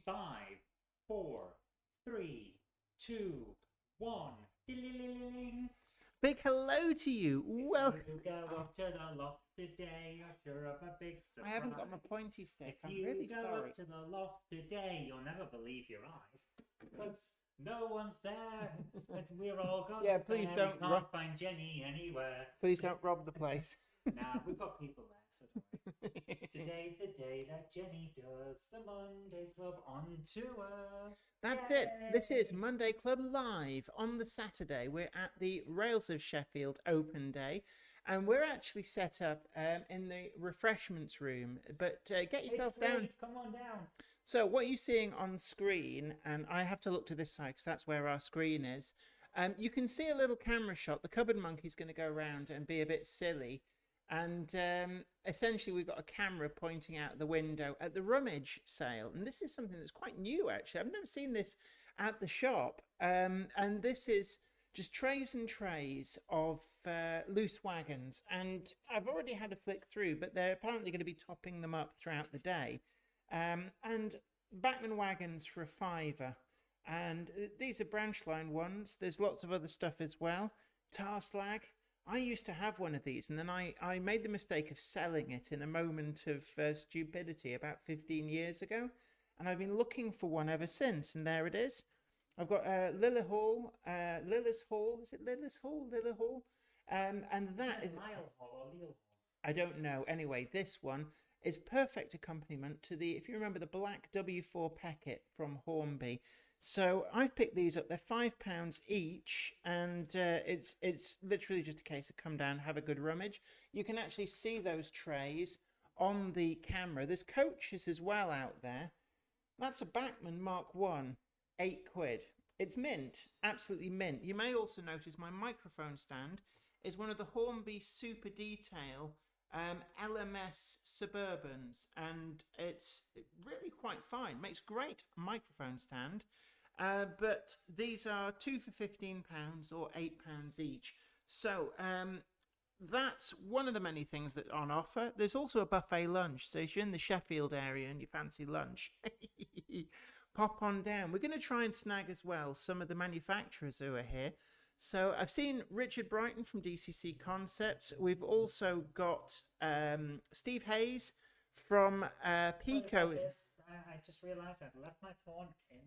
5, 4, 3, 2, 1. Ding. Big hello to you. Welcome. If you go up to the loft today, you're sure of a big surprise. I haven't got my pointy stick. If I'm you really go sorry. up to the loft today, you'll never believe your eyes. Because no one's there. We're all gone. Yeah, please don't We can't find Jenny anywhere. Please don't rob the place. Nah, we've got people there, so don't worry. Today's the day that Jenny does the Monday Club on tour. That's Yay! it. This is Monday Club Live on the Saturday. We're at the Rails of Sheffield Open Day, and we're actually set up in the Refreshments Room. But get yourself down. Come on down. So what you're seeing on screen, and I have to look to this side because that's where our screen is, you can see a little camera shot. The cupboard monkey's going to go around and be a bit silly. And essentially, we've got a camera pointing out the window at the rummage sale. And this is something that's quite new, actually. I've never seen this at the shop. And this is just trays and trays of loose wagons. And I've already had a flick through, but they're apparently going to be topping them up throughout the day. And Backman wagons for £5. And these are Branchline ones. There's lots of other stuff as well. Tar slag. I used to have one of these, and then I made the mistake of selling it in a moment of stupidity about 15 years ago. And I've been looking for one ever since, and there it is. I've got Lillis Hall. Is it Lillis Hall? Lillis Hall? And that is... Lyle Hall or Lille Hall? I don't know. Anyway, this one is perfect accompaniment to the, if you remember, the black W4 Peckett from Hornby. So I've picked these up. They're £5 each, and it's literally just a case of come down, have a good rummage. You can actually see those trays on the camera. There's coaches as well out there. That's a Bachmann Mark 1, £8. It's mint, absolutely mint. You may also notice my microphone stand is one of the Hornby Super Detail LMS Suburbans, and it's really quite fine. Makes great microphone stand. But these are 2 for £15 or £8 each. So that's one of the many things that are on offer. There's also a buffet lunch. So if you're in the Sheffield area and you fancy lunch, pop on down. We're going to try and snag as well some of the manufacturers who are here. So I've seen Richard Brighton from DCC Concepts. We've also got Steve Hayes from Pico. I just realised I'd left my phone in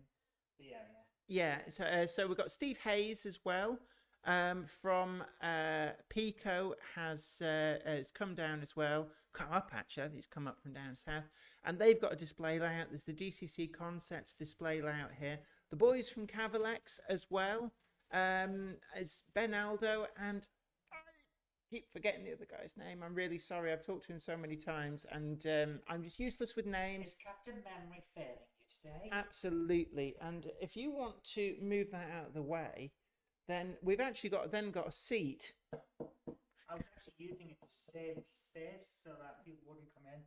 the area. Yeah, so we've got Steve Hayes as well from Pico has come down as well. Come up, actually. I think he's come up from down south. And they've got a display layout. There's the DCC Concepts display layout here. The boys from Cavalex as well. It's Ben Aldo, and I keep forgetting the other guy's name. I'm really sorry. I've talked to him so many times, and I'm just useless with names. Is Captain Memory failing you today? Absolutely. And if you want to move that out of the way, then we've actually got a seat. I was actually using it to save space so that people wouldn't come in.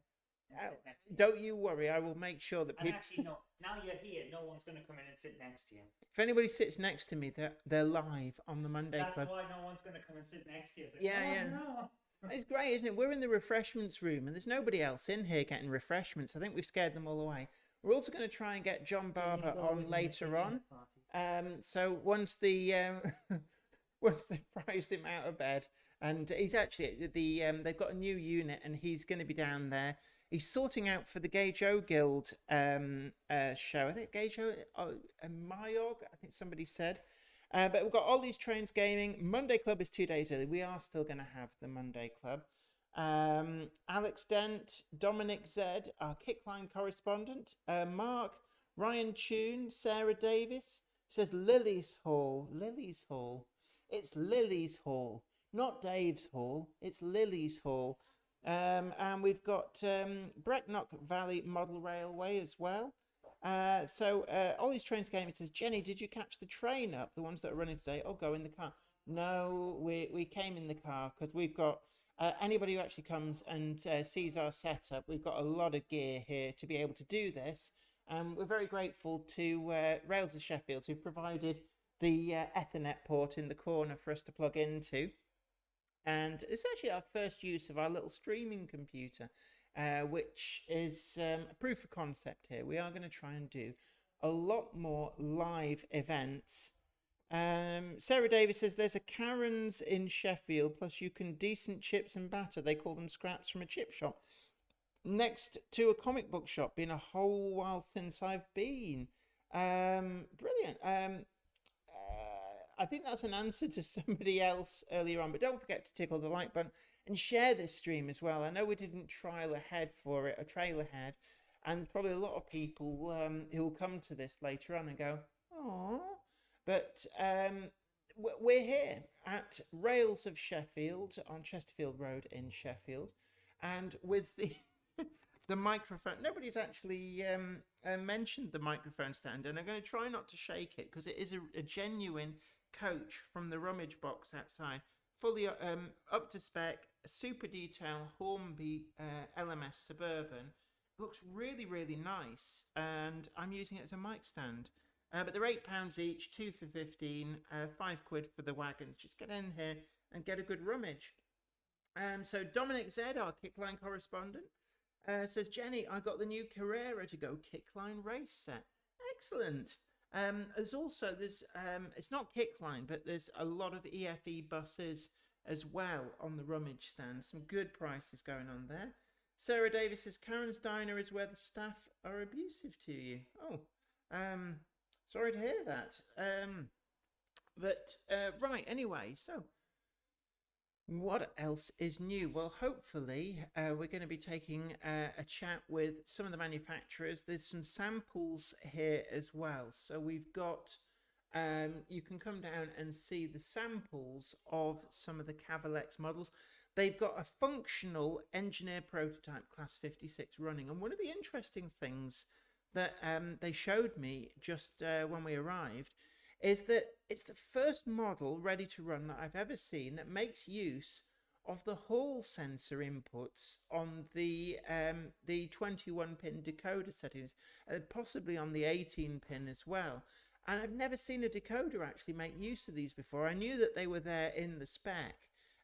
Don't you worry, I will make sure that people... And actually, no, now you're here, no one's going to come in and sit next to you. If anybody sits next to me, they're live on the Monday Club. That's why no one's going to come and sit next to you. Like, yeah. No. It's great, isn't it? We're in the refreshments room, and there's nobody else in here getting refreshments. I think we've scared them all away. We're also going to try and get John Barber on later on. So once once they've prized him out of bed, and he's actually they've got a new unit, and he's going to be down there. He's sorting out for the Gay Joe Guild show. I think Gay Joe Mayog, I think somebody said. But we've got all these trains gaming. Monday Club is 2 days early. We are still going to have the Monday Club. Alex Dent, Dominic Zed, our Kickline correspondent. Mark, Ryan Tune, Sarah Davis. Says Lily's Hall. Lily's Hall. It's Lily's Hall. Not Dave's Hall. It's Lily's Hall. And we've got Brecknock Valley Model Railway as well. So all these trains came. It says, Jenny, did you catch the train up? The ones that are running today? Oh, go in the car. No, we came in the car because we've got anybody who actually comes and sees our setup. We've got a lot of gear here to be able to do this. We're very grateful to Rails of Sheffield, who provided the Ethernet port in the corner for us to plug into. And it's actually our first use of our little streaming computer. which is a proof of concept here. We are going to try and do a lot more live events. Sarah Davis says there's a Karen's in Sheffield, plus you can decent chips and batter. They call them scraps from a chip shop. Next to a comic book shop, been a whole while since I've been. Brilliant. I think that's an answer to somebody else earlier on, but don't forget to tickle the like button and share this stream as well. I know we didn't trail ahead, and there's probably a lot of people who will come to this later on and go, "Aww." But we're here at Rails of Sheffield on Chesterfield Road in Sheffield, and with the the microphone. Nobody's actually mentioned the microphone stand, and I'm going to try not to shake it because it is a genuine coach from the rummage box outside, fully up to spec, super detail Hornby LMS Suburban. Looks really, really nice, and I'm using it as a mic stand. But they're £8 each, 2 for 15, £5 for the wagons. Just get in here and get a good rummage. So Dominic Z, our Kickline correspondent, says, Jenny, I got the new Carrera to go Kickline race set. Excellent. There's it's not Kickline, but there's a lot of EFE buses as well on the rummage stand. Some good prices going on there. Sarah Davis says, Karen's Diner is where the staff are abusive to you. Oh, sorry to hear that. Right, anyway, so what else is new? Well, hopefully we're going to be taking a chat with some of the manufacturers. There's some samples here as well. So we've got, you can come down and see the samples of some of the Cavalex models. They've got a functional engineer prototype class 56 running. And one of the interesting things that they showed me just when we arrived is that it's the first model ready to run that I've ever seen that makes use of the hall sensor inputs on the 21-pin decoder settings, possibly on the 18-pin as well. And I've never seen a decoder actually make use of these before. I knew that they were there in the spec.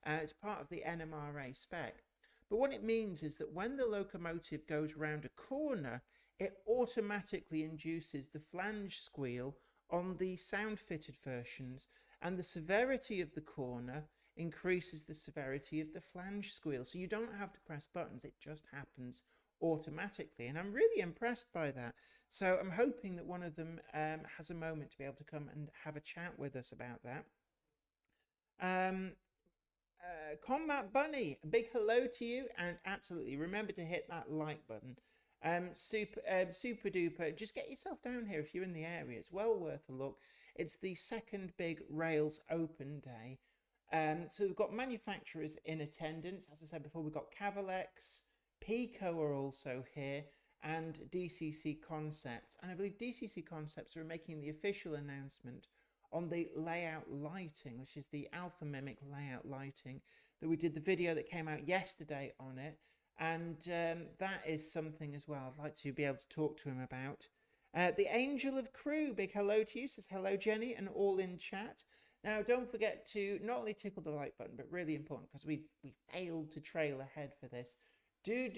It's part of the NMRA spec. But what it means is that when the locomotive goes around a corner, it automatically induces the flange squeal on the sound-fitted versions, and the severity of the corner increases the severity of the flange squeal. So you don't have to press buttons, it just happens automatically. And I'm really impressed by that. So I'm hoping that one of them has a moment to be able to come and have a chat with us about that. Combat Bunny, a big hello to you, and absolutely remember to hit that like button. Super duper, just get yourself down here if you're in the area. It's well worth a look. It's the second big Rails open day. So we've got manufacturers in attendance. As I said before, we've got Cavalex, Pico are also here, and DCC Concepts. And I believe DCC Concepts are making the official announcement on the layout lighting, which is the Alpha Mimic layout lighting, that we did the video that came out yesterday on it. And that is something as well I'd like to be able to talk to him about. The Angel of Crew, big hello to you, says hello Jenny, and all in chat. Now don't forget to not only tickle the like button, but really important, because we failed to trail ahead for this. Do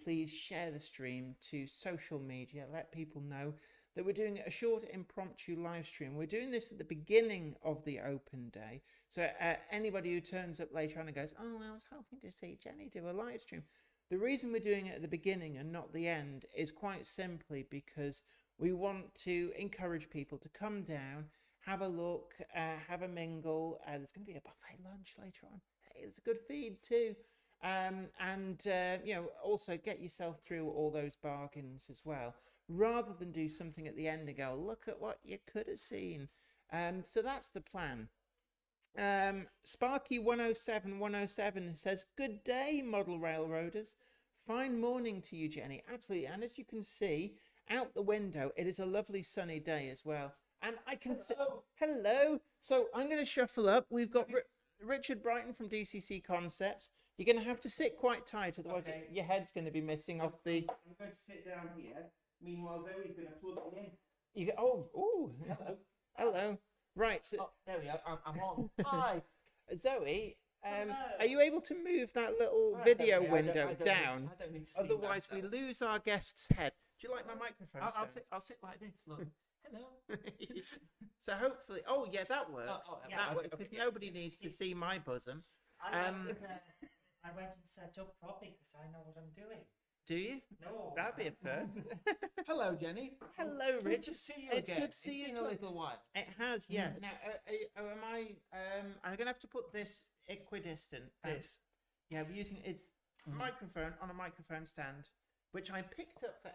please share the stream to social media. Let people know that we're doing a short impromptu live stream. We're doing this at the beginning of the open day. So anybody who turns up later on and goes, oh, I was hoping to see Jenny do a live stream. The reason we're doing it at the beginning and not the end is quite simply because we want to encourage people to come down, have a look, have a mingle. There's going to be a buffet lunch later on. Hey, it's a good feed too. Also get yourself through all those bargains as well, rather than do something at the end and go, look at what you could have seen. So that's the plan. Sparky 107 says, good day, model railroaders. Fine morning to you, Jenny. Absolutely. And as you can see out the window, it is a lovely sunny day as well. And I can see, hello. So I'm going to shuffle up. We've got Richard Brighton from DCC Concepts. You're going to have to sit quite tight, otherwise your head's going to be missing off the... I'm going to sit down here. Meanwhile, Zoe's going to plug me in. You go, hello. Hello. Right. So, there we are. I'm on. Hi. Zoe, Are you able to move that little That's video okay. window I don't down? Need, I don't need to see Otherwise, we myself. lose our guest's head. Do you like my microphone? I'll sit like this. Look. Hello. So hopefully, oh yeah, that works. yeah, That okay, works because okay, nobody needs to see my bosom. I went and set up properly because I know what I'm doing. Do you? No. That'd be a first. Hello, Jenny. Hello, Good Rich. to see you It's again. good to see you. It's been a little while. It has, yeah. Now, am I? I'm gonna have to put this equidistant. This. Yeah, we're using it's microphone on a microphone stand, which I picked up for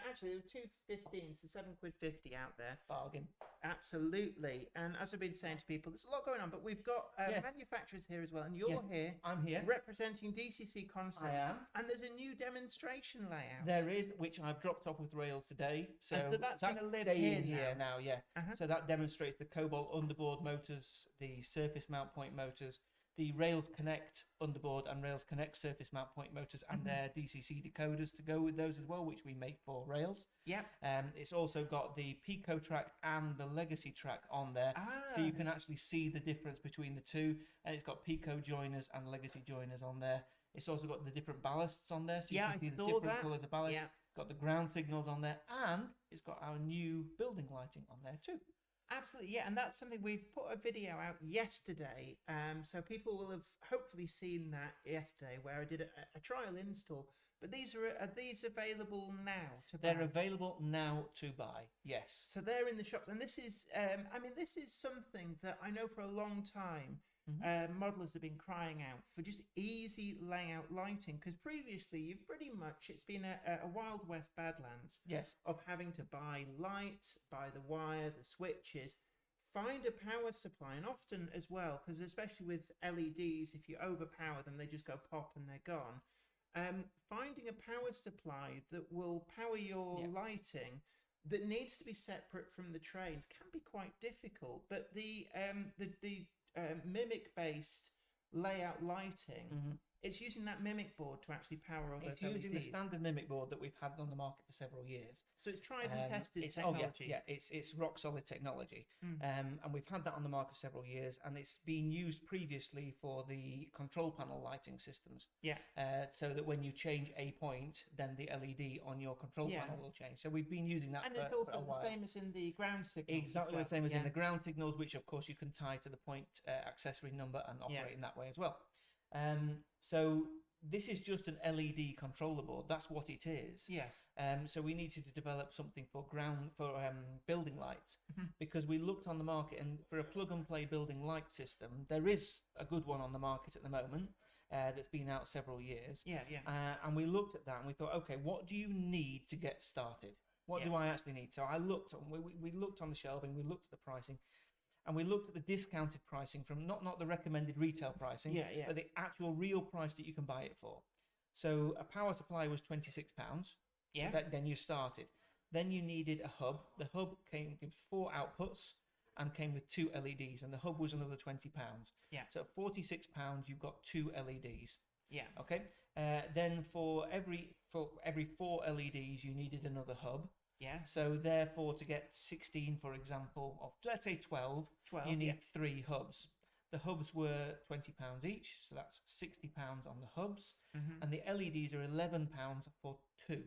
actually there were £2.15, so £7.50 out there. Bargain. Absolutely. And as I've been saying to people, there's a lot going on, but we've got Yes. manufacturers here as well, and you're Yes, here. I'm here. Representing DCC Concept. I am. And there's a new demonstration layout. There is, which I've dropped off with Rails today. So that's been a little staying here here now, yeah. Uh-huh. So that demonstrates the Cobalt underboard motors, the surface mount point motors, the Rails Connect underboard and Rails Connect surface mount point motors, and their DCC decoders to go with those as well, which we make for Rails. Yeah. It's also got the Pico track and the Legacy track on there, so you can actually see the difference between the two. And it's got Pico joiners and Legacy joiners on there. It's also got the different ballasts on there, so you can see the different colours of ballast. Yeah. Got the ground signals on there, and it's got our new building lighting on there too. Absolutely, yeah, and that's something we've put a video out yesterday, so people will have hopefully seen that yesterday, where I did a trial install. But are these available now to buy? They're available now to buy. Yes. So they're in the shops, and this is, this is something that I know for a long time. Modelers have been crying out for just easy layout lighting, because previously it's been a Wild West Badlands of having to buy lights, buy the wire, the switches, find a power supply, and often as well, because especially with LEDs, if you overpower them, they just go pop and they're gone. Finding a power supply that will power your lighting that needs to be separate from the trains can be quite difficult, but the mimic-based layout lighting, it's using that mimic board to actually power all those It's using the LEDs. standard mimic board that we've had on the market for several years. So it's tried and tested technology. It's rock solid technology, and we've had that on the market for several years, and it's been used previously for the control panel lighting systems. So that when you change a point, then the LED on your control panel will change. So we've been using that And for it's also a while. famous in the ground signals. Exactly the same as in the ground signals, which of course you can tie to the point accessory number and operate in that way as well. So this is just an LED controller board. That's what it is. Yes. So we needed to develop something for building lights, because we looked on the market, and for a plug and play building light system, there is a good one on the market at the moment that's been out several years. And we looked at that and we thought, okay, what do you need to get started? What do I actually need? So I looked. We looked on the shelving. We looked at the pricing. And we looked at the discounted pricing from not the recommended retail pricing, but the actual real price that you can buy it for. So a power supply was £26. So then you started. Then you needed a hub. The hub came with 4 outputs and came with 2 LEDs, and the hub was another £20. So at £46, you've got 2 LEDs. Okay. Then for every 4 LEDs, you needed another hub. So therefore, to get 16, for example, of let's say 12, you need 3 hubs. The hubs were £20 each, so that's £60 on the hubs, and the LEDs are £11 for 2.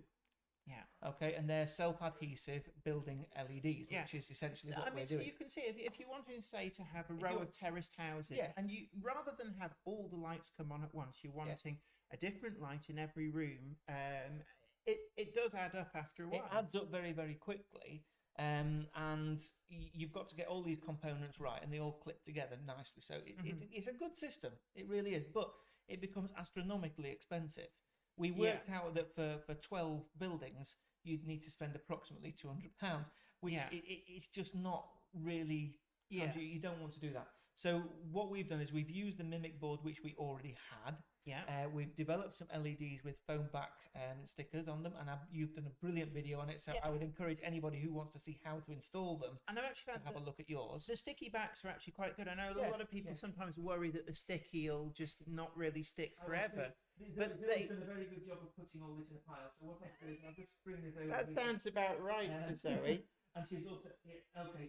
Okay, and they're self-adhesive building LEDs, which is essentially what we're doing. So you can see if you wanted, say, to have a row of terraced houses, and you rather than have all the lights come on at once, you're wanting a different light in every room. It does add up after a while. It adds up very, very quickly, and you've got to get all these components right, and they all clip together nicely. So it's a good system. It really is, but it becomes astronomically expensive. We worked out that for 12 buildings, you'd need to spend approximately £200, which it's just not really. You don't want to do that. So what we've done is we've used the mimic board, which we already had. We've developed some LEDs with foam back stickers on them, and you've done a brilliant video on it. So I would encourage anybody who wants to see how to install them and I've actually to have a look at yours. The sticky backs are actually quite good. I know a lot of people sometimes worry that the sticky will just not really stick forever. But they've done a very good job of putting all this in a pile. So what I'll do is I'll just bring this over. That sounds about right for Zoe. And she's also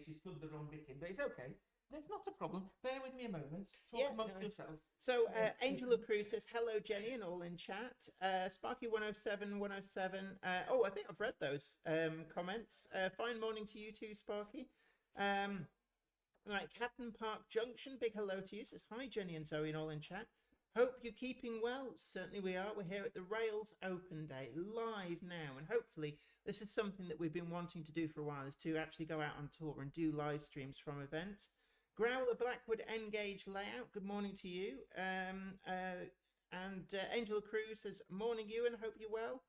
she's put the wrong bit in, but it's okay. There's not a problem. Bear with me a moment. Talk Yeah, amongst no. yourselves. So Angela Cruz says hello, Jenny, and all in chat. Sparky 107 107. Oh, I think I've read those comments. Fine morning to you too, Sparky. Right, Catton Park Junction. Big hello to you. Says hi, Jenny and Zoe, and all in chat. Hope you're keeping well. Certainly we are. We're here at the Rails Open Day live now, and hopefully this is something that we've been wanting to do for a while, is to actually go out on tour and do live streams from events. Growler Blackwood Engage Layout, good morning to you. Angela Cruz says, morning you, and hope you're well.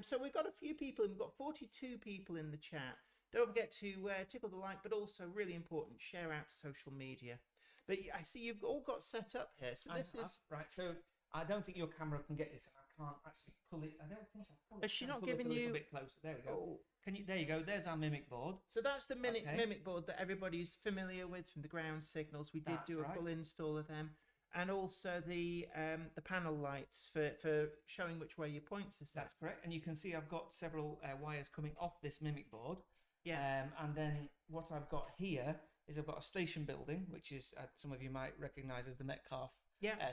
So we've got a few people, we've got 42 people in the chat. Don't forget to tickle the like, but also really important, share out to social media. But I see you've all got set up here. So this is... Right, so I don't think your camera can get this. I can't actually pull it. I don't think so. Has she not pull it given a you... little bit closer. There we go. Oh. There you go. There's our mimic board. So that's the mimic board that everybody's familiar with from the ground signals. We did do a full install of them, and also the panel lights for showing which way your points are set. That's correct. And you can see I've got several wires coming off this mimic board. Yeah. And then what I've got here is I've got a station building, which is some of you might recognise as the Metcalfe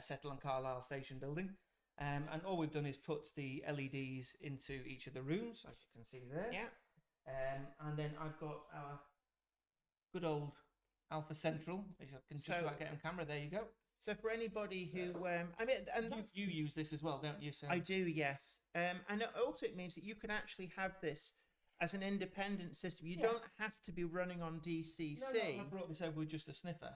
Settle and Carlisle station building. And all we've done is put the LEDs into each of the rooms, as you can see there. Yeah. And then I've got our good old Alpha Central, which I can just about get on camera. There you go. So for anybody who, I mean, and you use this as well, don't you? So I do, yes. And also it means that you can actually have this as an independent system. You don't have to be running on DCC. No, I brought this over with just a sniffer.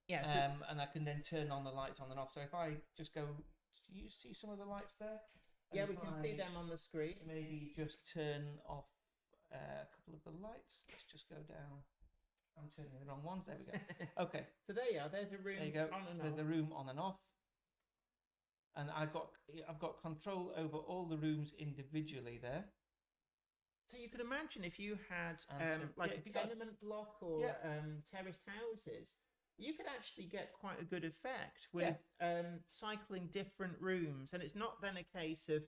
Yes. And I can then turn on the lights on and off. So if I just go, do you see some of the lights there? Yeah, we can see them on the screen. Maybe just turn off a couple of the lights. Let's just go down. I'm turning the wrong ones. There we go. Okay. So there you are. There's a room there you go. on and There's off. the room on and off. And I've got control over all the rooms individually there. So you could imagine if you had a tenement block or terraced houses, you could actually get quite a good effect with cycling different rooms. And it's not then a case of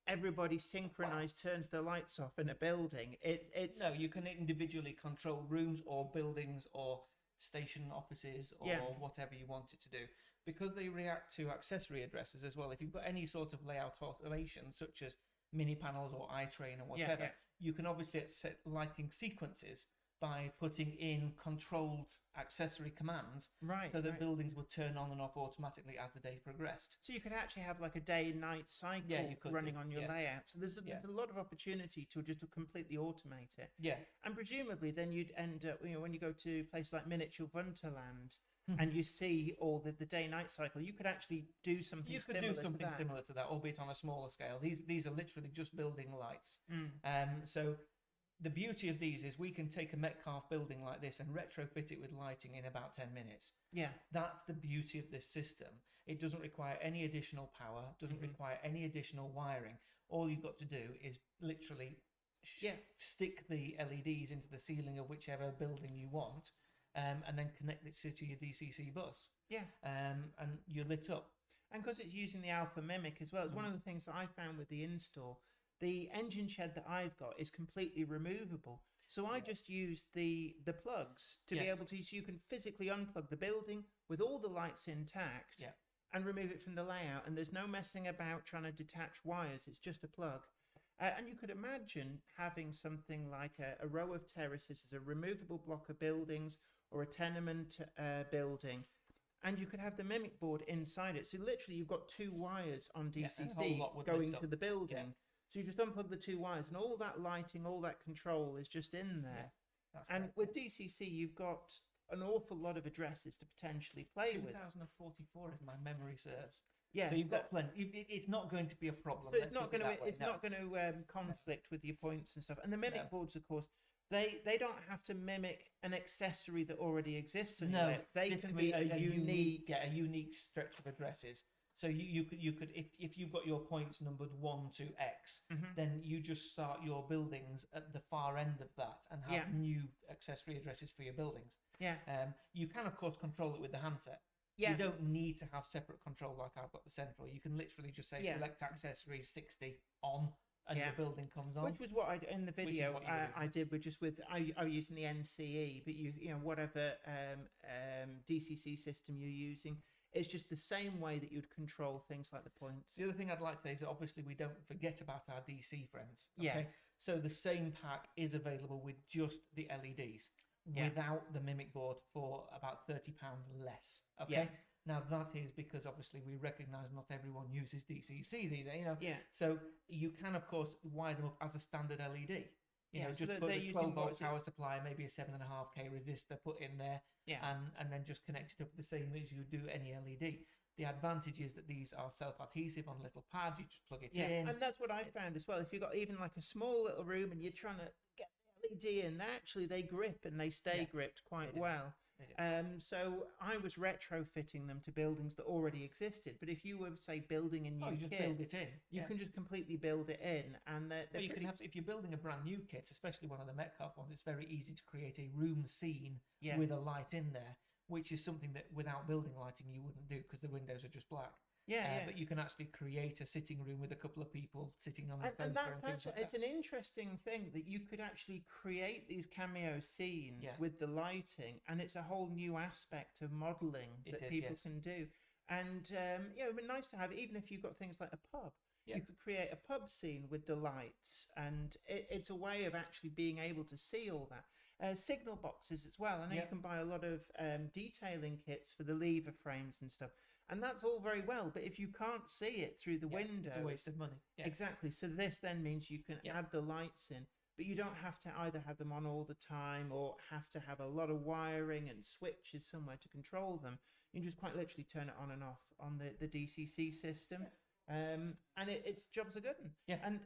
everybody synchronized turns their lights off in a building. It's no, you can individually control rooms or buildings or station offices or whatever you want it to do, because they react to accessory addresses as well. If you've got any sort of layout automation, such as mini panels or iTrain or whatever, you can obviously set lighting sequences by putting in controlled accessory commands, so that buildings would turn on and off automatically as the day progressed. So you could actually have like a day-night cycle running on your layout. So there's a lot of opportunity to just completely automate it. Yeah. And presumably then you'd end up, when you go to places like Miniature Wonderland and you see all the day-night cycle, you could actually do something similar to that, albeit on a smaller scale. These are literally just building lights. So the beauty of these is we can take a Metcalfe building like this and retrofit it with lighting in about 10 minutes. Yeah. That's the beauty of this system. It doesn't require any additional power, doesn't require any additional wiring. All you've got to do is literally stick the LEDs into the ceiling of whichever building you want, and then connect it to your DCC bus. Yeah. And you're lit up. And because it's using the Alpha Mimic as well, it's one of the things that I found with the install. The engine shed that I've got is completely removable. So I just use the plugs to be able to, so you can physically unplug the building with all the lights intact and remove it from the layout. And there's no messing about trying to detach wires. It's just a plug. And you could imagine having something like a row of terraces as a removable block of buildings or a tenement building. And you could have the Mimic board inside it. So literally you've got two wires on DCC going to the building. Yeah. So you just unplug the two wires and all that lighting, all that control is just in there. And with DCC, you've got an awful lot of addresses to potentially play with. 2044, if my memory serves. Yes. So you've got plenty. It's not going to be a problem. So it's not going to conflict with your points and stuff. And the Mimic boards, of course, they don't have to mimic an accessory that already exists. No, they can be a unique stretch of addresses. So you could if you've got your points numbered 1 to X, then you just start your buildings at the far end of that and have new accessory addresses for your buildings. Yeah. You can of course control it with the handset. Yeah. You don't need to have separate control like I've got the central. You can literally just say select accessory 60 on, and your building comes on. Which was what I in the video what you were doing. I did with just with I was using the NCE, but you know whatever DCC system you're using, it's just the same way that you'd control things like the points. The other thing I'd like to say is that obviously we don't forget about our DC friends. Okay? Yeah. So the same pack is available with just the LEDs, without the mimic board, for about £30 less. Okay. Yeah. Now that is because obviously we recognise not everyone uses DCC these days, you know. Yeah. So you can of course wire them up as a standard LED. You know, so just put a 12 volt power power supply, maybe a 7.5K resistor put in there, and then just connect it up the same as you do any LED. The advantage is that these are self-adhesive on little pads. You just plug it in. And that's what I found as well. If you've got even like a small little room and you're trying to get the LED in, they grip and they stay gripped quite well. So I was retrofitting them to buildings that already existed. But if you were, say, building a new you just kit, build it in. you can just completely build it in, and you can have, if you're building a brand new kit, especially one of the Metcalf ones, it's very easy to create a room scene with a light in there, which is something that without building lighting you wouldn't do because the windows are just black. But you can actually create a sitting room with a couple of people sitting on the sofa. And that's actually, it's an interesting thing that you could actually create these cameo scenes with the lighting, and it's a whole new aspect of modelling that people can do. And it'd be nice to have, even if you've got things like a pub. You could create a pub scene with the lights, and it's a way of actually being able to see all that. Signal boxes as well. I know you can buy a lot of detailing kits for the lever frames and stuff. And that's all very well, but if you can't see it through the window, it's a waste of money. Exactly. So this then means you can add the lights in, but you don't have to either have them on all the time or have to have a lot of wiring and switches somewhere to control them. You can just quite literally turn it on and off on the DCC system, and its jobs are good. And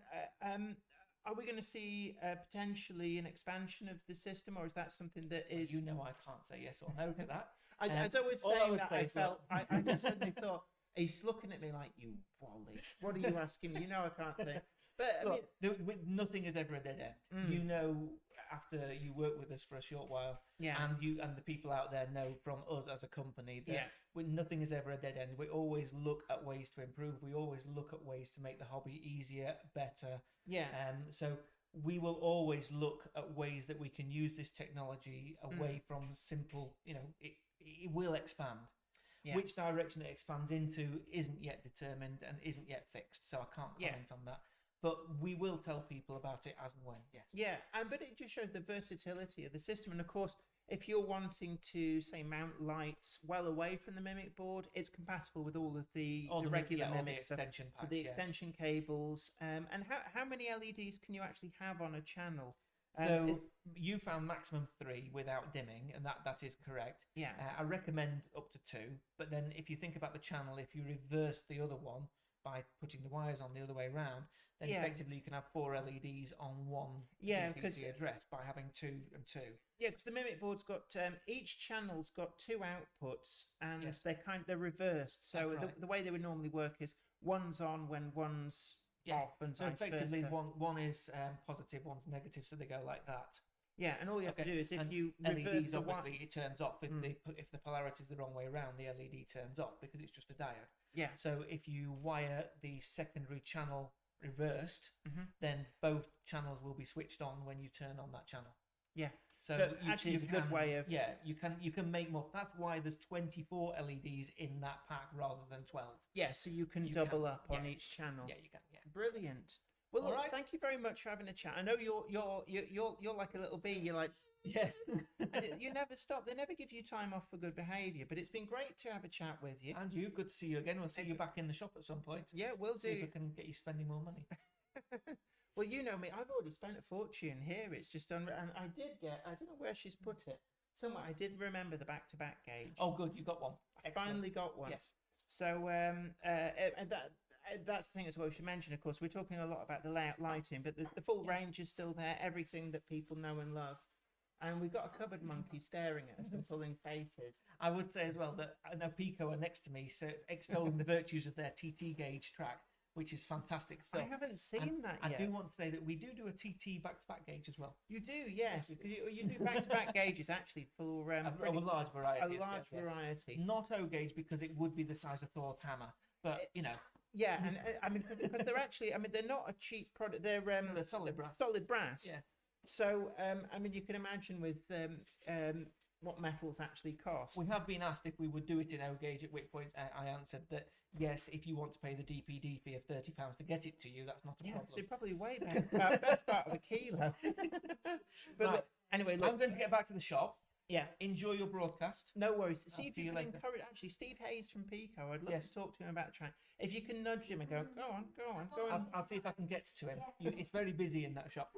are we going to see potentially an expansion of the system, or is that something that is? You know, I can't say yes or no to that. I was always saying that. I felt I just suddenly thought he's looking at me like, you Wally. What are you asking me? You know I can't think. But look, nothing is ever a dead end. You know, after you work with us for a short while, and the people out there know from us as a company that nothing is ever a dead end. We always look at ways to improve. We always look at ways to make the hobby easier, better. So we will always look at ways that we can use this technology away from simple. You know, it will expand. Which direction it expands into isn't yet determined and isn't yet fixed. So I can't comment on that. But we will tell people about it as and when, but it just shows the versatility of the system. And of course, if you're wanting to, say, mount lights well away from the Mimic board, it's compatible with all of the regular Mimic stuff. Extension packs, so the extension cables. And how many LEDs can you actually have on a channel? So you found maximum 3 without dimming, and that is correct. I recommend up to 2. But then if you think about the channel, if you reverse the other one by putting the wires on the other way around, then effectively you can have 4 LEDs on one DCC address by having 2 and 2. Because the Mimic board's got each channel's got 2 outputs, and they're reversed. So the way they would normally work is one's on when one's off, and so effectively one is positive, one's negative, so they go like that. And all you have to do is if you LEDs, reverse the obviously it turns off if the polarity is the wrong way around. The LED turns off because it's just a diode. So if you wire the secondary channel reversed, then both channels will be switched on when you turn on that channel. So actually, it's a good way of you can make more. That's why there's 24 LEDs in that pack rather than 12. So you can double up on each channel. You can. Brilliant. Well, look, thank you very much for having a chat. I know you're like a little bee. You're like and you never stop. They never give you time off for good behaviour. But it's been great to have a chat with you. And you, good to see you again. We'll see you back in the shop at some point. We'll see if we can get you spending more money. Well, you know me. I've already spent a fortune here. It's just and I don't know where she's put it. Somewhere I did remember the back-to-back gauge. Oh, good, you got one. I finally got one. Yes. So that's the thing as well. We should mention, of course, we're talking a lot about the layout lighting, but the full range is still there. Everything that people know and love. And we've got a covered monkey staring at us and pulling faces. I would say as well that I know Pico are next to me, so extolling the virtues of their TT gauge track, which is fantastic stuff. I haven't seen that yet. I do want to say that we do a TT back-to-back gauge as well. You do, yes. You do back-to-back gauges actually for a large variety. A large variety. Not O gauge because it would be the size of Thor's hammer, but you know. Yeah, and I mean, because they're actually, I mean, they're not a cheap product. They're solid brass. Solid brass. Yeah. So, I mean, you can imagine with what metals actually cost. We have been asked if we would do it in gauge, at which point I answered that yes, if you want to pay the DPD fee of £30 to get it to you, that's not a problem. So you're probably way back, best part of a kilo. But Right. look, anyway, look. I'm going to get back to the shop. Yeah. Enjoy your broadcast. No worries. See I'll if see you you can later. encourage. Actually, Steve Hayes from Pico. I'd love Yes. to talk to him about the track. If you can nudge him and go, go on. I'll see if I can get to him. It's very busy in that shop,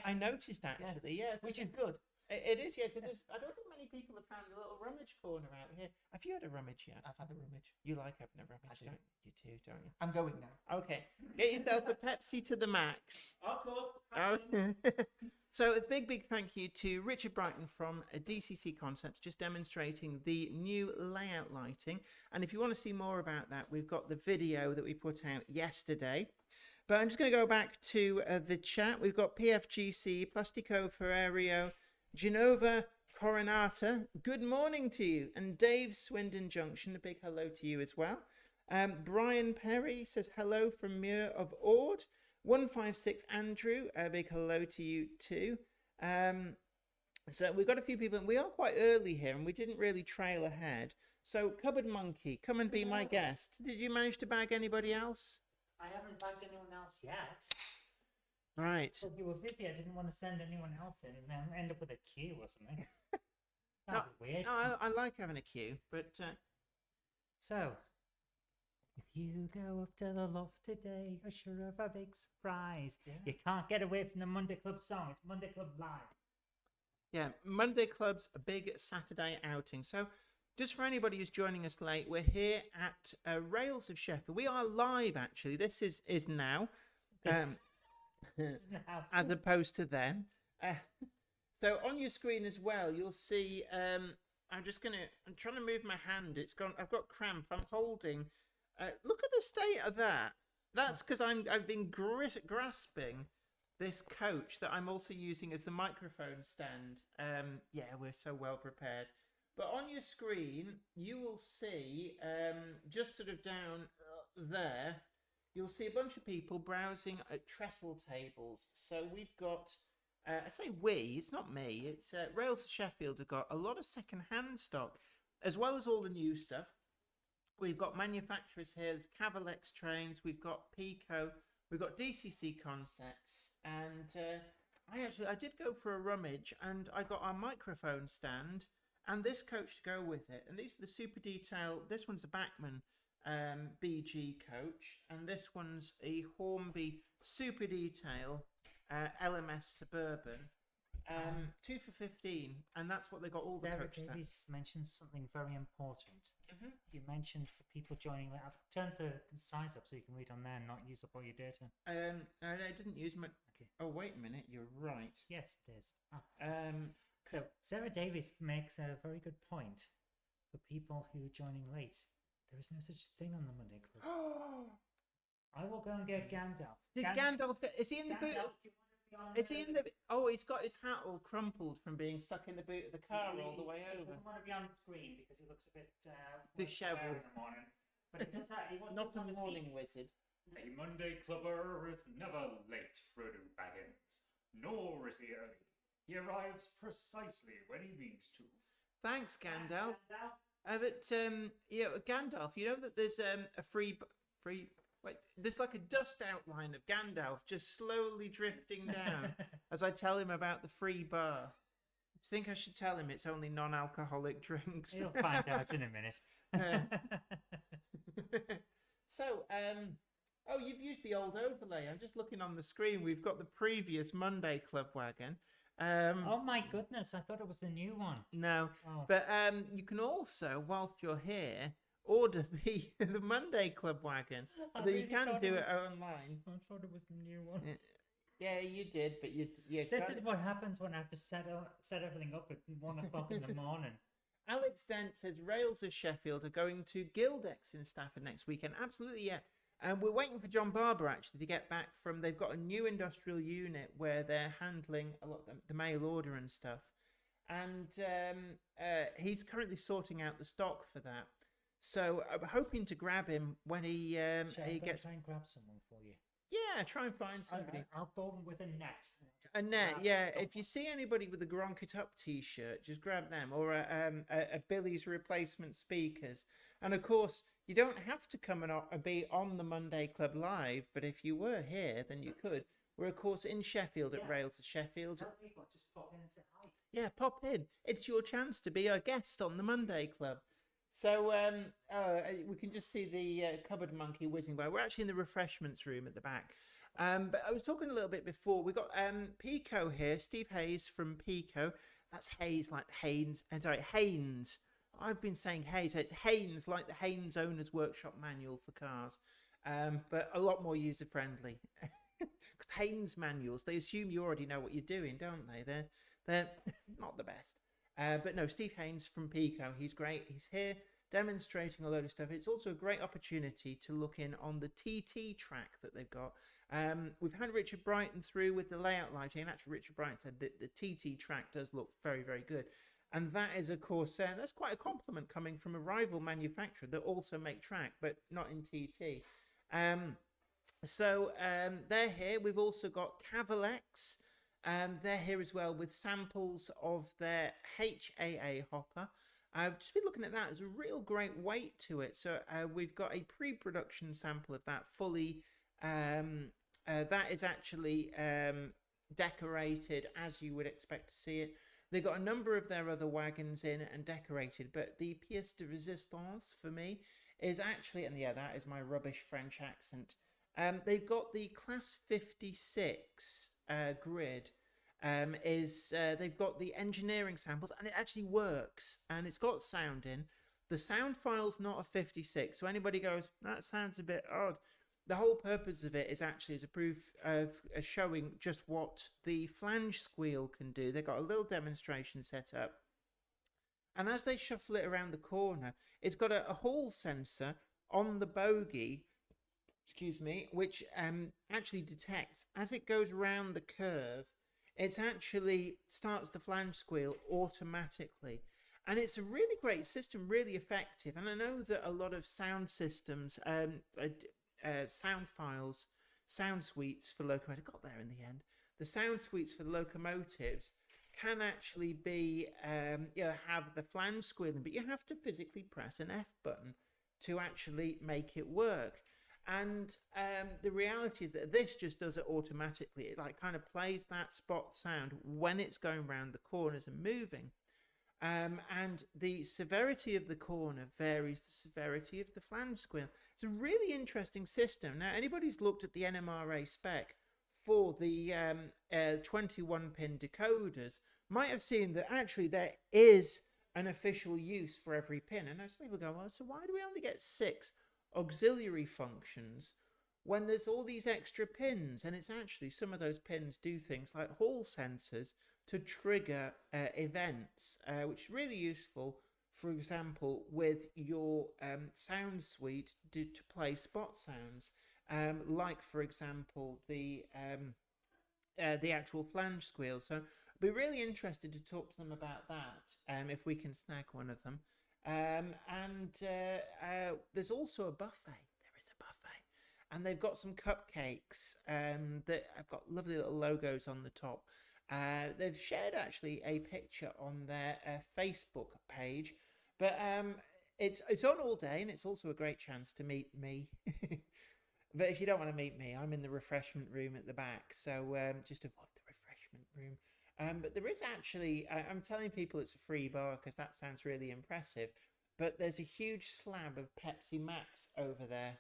I noticed actually, yeah. which is good. It is, yeah, because I don't think many people have found a little rummage corner out here. Have you had a rummage yet? I've had a rummage. You like having a rummage, I do. don't you? You too, don't you? I'm going now. Okay, get yourself a Pepsi to the max. Of course. Okay. So a big thank you to Richard Brighton from DCC Concepts, just demonstrating the new layout lighting. And if you want to see more about that, we've got the video that we put out yesterday. But I'm just going to go back to the chat. We've got PFGC, Plastico Ferrario, Genova Coronata, good morning to you. And Dave Swindon Junction, a big hello to you as well. Brian Perry says hello from Muir of Ord. 156 Andrew, a big hello to you too. So we've got a few people, and we are quite early here, and we didn't really trail ahead. So Cupboard Monkey, come and be my guest. Did you manage to bag anybody else? I haven't bagged anyone else yet. Right. Well, you were busy. I didn't want to send anyone else in and then end up with a queue or something. That'd be weird. No, I like having a queue, but So, if you go up to the loft today, you're sure of a big surprise. Yeah. You can't get away from the Monday Club song. It's Monday Club Live. yeah, Monday Club's a big Saturday outing. So just for anybody who's joining us late, we're here at Rails of Sheffield. We are live, actually. This is now. Now. As opposed to then. So on your screen as well, you'll see. I'm trying to move my hand. It's gone. I've got cramp. I'm holding. Look at the state of that. That's because I've been grasping this coach that I'm also using as the microphone stand. Yeah, we're so well prepared. But on your screen, you will see just sort of down there. You'll see a bunch of people browsing at trestle tables. So we've got, I say we, it's not me, it's Rails of Sheffield have got a lot of second-hand stock, as well as all the new stuff. We've got manufacturers here, there's Cavalex trains, we've got Pico, we've got DCC Concepts, and I did go for a rummage, and I got our microphone stand, and this coach to go with it. And these are the super detail, this one's a Bachmann BG coach, and this one's a Hornby super detail LMS Suburban, 2 for 15, and that's what they got all the Sarah coaches at. Davies mentioned something very important. Mhm. You mentioned for people joining late. I've turned the size up so you can read on there and not use up all your data. I didn't use my. Okay. Oh wait a minute, you're right. Yes, it is. Um, So Sarah Davies makes a very good point for people who are joining late. There is no such thing on the Monday Club. I will go and get Gandalf. Did Gandalf get? Is he in the boot? Gandalf, do you want to be on Is he in the? Oh, he's got his hat all crumpled from being stuck in the boot of the car all the way He over. doesn't want to be on the screen because he looks a bit Dishevelled. in the morning. But he does that. He wants Not to a morning wizard. A Monday clubber is never late, Frodo Baggins, nor is he early. He arrives precisely when he means to. Thanks, Gandalf. But yeah, Gandalf. You know that there's a free. Wait, there's like a dust outline of Gandalf just slowly drifting down as I tell him about the free bar. Do you think I should tell him it's only non-alcoholic drinks? You'll find out in a minute. So, oh, you've used the old overlay. I'm just looking on the screen. We've got the previous Monday Club wagon. Oh my goodness! I thought it was the new one. No, Oh. but you can also, whilst you're here, order the Monday Club wagon. I Although you really can thought do it it online. I thought it was the new one. Yeah, you did, but you This can't- is what happens when I have to set everything up at 1 o'clock in the morning. Alex Dent says Rails of Sheffield are going to Gildex in Stafford next weekend. Absolutely, yeah. And we're waiting for John Barber actually to get back from. They've got a new industrial unit where they're handling a lot of the mail order and stuff, and he's currently sorting out the stock for that. So I'm hoping to grab him when he Shall I go gets. try and grab someone for you? Yeah, try and find somebody. I'll bowl with a net. A net, grab yeah. someone. If you see anybody with a Gronk It Up T-shirt, just grab them, or a Billy's Replacement Speakers. And of course, you don't have to come and be on the Monday Club Live, but if you were here, then you could. We're of course in Sheffield at Yeah. Rails of Sheffield. Tell people, just pop in and say hi. Yeah, pop in. It's your chance to be a guest on the Monday Club. So we can just see the cupboard monkey whizzing by. We're actually in the refreshments room at the back. But I was talking a little bit before. We got Pico here, Steve Hayes from Pico. That's Hayes like Haynes. And sorry, Haynes. I've been saying Hayes. So it's Haynes like the Haynes Owners Workshop Manual for cars, but a lot more user friendly. Because Haynes manuals, they assume you already know what you're doing, don't they? They're not the best. But no, Steve Haynes from Pico, he's great. He's here demonstrating a load of stuff. It's also a great opportunity to look in on the TT track that they've got. We've had Richard Brighton through with the layout lighting, and actually Richard Brighton said that the TT track does look very, very good. And that is, of course, that's quite a compliment coming from a rival manufacturer that also make track, but not in TT. So they're here. We've also got Cavalex. They're here as well with samples of their HAA hopper. I've just been looking at that. There's a real great weight to it. So we've got a pre-production sample of that fully. That is actually decorated as you would expect to see it. They got a number of their other wagons in and decorated, but the pièce de résistance for me is actually, and yeah, that is my rubbish French accent. They've got the Class 56 grid. They've got the engineering samples, and it actually works, and it's got sound in. The sound file's not a 56, so anybody goes, that sounds a bit odd. The whole purpose of it is actually as a proof of showing just what the flange squeal can do. They've got a little demonstration set up, and as they shuffle it around the corner, it's got a hall sensor on the bogie, which actually detects as it goes round the curve. It actually starts the flange squeal automatically, and it's a really great system, really effective. And I know that a lot of sound systems, sound files, sound suites for locomotives, got there in the end. The sound suites for the locomotives can actually be, have the flange squealing, but you have to physically press an F button to actually make it work. And the reality is that this just does it automatically. It like kind of plays that spot sound when it's going around the corners and moving. And the severity of the corner varies the severity of the flange squeal. It's a really interesting system. Now, anybody who's looked at the NMRA spec for the 21-pin decoders might have seen that actually there is an official use for every pin. And most people go, well, so why do we only get 6 auxiliary functions when there's all these extra pins? And it's actually, some of those pins do things like hall sensors to trigger events, which is really useful, for example, with your sound suite to play spot sounds, like, for example, the actual flange squeal. So I'd be really interested to talk to them about that, if we can snag one of them. There's also a buffet. There is a buffet, and they've got some cupcakes that have got lovely little logos on the top. They've shared actually a picture on their Facebook page, but it's on all day, and it's also a great chance to meet me. But if you don't want to meet me, I'm in the refreshment room at the back, so just avoid the refreshment room. But there is actually, I'm telling people it's a free bar because that sounds really impressive, but there's a huge slab of Pepsi Max over there.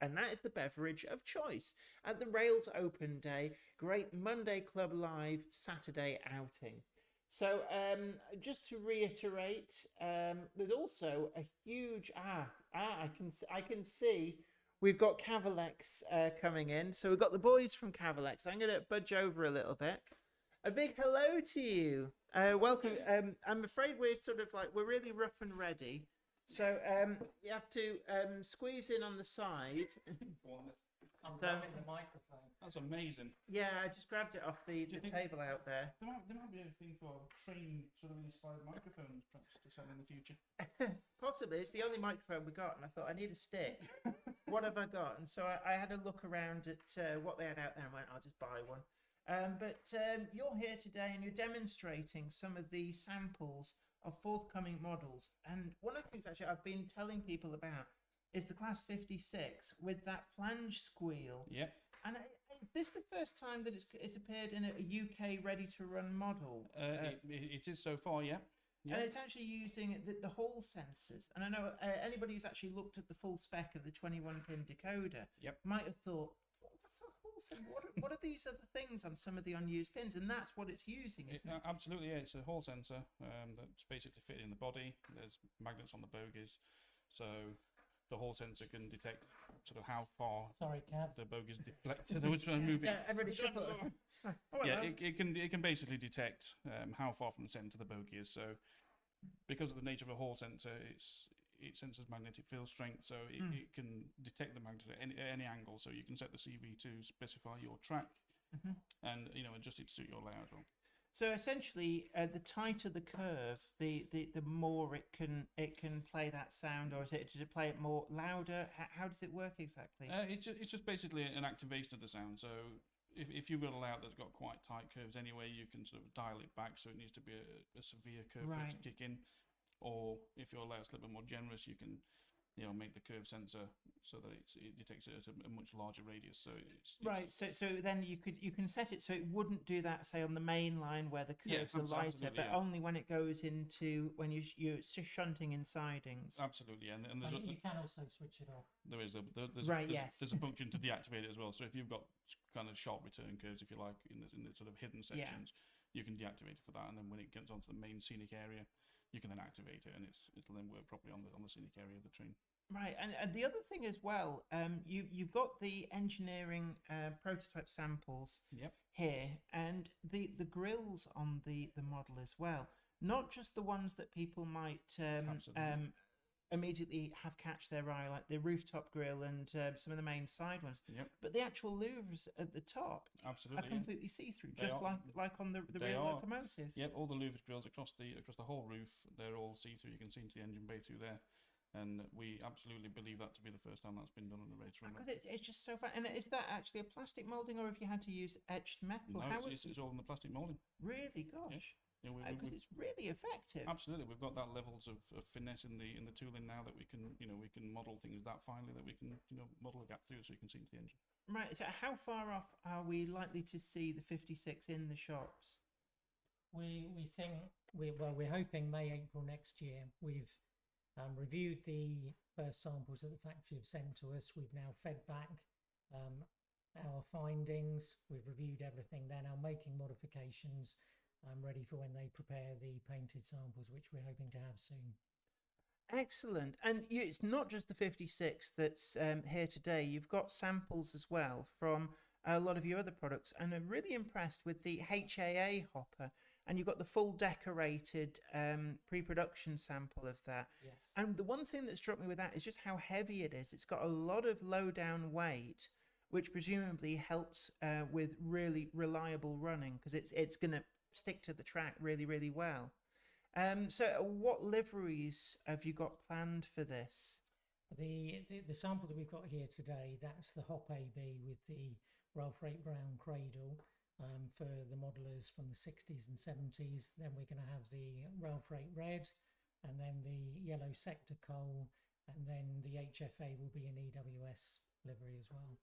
And that is the beverage of choice at the Rails Open Day, great Monday Club Live Saturday outing. So just to reiterate, there's also a huge, I can see we've got Cavalex coming in. So we've got the boys from Cavalex. I'm going to budge over a little bit. A big hello to you. Welcome. I'm afraid we're sort of like, we're really rough and ready. So you have to squeeze in on the side. I'm So- grabbing the microphone. That's amazing. Yeah, I just grabbed it off the you think- table out there. There might be a thing for train sort of inspired microphones perhaps to sell in the future. Possibly. It's the only microphone we got, and I thought I need a stick. What have I got? And so I had a look around at what they had out there and went, I'll just buy one. But you're here today and you're demonstrating some of the samples of forthcoming models. And one of the things actually I've been telling people about is the Class 56 with that flange squeal. Yep. And is this the first time that it's appeared in a UK ready-to-run model? It is so far, yeah. And it's actually using the Hall sensors. And I know anybody who's actually looked at the full spec of the 21-pin decoder might have thought, what's a Hall sensor? What are these other things on some of the unused pins? And that's what it's using, isn't it? Absolutely, yeah. It's a Hall sensor that's basically fitted in the body. There's magnets on the bogies. So the Hall sensor can detect sort of how far Sorry, Cab. the bogies deflected which one moving. Yeah, everybody shuffle. Yeah, it can basically detect how far from the centre the bogey is. So because of the nature of a Hall sensor, it senses magnetic field strength, so it can detect the magnet at any angle. So you can set the CV to specify your track and adjust it to suit your layout. So essentially, the tighter the curve, the more it can play that sound, or is it to play it more louder? How does it work exactly? It's just basically an activation of the sound. So if you've got a layout that's got quite tight curves anyway, you can sort of dial it back so it needs to be a severe curve for it to kick in. Or if your layout's a little bit more generous, you can make the curve sensor so that it detects it at a much larger radius. So it's right. So then you can set it so it wouldn't do that, say on the main line where the curves are lighter, but only when it goes into when you're shunting in sidings. Absolutely, and You can also switch it off. there's a function to deactivate it as well. So if you've got kind of sharp return curves, if you like, in the sort of hidden sections, you can deactivate it for that, and then when it gets onto the main scenic area, you can then activate it, and it'll then work properly on the scenic area of the train. Right, and the other thing as well, you've got the engineering prototype samples here, and the grills on the model as well. Not just the ones that people might immediately have catch their eye, like the rooftop grill and some of the main side ones. But the actual louvres at the top are completely see-through, just like on the real locomotive. Yep, all the louvre grills across the whole roof, they're all see-through. You can see into the engine bay through there. And we absolutely believe that to be the first time that's been done on the race run. Because it's just so fun. And is that actually a plastic moulding, or have you had to use etched metal? No, it's all in the plastic moulding. Really? Gosh. Yeah, Because it's really effective. Absolutely, we've got that levels of finesse in the tooling now that we can model things that finely that we can model a gap through so you can see into the engine. Right. So how far off are we likely to see the 56 in the shops? We think we're hoping May, April next year. We've reviewed the first samples that the factory have sent to us. We've now fed back our findings. We've reviewed everything. They're now making modifications ready for when they prepare the painted samples, which we're hoping to have soon. Excellent. And it's not just the 56 that's here today. You've got samples as well from a lot of your other products, and I'm really impressed with the HAA hopper. And you've got the full decorated pre-production sample of that. Yes. And the one thing that struck me with that is just how heavy it is. It's got a lot of low down weight, which presumably helps with really reliable running, because it's going to stick to the track really, really well. So what liveries have you got planned for this? The sample that we've got here today, that's the Hop AB with the Ralph Rate Brown cradle. For the modelers from the 60s and 70s. Then we're going to have the Ralph Rate Red, and then the yellow sector coal, and then the HFA will be an EWS livery as well.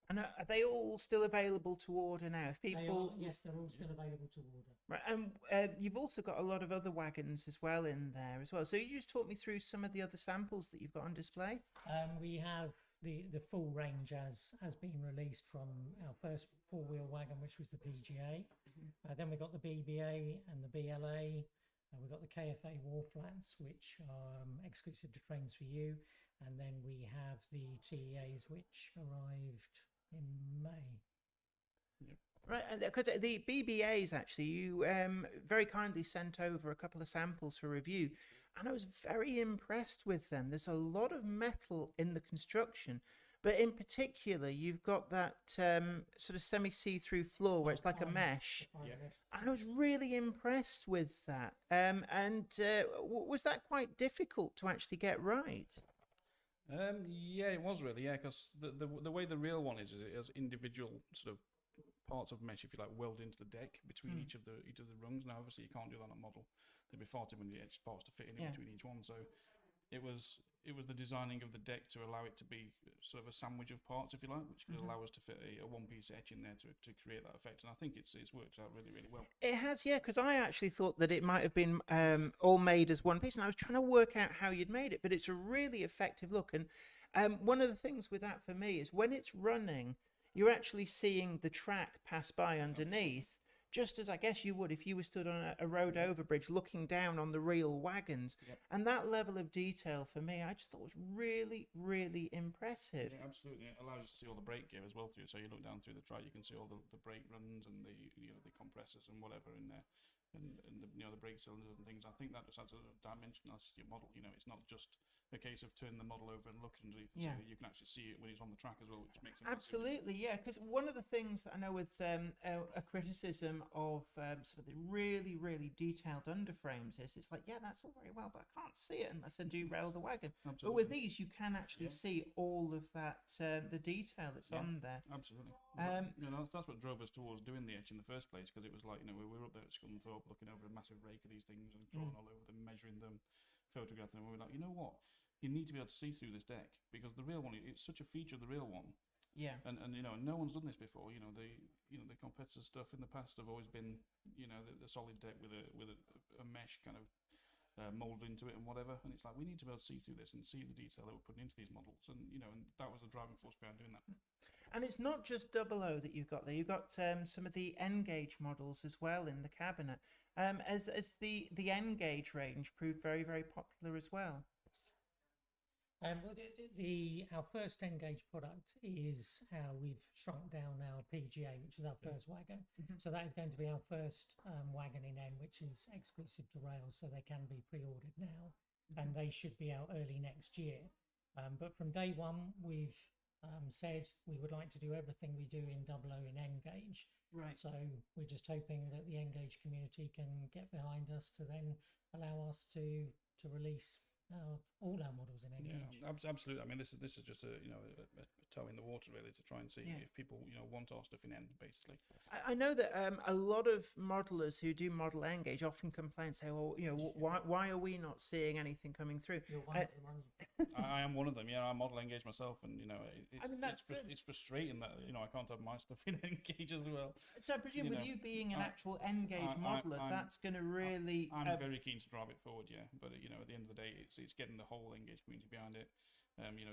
And are they all still available to order now? If people, yes, they're all still available to order. Right, and you've also got a lot of other wagons as well in there as well. So you just talk me through some of the other samples that you've got on display. We have the full range has been released from our first four-wheel wagon, which was the PGA. Then we got the BBA and the BLA. We've got the KFA wall flats, which are exclusive to Trains for You. And then we have the TEAs, which arrived in May. Right, because the BBAs, actually, you very kindly sent over a couple of samples for review. and I was very impressed with them. There's a lot of metal in the construction, but in particular, you've got that sort of semi-see-through floor where it's like a mesh. And I was really impressed with that. Was that quite difficult to actually get right? Yeah, it was really, yeah, because the way the real one is it has individual sort of parts of mesh, if you like, welded into the deck between each of the rungs. Now, obviously, you can't do that on a model. There'd be far too many edge parts to fit in between each one. So it was the designing of the deck to allow it to be sort of a sandwich of parts, if you like, which could allow us to fit a one-piece etch in there to create that effect. And I think it's worked out really, really well. It has, yeah, because I actually thought that it might have been all made as one piece, and I was trying to work out how you'd made it, but it's a really effective look. And one of the things with that for me is when it's running, you're actually seeing the track pass by underneath, just as I guess you would if you were stood on a road overbridge looking down on the real wagons. And that level of detail for me, I just thought was really, really impressive. Yeah, absolutely. It allows you to see all the brake gear as well through. So you look down through the track, you can see all the brake runs and the the compressors and whatever in there, and the brake cylinders and things. I think that just adds a dimensionality to your model. It's not just a case of turning the model over and looking underneath. So you can actually see it when it's on the track as well, which makes it absolutely, yeah. Because one of the things that I know with a criticism of sort of the really, really detailed underframes is it's like, yeah, that's all very well, but I can't see it unless I do rail the wagon. Absolutely. But with these, you can actually see all of that, the detail that's on there. Absolutely. That's what drove us towards doing the etch in the first place, because it was like, we were up there at Scunthorpe looking over a massive rake of these things and drawing all over them, measuring them, photographing them, and we were like, you know what? You need to be able to see through this deck, because the real one, it's such a feature of the real one. Yeah. And no one's done this before. The competitor stuff in the past have always been, the solid deck with a mesh kind of molded into it and whatever. And it's like, we need to be able to see through this and see the detail that we're putting into these models. And and that was the driving force behind doing that. And it's not just 00 that you've got there. You've got some of the N-gauge models as well in the cabinet. As the N-gauge range proved very, very popular as well. Our first N-gauge product is how we've shrunk down our PGA, which is our first wagon. So that is going to be our first wagon in N, which is exclusive to Rails, so they can be pre-ordered now, and they should be out early next year. But from day one, we've said we would like to do everything we do in 00 in N-gauge. Right. So we're just hoping that the N-gauge community can get behind us to then allow us to release all our models in N-gauge. Yeah, absolutely. I mean, this is just a toe in the water really to try and see if people want our stuff in N, basically. I know that a lot of modelers who do model N-gauge often complain and say, well, why are we not seeing anything coming through? You're one of them, aren't you? I am one of them. Yeah, I model N-gauge myself, and it's frustrating that I can't have my stuff in N-gauge as well. So I presume with you being an actual N-gauge modeler, that's going to really. I'm very keen to drive it forward, yeah. But at the end of the day, it's getting the whole N-gauge community behind it.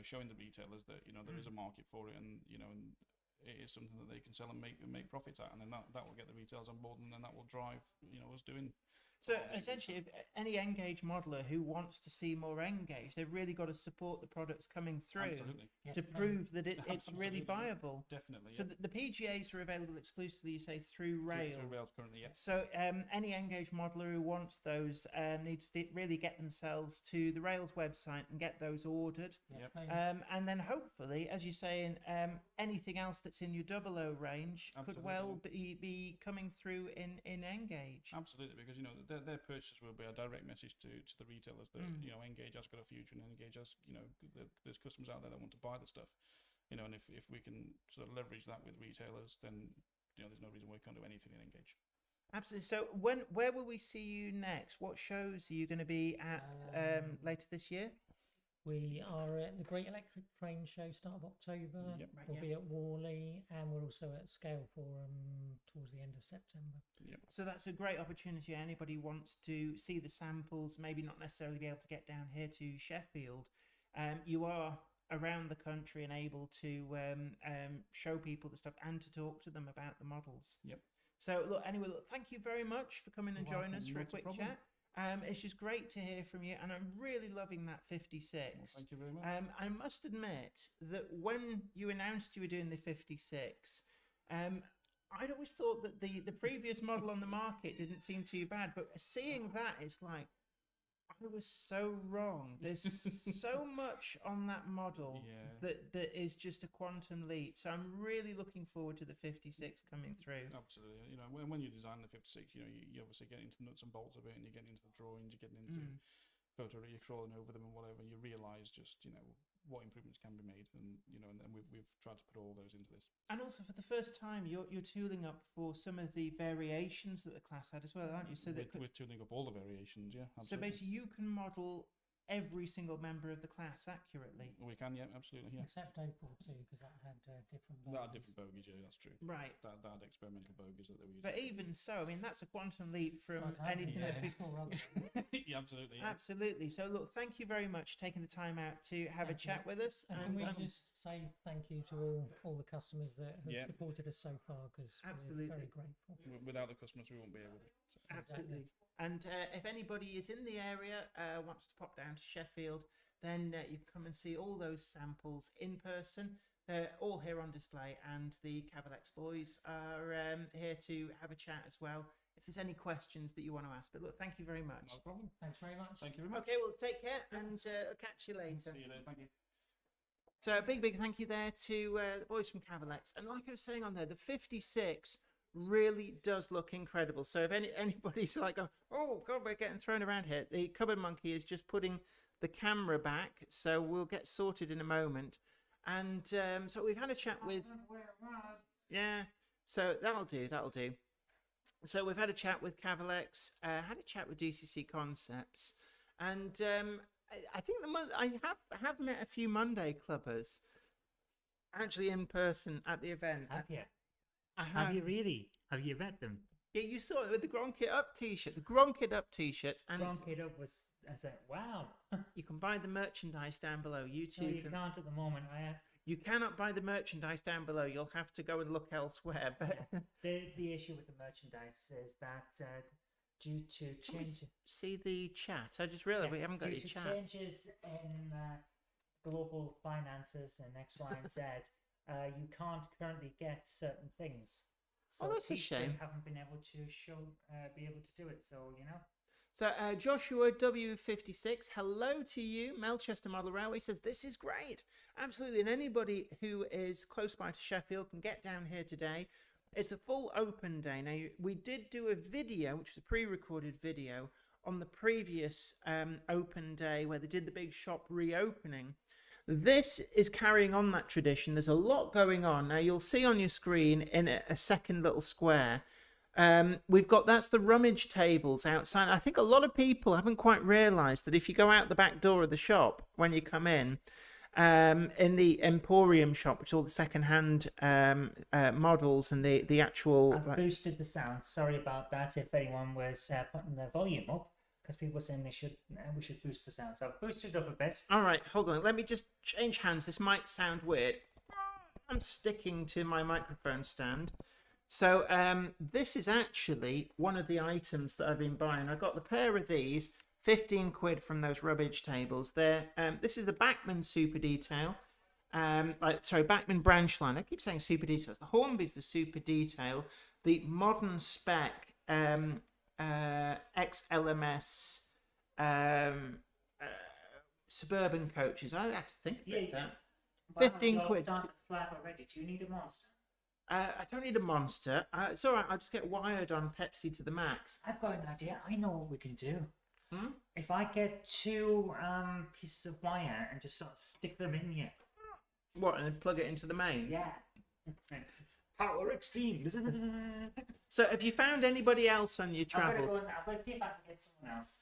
Showing the retailers that there is a market for it, and and it is something that they can sell and make profits at, and then that will get the retailers on board, and then that will drive us doing. So essentially, if any N-gauge modeler who wants to see more N-gauge, they've really got to support the products coming through to prove that it's really viable. Definitely. So the PGAs are available exclusively, you say, through Rails. Through Rails currently, yeah. So any N-gauge modeler who wants those needs to really get themselves to the Rails website and get those ordered. And then hopefully, as you say, anything else that's in your 00 range could well be coming through in N-gauge. Absolutely, because their purchase will be a direct message to the retailers that N-gauge has got a future, and N-gauge has there's customers out there that want to buy the stuff, and if we can sort of leverage that with retailers, then there's no reason why we can't do anything in N-gauge. Absolutely. So where will we see you next? What shows are you going to be at later this year? We are at the Great Electric Train Show, start of October. We'll be at Worley, and we're also at Scale Forum towards the end of September. So that's a great opportunity. Anybody wants to see the samples, maybe not necessarily be able to get down here to Sheffield. You are around the country and able to show people the stuff and to talk to them about the models. So anyway, thank you very much for coming and joining us for a quick chat. It's just great to hear from you, and I'm really loving that 56. Well, thank you very much. I must admit that when you announced you were doing the 56, I'd always thought that the previous model on the market didn't seem too bad, but seeing that, it's like, I was so wrong. There's so much on that model Yeah. that is just a quantum leap. So I'm really looking forward to the 56 coming through. Absolutely. You know, when you design the 56, you know, you obviously get into nuts and bolts of it, and you get into the drawings, you get into photo, you're crawling over them and whatever. You realise just, you know, what improvements can be made, and you know, and we've tried to put all those into this. And also, for the first time, you're tooling up for some of the variations that the class had as well, aren't you? So that We're tuning up all the variations, yeah. so Absolutely. basically, you can model every single member of the class accurately. We can, yeah, absolutely, yeah. Except April too, because that had different. That are bogies. different bogies, yeah, that's true. Right. That had experimental bogies that they were using. But even so, I mean, that's a quantum leap from Well, it's happening, anything that yeah. people. Yeah, absolutely. Yeah. Absolutely. So, look, thank you very much for taking the time out to have Thank a chat with us. And can we just say thank you to all the customers that have Yeah. supported us so far, because Absolutely. we're very grateful. Without the customers, we won't be able to. So. Absolutely. And if anybody is in the area, wants to pop down to Sheffield, then you can come and see all those samples in person. They're all here on display, and the Cavalex boys are here to have a chat as well, if there's any questions that you want to ask. But look, thank you very much. No problem. Thanks very much. Thank you very much. Okay, well, take care, and I'll catch you later. See you later. Thank you. So a big thank you there to the boys from Cavalex. And like I was saying on there, the 56 really does look incredible. So if anybody's like, oh God, we're getting thrown around here, the Cupboard Monkey is just putting the camera back, so we'll get sorted in a moment. And so we've had a chat with, yeah, so that'll do. So we've had a chat with Cavalex, had a chat with DCC Concepts, and I think I have met a few Monday clubbers actually in person at the event. Have you? I Have you really? Have you met them? Yeah, you saw it with the Gronk It Up t-shirt. The Gronk It Up t-shirt, and Gronk it up was. I said, wow. you can buy the merchandise down below. You too No, you can. can't at the moment. You cannot buy the merchandise down below. You'll have to go and look elsewhere. But The issue with the merchandise is that due to change, see the chat. I just realised we haven't got due any to chat. changes in global finances and X, Y, and Z, you can't currently get certain things. So Oh, that's a Eastern shame. Haven't been able to be able to do it. So you know. So Joshua W56, hello to you. Melchester Model Railway says this is great. Absolutely, and anybody who is close by to Sheffield can get down here today. It's a full open day. Now we did do a video, which is a pre-recorded video, on the previous open day where they did the big shop reopening. This is carrying on that tradition. There's a lot going on. Now you'll see on your screen in a second little square. We've got, that's the rummage tables outside. I think a lot of people haven't quite realised that if you go out the back door of the shop when you come in the Emporium shop, which is all the second-hand models and the actual... I've boosted the sound. Sorry about that. If anyone was putting their volume up, because people were saying we should boost the sound. So I've boosted it up a bit. All right, hold on. Let me just change hands. This might sound weird. I'm sticking to my microphone stand. So this is actually one of the items that I've been buying. I got the pair of these, 15 quid from those rubbage tables. This is the Bachmann Super Detail. Bachmann Branchline. I keep saying Super Details. The Hornby's the Super Detail. The modern spec XLMS suburban coaches. I have to think about that. 15 quid. Started flat already. Do you need a monster? I don't need a monster. It's all right. I'll just get wired on Pepsi to the max. I've got an idea. I know what we can do. Hmm? If I get 2 pieces of wire and just sort of stick them in you. What, and then plug it into the main? Yeah. Power extreme. So have you found anybody else on your travel? I'm going to see if I can get someone else.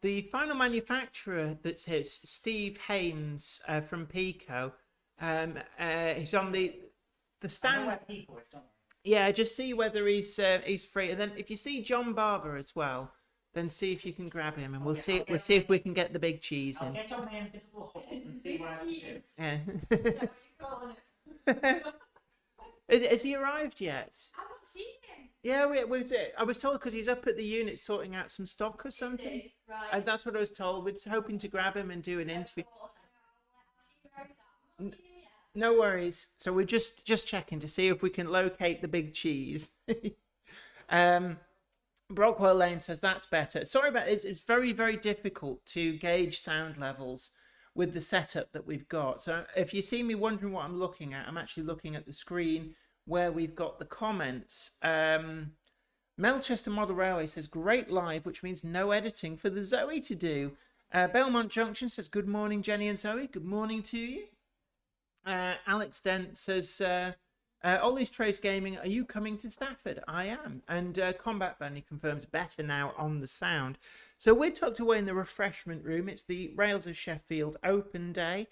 The final manufacturer that's here, Steve Haynes from Pico. He's on the I know stand. where people is, don't I? Yeah, just see whether he's free, and then if you see John Barber as well, then see if you can grab him, and we'll see if we can get the big cheese I'll in. get on my invisible horse and see where it is. Yeah. Has he arrived yet? I haven't seen him. Yeah, I was told because he's up at the unit sorting out some stock or something. Right. And that's what I was told. We're just hoping to grab him and do an interview. Of course, I'll see where he's at. I've not seen him yet. No worries. So we're just checking to see if we can locate the big cheese. But Brockwell Lane says that's better. Sorry about this. It's very, very difficult to gauge sound levels with the setup that we've got. So if you see me wondering what I'm looking at, I'm actually looking at the screen where we've got the comments. Melchester Model Railway says, great live, which means no editing for the Zoe to do. Belmont Junction says, good morning, Jenny and Zoe. Good morning to you. Alex Dent says, Ollie's Trace Gaming, are you coming to Stafford? I am. And Combat Bunny confirms better now on the sound. So we're tucked away in the refreshment room. It's the Rails of Sheffield open day.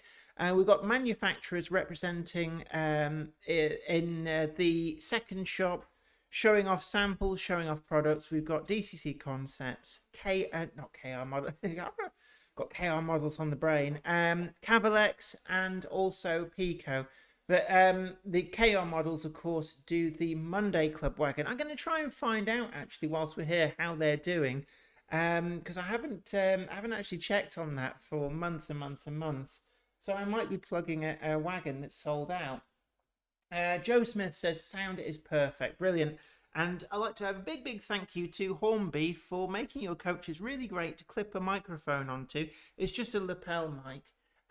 We've got manufacturers representing in the second shop, showing off samples, showing off products. We've got DCC Concepts, not KR model, got KR models on the brain, Cavalex, and also Pico. But the KR models, of course, do the Monday Club Wagon. I'm going to try and find out, actually, whilst we're here, how they're doing, because I haven't actually checked on that for months and months and months. So I might be plugging a wagon that's sold out. Joe Smith says, sound is perfect. Brilliant. And I'd like to have a big, big thank you to Hornby for making your coaches really great to clip a microphone onto. It's just a lapel mic.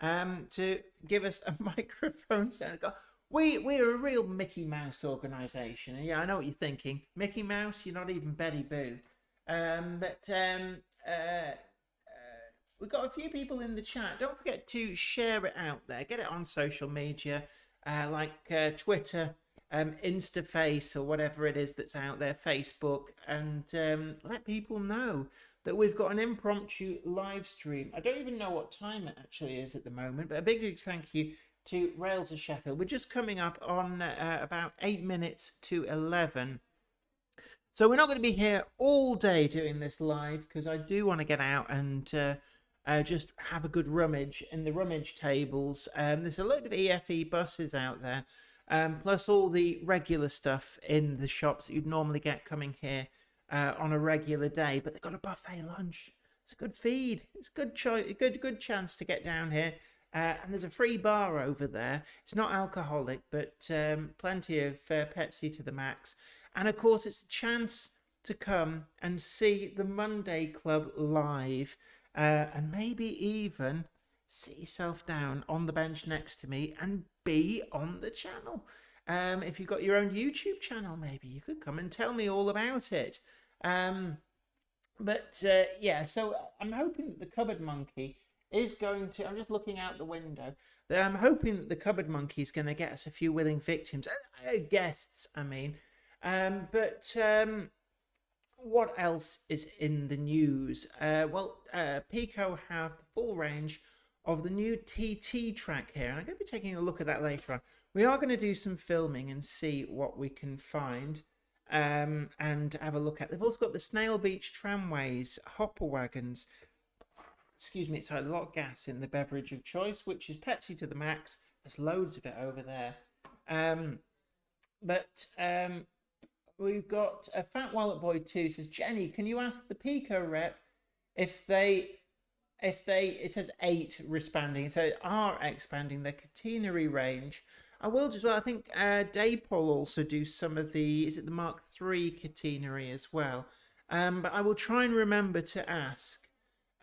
To give us a microphone sound. We're a real Mickey Mouse organisation. Yeah, I know what you're thinking. Mickey Mouse, you're not even Betty Boo. We've got a few people in the chat. Don't forget to share it out there. Get it on social media, like Twitter, Instaface, or whatever it is that's out there, Facebook, and let people know that we've got an impromptu live stream. I don't even know what time it actually is at the moment, but a big, big thank you to Rails of Sheffield. We're just coming up on about 8 minutes to 11. So we're not going to be here all day doing this live, because I do want to get out and just have a good rummage in the rummage tables. There's a load of EFE buses out there, plus all the regular stuff in the shops that you'd normally get coming here on a regular day, but they've got a buffet lunch. It's a good feed. It's a good chance to get down here. And there's a free bar over there. It's not alcoholic, but plenty of Pepsi to the max. And of course, it's a chance to come and see the Monday Club live, and maybe even sit yourself down on the bench next to me and be on the channel. If you've got your own YouTube channel, maybe you could come and tell me all about it. Yeah, so I'm hoping that the Cupboard Monkey is going to, I'm just looking out the window, I'm hoping that the Cupboard Monkey is going to get us a few willing victims, guests, I mean. What else is in the news? Pico have the full range of the new TT track here, and I'm going to be taking a look at that later on. We are going to do some filming and see what we can find and have a look at. They've also got the Snail Beach Tramways, hopper wagons. Excuse me, it's a lot of gas in the beverage of choice, which is Pepsi to the max. There's loads of it over there. We've got a Fat Wallet Boy 2 says, Jenny, can you ask the Pico rep if they, it says 8 respanding, so are expanding their catenary range. I will just, well, I think Daypol also do some of the, is it the Mark III catenary as well? But I will try and remember to ask.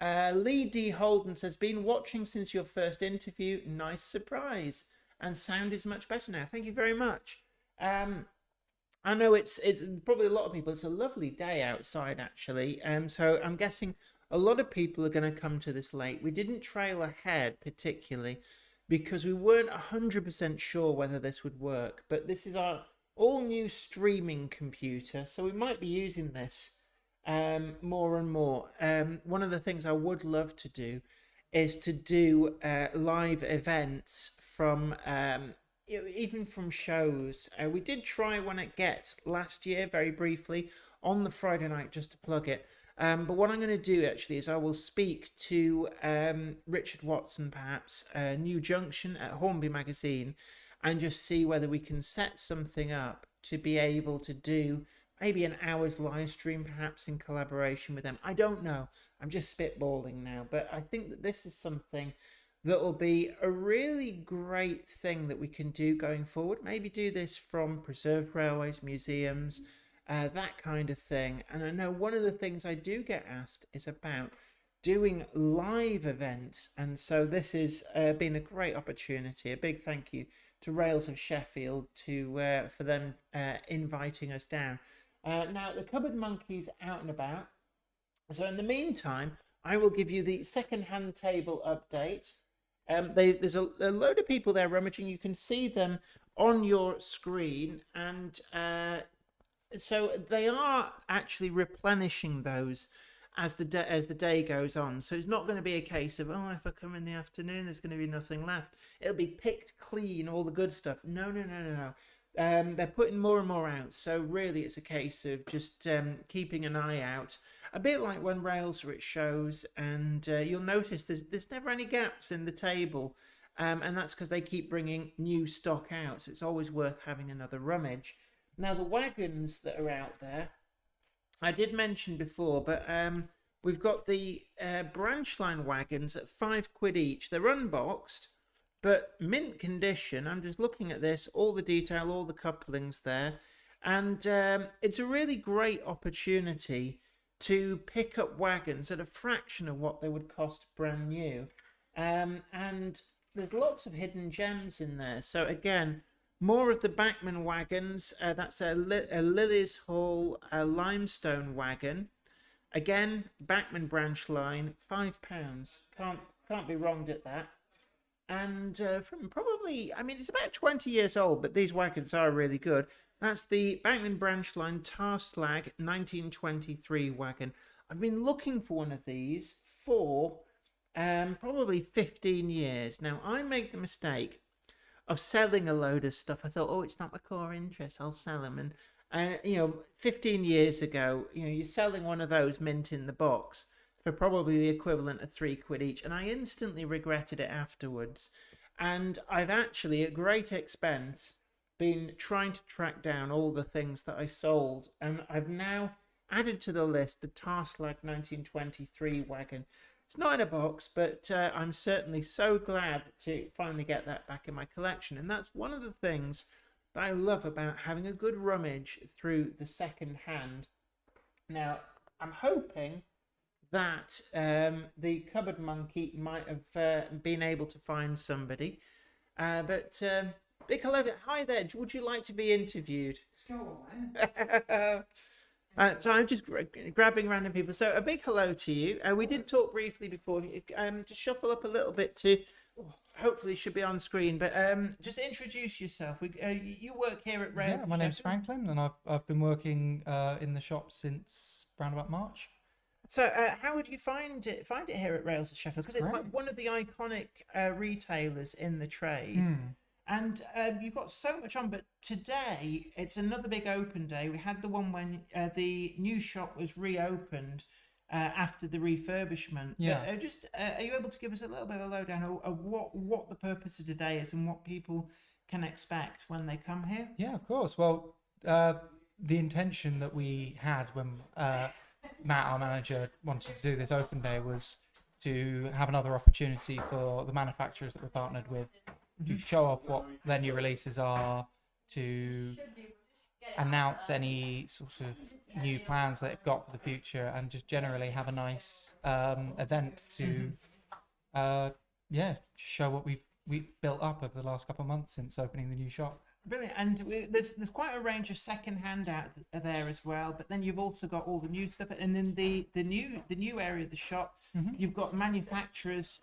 Lee D. Holden says, been watching since your first interview. Nice surprise. And sound is much better now. Thank you very much. I know it's probably a lot of people. It's a lovely day outside, actually. So I'm guessing a lot of people are going to come to this late. We didn't trail ahead particularly because we weren't 100% sure whether this would work. But this is our all-new streaming computer, so we might be using this more and more. One of the things I would love to do is to do live events from even from shows. We did try one at Get last year very briefly on the Friday night just to plug it. But what I'm going to do actually is I will speak to Richard Watson, perhaps, New Junction at Hornby Magazine, and just see whether we can set something up to be able to do maybe an hour's live stream, perhaps in collaboration with them. I don't know. I'm just spitballing now. But I think that this is something that will be a really great thing that we can do going forward. Maybe do this from preserved railways, museums, that kind of thing. And I know one of the things I do get asked is about doing live events, and so this has been a great opportunity. A big thank you to Rails of Sheffield for them inviting us down. Now the Cupboard Monkey's out and about, so in the meantime I will give you the second-hand table update. There's a load of people there rummaging. You can see them on your screen, and so they are actually replenishing those as the day goes on. So it's not going to be a case of, oh, if I come in the afternoon, there's going to be nothing left. It'll be picked clean, all the good stuff. No. They're putting more and more out. So really, it's a case of just keeping an eye out. A bit like when Rails are at shows, and you'll notice there's never any gaps in the table. And that's because they keep bringing new stock out. So it's always worth having another rummage. Now, the wagons that are out there, I did mention before, but we've got the Branchline Wagons at £5 each. They're unboxed, but mint condition. I'm just looking at this, all the detail, all the couplings there. And it's a really great opportunity to pick up wagons at a fraction of what they would cost brand new. And there's lots of hidden gems in there. So again, more of the Bachmann wagons. That's a Lilies Hall limestone wagon. Again, Bachmann branch line, £5. Can't be wronged at that. And from probably, I mean, it's about 20 years old, but these wagons are really good. That's the Bachmann branch line Tarslag 1923 wagon. I've been looking for one of these for probably 15 years. Now, I make the mistake of selling a load of stuff. I thought, oh, it's not my core interest, I'll sell them. And, 15 years ago, you're selling one of those mint in the box for probably the equivalent of £3 each. And I instantly regretted it afterwards. And I've actually, at great expense, been trying to track down all the things that I sold. And I've now added to the list the Tarslag 1923 wagon. It's not in a box, but I'm certainly so glad to finally get that back in my collection. And that's one of the things that I love about having a good rummage through the second hand. Now, I'm hoping that the Cupboard Monkey might have been able to find somebody. But big hello. Hi there. Would you like to be interviewed? Go on. So I'm just grabbing random people. So a big hello to you. We did talk briefly before. Just shuffle up a little bit to, hopefully should be on screen. But just introduce yourself. You work here at Rails. Yeah, my name's Franklin, and I've been working in the shop since around about March. So how would you find it here at Rails of Sheffield? Because it's like one of the iconic retailers in the trade. And you've got so much on, but today it's another big open day. We had the one when the new shop was reopened after the refurbishment. Yeah. Are you able to give us a little bit of a lowdown of what the purpose of today is and what people can expect when they come here? Yeah, of course. Well, the intention that we had when Matt, our manager, wanted to do this open day was to have another opportunity for the manufacturers that we're partnered with to show off what their new releases are, to announce any sort of new plans that they've got for the future, and just generally have a nice event to show what we've built up over the last couple of months since opening the new shop. Brilliant. And there's quite a range of second-hand out there as well, but then you've also got all the new stuff, and in the new area of the shop, you've got manufacturers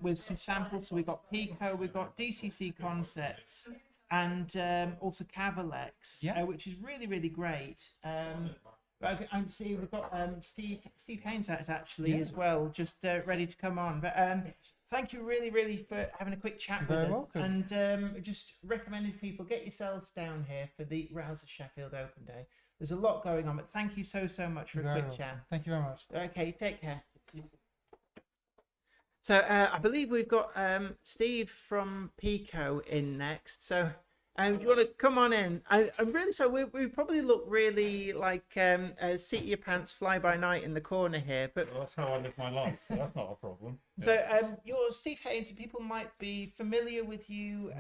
with some samples. So we've got Pico, we've got DCC Concepts, and also Cavalex, which is really, really great. I see we've got Steve Haynes actually as well, just ready to come on. But thank you really for having a quick chat with us. Welcome. And just recommending people get yourselves down here for the Rails of Sheffield Open Day. There's a lot going on, but thank you so much for a quick chat. Thank you very much. Okay, take care. So I believe we've got Steve from Pico in next. So do you want to come on in? I'm really sorry. We probably look really like seat your pants, fly by night in the corner here. But well, that's how I live my life, so that's not a problem. So you're Steve Haynes. People might be familiar with you.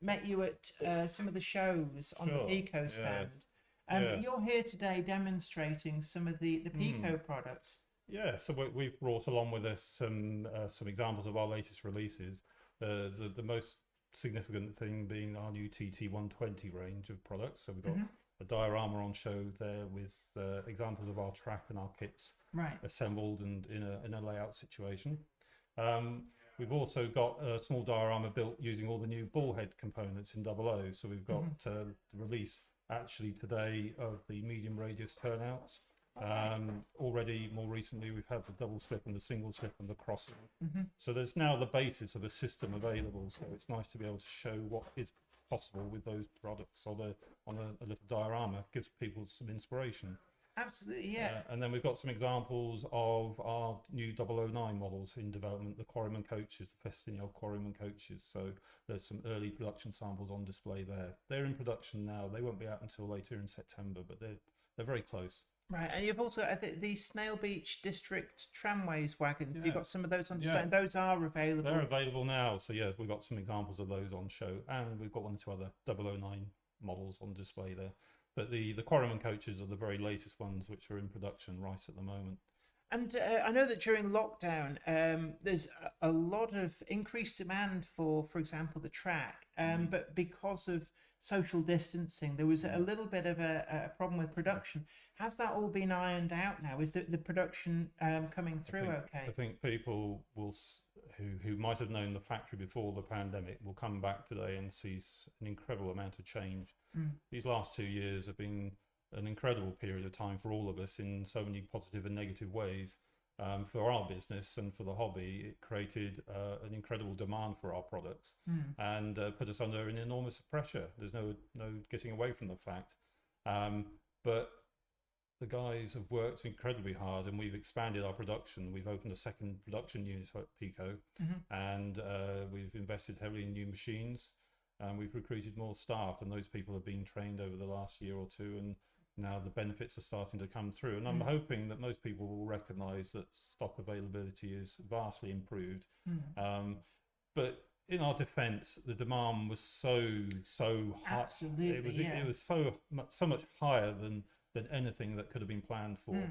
Met you at some of the shows on the Pico stand. But you're here today demonstrating some of the Pico products. Yeah, so we've brought along with us some examples of our latest releases. The most significant thing being our new TT120 range of products. So we've got a diorama on show there with examples of our track and our kits assembled and in a layout situation. We've also got a small diorama built using all the new bullhead components in 00. So we've got the release actually today of the medium radius turnouts. Already more recently we've had the double slip and the single slip and the crossing. So there's now the basis of a system available, so it's nice to be able to show what is possible with those products on a little diorama. It gives people some inspiration. Absolutely, yeah. And then we've got some examples of our new 009 models in development, the Quarryman coaches, the Festinel Quarryman coaches. So there's some early production samples on display there. They're in production now. They won't be out until later in September, but they're very close. Right, and you've also, I think, the Snail Beach District Tramways wagons. Have you got some of those on display? And those are available. They're available now. So yes, we've got some examples of those on show, and we've got 1 or 2 other 009 models on display there. But the Quarryman coaches are the very latest ones, which are in production right at the moment. And I know that during lockdown, there's a lot of increased demand for example, the track. But because of social distancing, there was a little bit of a problem with production. Has that all been ironed out now? Is the production coming through okay? I think people who might have known the factory before the pandemic will come back today and see an incredible amount of change. These last 2 years have been an incredible period of time for all of us in so many positive and negative ways. For our business and for the hobby, it created an incredible demand for our products and put us under an enormous pressure. There's no getting away from the fact. But the guys have worked incredibly hard, and we've expanded our production. We've opened a second production unit at Pico, and we've invested heavily in new machines, and we've recruited more staff, and those people have been trained over the last year or two, and now the benefits are starting to come through. And I'm hoping that most people will recognise that stock availability is vastly improved. But in our defence, the demand was so high. Absolutely, it was so much higher than anything that could have been planned for.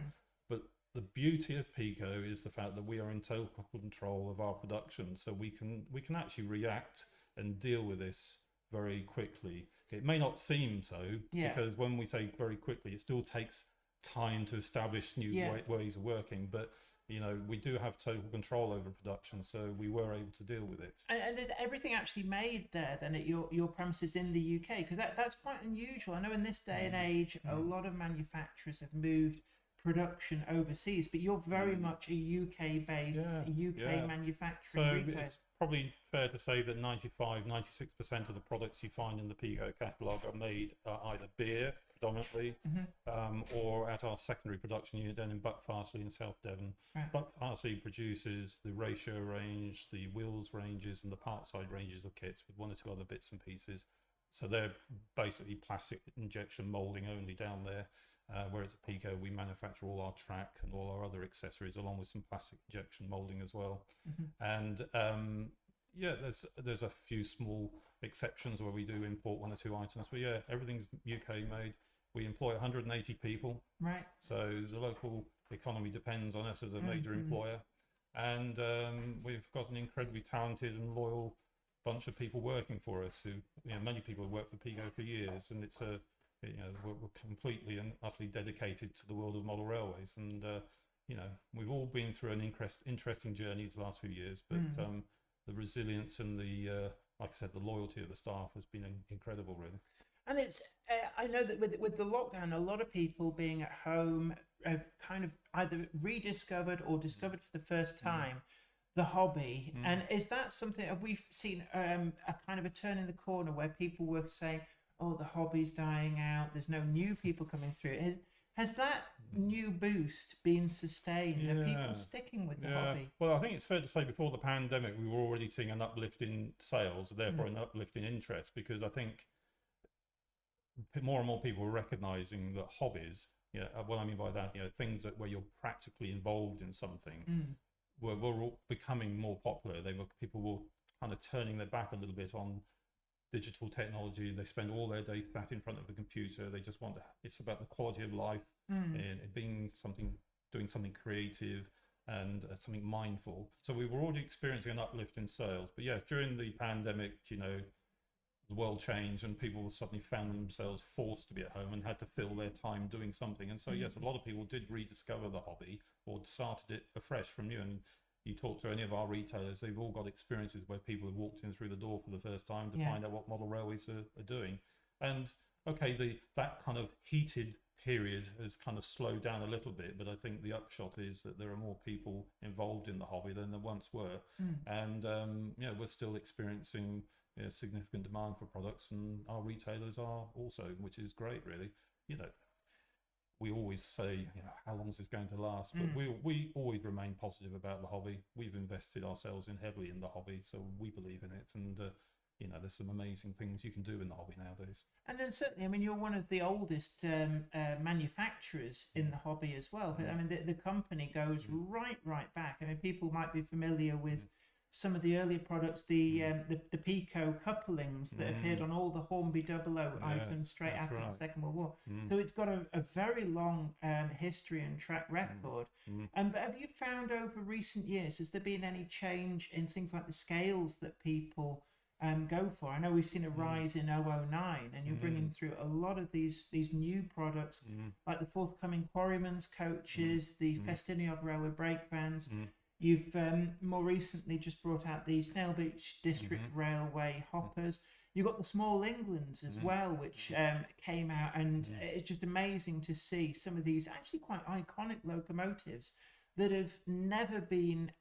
But the beauty of Pico is the fact that we are in total control of our production, so we can actually react and deal with this very quickly. It may not seem so, because when we say very quickly, it still takes time to establish new ways of working, but you know, we do have total control over production, so we were able to deal with it. And is everything actually made there then at your premises in the UK? Because that's quite unusual. I know in this day and age, a lot of manufacturers have moved production overseas, but you're very much a UK-based, manufacturing. So it's probably fair to say that 95-96% of the products you find in the Pico catalogue are made either beer predominantly, or at our secondary production unit down in Buckfastleigh in South Devon. Buckfastleigh produces the ratio range, the wheels ranges, and the part side ranges of kits with 1 or 2 other bits and pieces. So they're basically plastic injection moulding only down there. Whereas at Pico, we manufacture all our track and all our other accessories, along with some plastic injection moulding as well. And there's a few small exceptions where we do import 1 or 2 items, but everything's UK made. We employ 180 people, so the local economy depends on us as a major employer, and we've got an incredibly talented and loyal bunch of people working for us. Who, many people have worked for Pico for years, and it's we're completely and utterly dedicated to the world of model railways, and we've all been through an interesting journey the last few years, but the resilience and the like I said, the loyalty of the staff has been incredible, really. And it's I know that with the lockdown, a lot of people being at home have kind of either rediscovered or discovered for the first time the hobby. And is that something we've seen a kind of a turn in the corner where people were saying, oh, the hobby's dying out, there's no new people coming through? Has that new boost been sustained? Are people sticking with the hobby? Well, I think it's fair to say before the pandemic, we were already seeing an uplift in sales, therefore an uplift in interest, because I think more and more people were recognising that hobbies, what I mean by that, things where you're practically involved in something, were all becoming more popular. People were kind of turning their back a little bit on digital technology. They spend all their day sat in front of a computer. They just want to, it's about the quality of life and it being doing something creative and something mindful. So we were already experiencing an uplift in sales. But yeah, during the pandemic, the world changed and people suddenly found themselves forced to be at home and had to fill their time doing something. And so yes, a lot of people did rediscover the hobby or started it afresh from new. And you talk to any of our retailers, they've all got experiences where people have walked in through the door for the first time to find out what model railways are doing. And okay, that kind of heated period has kind of slowed down a little bit, but I think the upshot is that there are more people involved in the hobby than there once were. And we're still experiencing significant demand for products, and our retailers are also, which is great, really. We always say, how long is this going to last? But we always remain positive about the hobby. We've invested ourselves heavily in the hobby, so we believe in it. And there's some amazing things you can do in the hobby nowadays. And then certainly, I mean, you're one of the oldest manufacturers in the hobby as well. I mean, the company goes right back. I mean, people might be familiar with some of the earlier products, the Pico couplings that appeared on all the Hornby 00 items straight after the Second World War. So it's got a very long history and track record. But have you found over recent years, has there been any change in things like the scales that people go for? I know we've seen a rise in 009, and you're bringing through a lot of these new products, like the forthcoming Quarryman's coaches, the Festiniog Railway brake vans. You've more recently just brought out the Snail Beach District Railway hoppers. You've got the Small Englands as well, which came out, and it's just amazing to see some of these actually quite iconic locomotives that have never been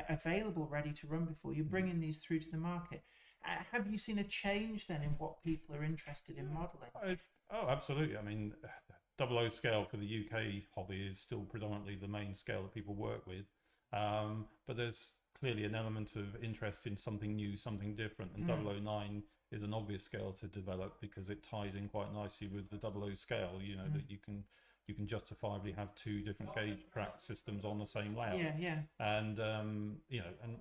available ready to run before. You're bringing these through to the market. Have you seen a change then in what people are interested in modelling? Oh, absolutely. I mean, 00 scale for the UK hobby is still predominantly the main scale that people work with. But there's clearly an element of interest in something new, something different, and 009 is an obvious scale to develop because it ties in quite nicely with the 00 scale. That you can justifiably have two different gauge track systems on the same layout. And and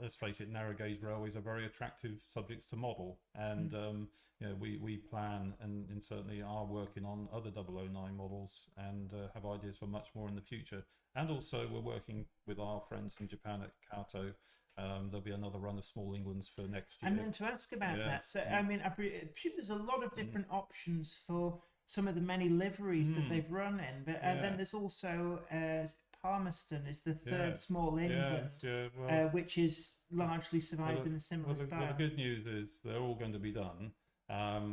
let's face it, narrow gauge railways are very attractive subjects to model, and we plan and certainly are working on other 009 models and have ideas for much more in the future. And also we're working with our friends in Japan at Kato. There'll be another run of Small Englands for next year. I'm going to ask about that. So I mean, I presume there's a lot of different options for some of the many liveries that they've run in, but then there's also Palmerston is the third Small England, which is largely survived in a similar style. Well, the good news is they're all going to be done.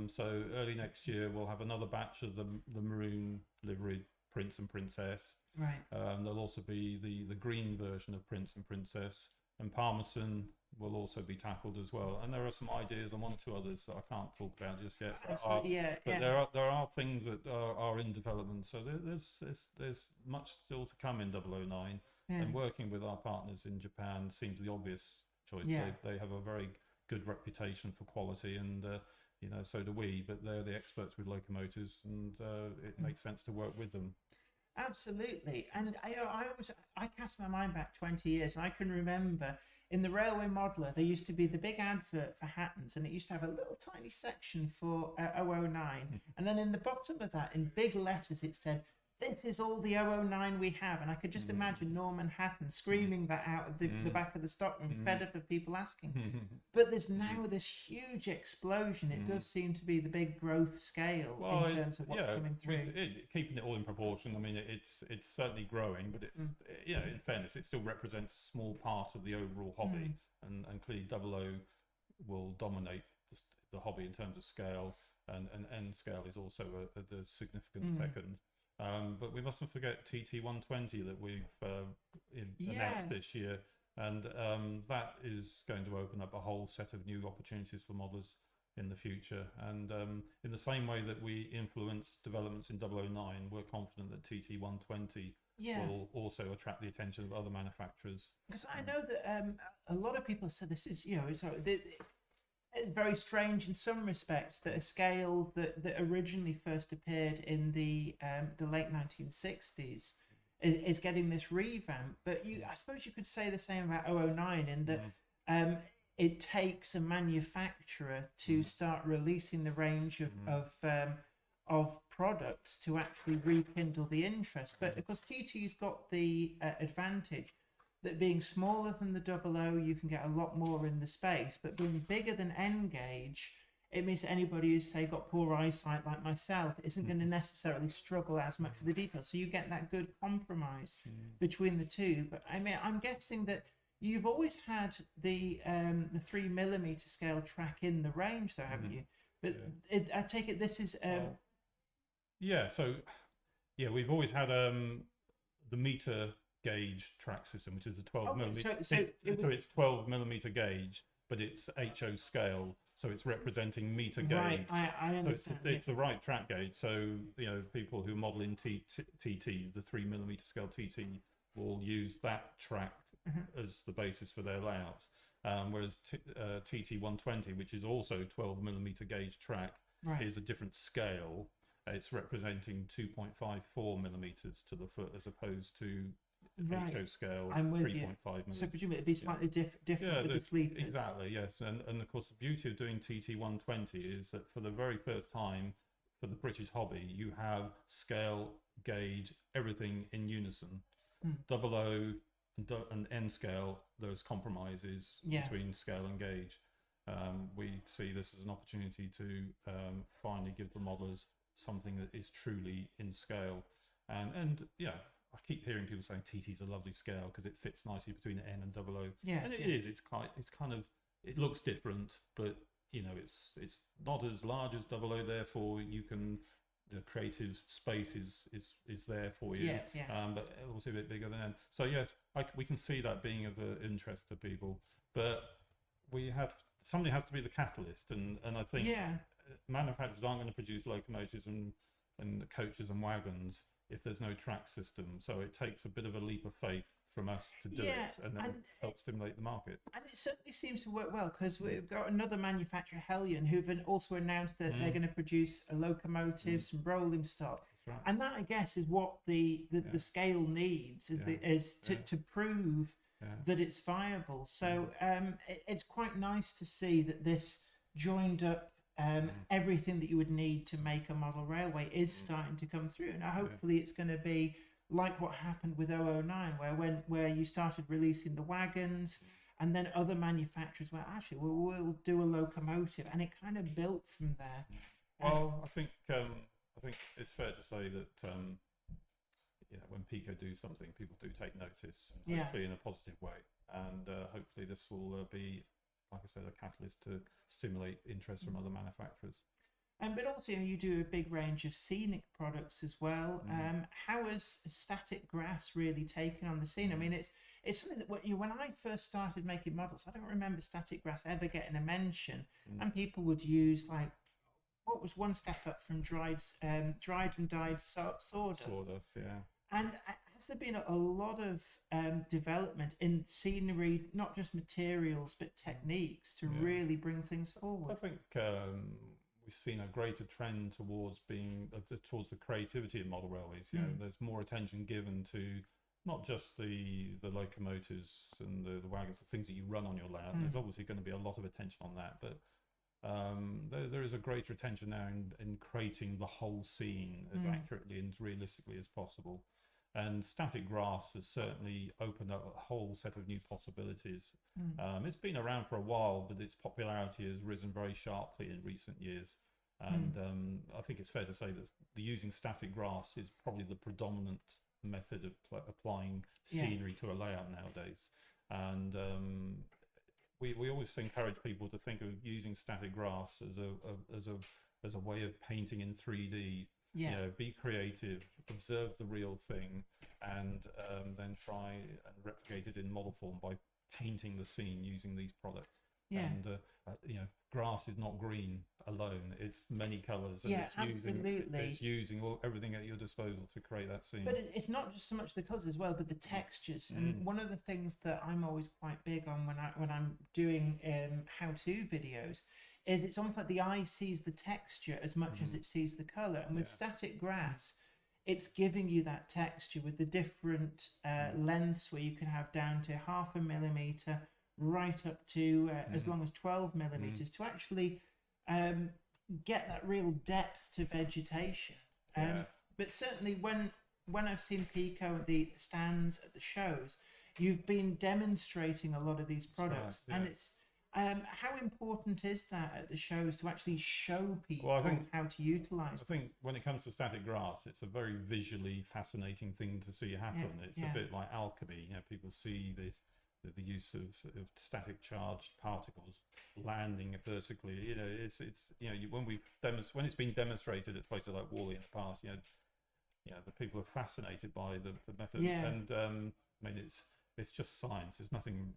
So early next year we'll have another batch of the maroon livery Prince and Princess. Right. There'll also be the green version of Prince and Princess, and Palmerston will also be tackled as well. And there are some ideas and one or two others that I can't talk about just yet. But there are things that are in development. So there's much still to come in 009. And working with our partners in Japan seems the obvious choice. They have a very good reputation for quality, and so do we. But they're the experts with locomotives, and it makes sense to work with them. Absolutely. And I cast my mind back 20 years, and I can remember in the Railway Modeler there used to be the big advert for Hattons, and it used to have a little tiny section for 009, and then in the bottom of that in big letters it said, "This is all the 009 we have." And I could just imagine Norman Hatton screaming that out of the back of the stockroom, fed up of people asking. But there's now this huge explosion. It does seem to be the big growth scale in terms of what's coming through. Keeping it all in proportion. I mean, it's certainly growing, but it's in fairness, it still represents a small part of the overall hobby, and clearly 00 will dominate the hobby in terms of scale, and N scale is also the significant second. But we mustn't forget TT120 that we've announced this year, and that is going to open up a whole set of new opportunities for modders in the future. And in the same way that we influence developments in 009, we're confident that TT120 will also attract the attention of other manufacturers. Because I know that a lot of people said this is, very strange in some respects that a scale that originally first appeared in the late 1960s is getting this revamp. But I suppose you could say the same about 009 in that it takes a manufacturer to start releasing the range of products to actually rekindle the interest. But of course, TT's got the advantage that being smaller than the 00, you can get a lot more in the space, but being bigger than N gauge, it means that anybody who's, say, got poor eyesight like myself isn't going to necessarily struggle as much with the details. So you get that good compromise between the two. But I mean, I'm guessing that you've always had the 3mm scale track in the range, though, haven't you? But I take it this is so we've always had the meter gauge track system, which is a 12mm. So it's 12mm gauge, but it's HO scale, so it's representing meter gauge. Right, I understand. So it's the right track gauge. So people who model in TT, the 3mm scale TT, will use that track as the basis for their layouts. Whereas TT 120, which is also 12mm gauge track, is a different scale. It's representing 2.54mm to the foot, as opposed to HO scale 3.5mm. So presumably it'd be slightly different with the sleepers. Exactly, yes. And of course, the beauty of doing TT 120 is that for the very first time for the British hobby, you have scale, gauge, everything in unison. 00 and N scale, those compromises between scale and gauge. We see this as an opportunity to finally give the modelers something that is truly in scale. And I keep hearing people saying TT's a lovely scale because it fits nicely between N and 00. And it is. It's kind of, it looks different, but it's not as large as 00. Therefore, the creative space is there for you. But also a bit bigger than N. So yes, we can see that being of interest to people. But somebody has to be the catalyst, and I think manufacturers aren't going to produce locomotives and coaches and wagons if there's no track system. So it takes a bit of a leap of faith from us to do it, and then help stimulate the market. And it certainly seems to work well, because we've got another manufacturer, Hellion, who've also announced that they're going to produce a locomotive, some rolling stock. Right. And that, I guess, is what the scale needs, to prove that it's viable. So it's quite nice to see that this joined up everything that you would need to make a model railway is starting to come through. Now, hopefully it's going to be like what happened with 009, where you started releasing the wagons, and then other manufacturers went, actually, we'll do a locomotive, and it kind of built from there. Well, I think it's fair to say that when Pico do something, people do take notice, hopefully in a positive way, and hopefully this will be, like I said, a catalyst to stimulate interest from other manufacturers. But also, you do a big range of scenic products as well. How has static grass really taken on the scene? I mean, it's something that when I first started making models, I don't remember static grass ever getting a mention, and people would use, like, what was one step up from dried and dyed sawdust. Sawdust, yeah. And has there been a lot of development in scenery, not just materials but techniques, to really bring things forward? I think we've seen a greater trend towards the creativity of model railways. There's more attention given to not just the locomotives and the wagons, the things that you run on your layout. There's obviously going to be a lot of attention on that, but there is a greater attention now in creating the whole scene as accurately and as realistically as possible. And static grass has certainly opened up a whole set of new possibilities. It's been around for a while, but its popularity has risen very sharply in recent years. And I think it's fair to say that using static grass is probably the predominant method of applying scenery to a layout nowadays. And we always encourage people to think of using static grass as a way of painting in 3D. Be creative, observe the real thing, and then try and replicate it in model form by painting the scene using these products. And grass is not green alone; it's many colours, and it's using everything at your disposal to create that scene. But it's not just so much the colours as well, but the textures. And one of the things that I'm always quite big on when I'm doing how-to videos is it's almost like the eye sees the texture as much as it sees the colour. And with static grass, it's giving you that texture with the different lengths, where you can have down to 0.5 millimetre, right up to as long as 12 millimeters to actually get that real depth to vegetation. But certainly when I've seen Pico at the stands at the shows, you've been demonstrating a lot of these products, right, and yeah. it's how important is that at the shows to actually show people Well, I think- how to utilize I think when it comes to static grass, it's a very visually fascinating thing to see happen. It's a bit like alchemy. You know, people see the use of static charged particles landing vertically. You know, it's you know, when it's been demonstrated at places like Wally in the past, you know, the people are fascinated by the method. And I mean, it's just science. It's nothing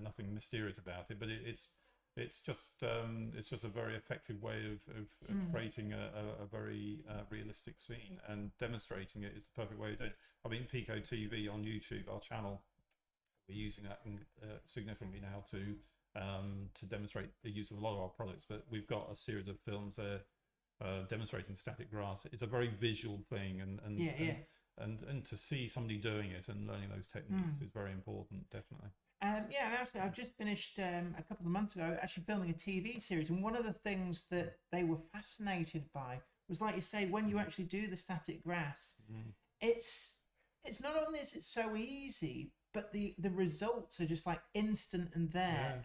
nothing mysterious about it. But it's just a very effective way of creating a very realistic scene, and demonstrating it is the perfect way to do it. I mean, Pico TV on YouTube, our channel, we're using that significantly now to demonstrate the use of a lot of our products. But we've got a series of films there demonstrating static grass. It's a very visual thing, and to see somebody doing it and learning those techniques is very important, definitely. Actually, I've just finished a couple of months ago actually filming a TV series, and one of the things that they were fascinated by was, like you say, when you actually do the static grass, it's not only is it so easy, but the results are just like instant and there,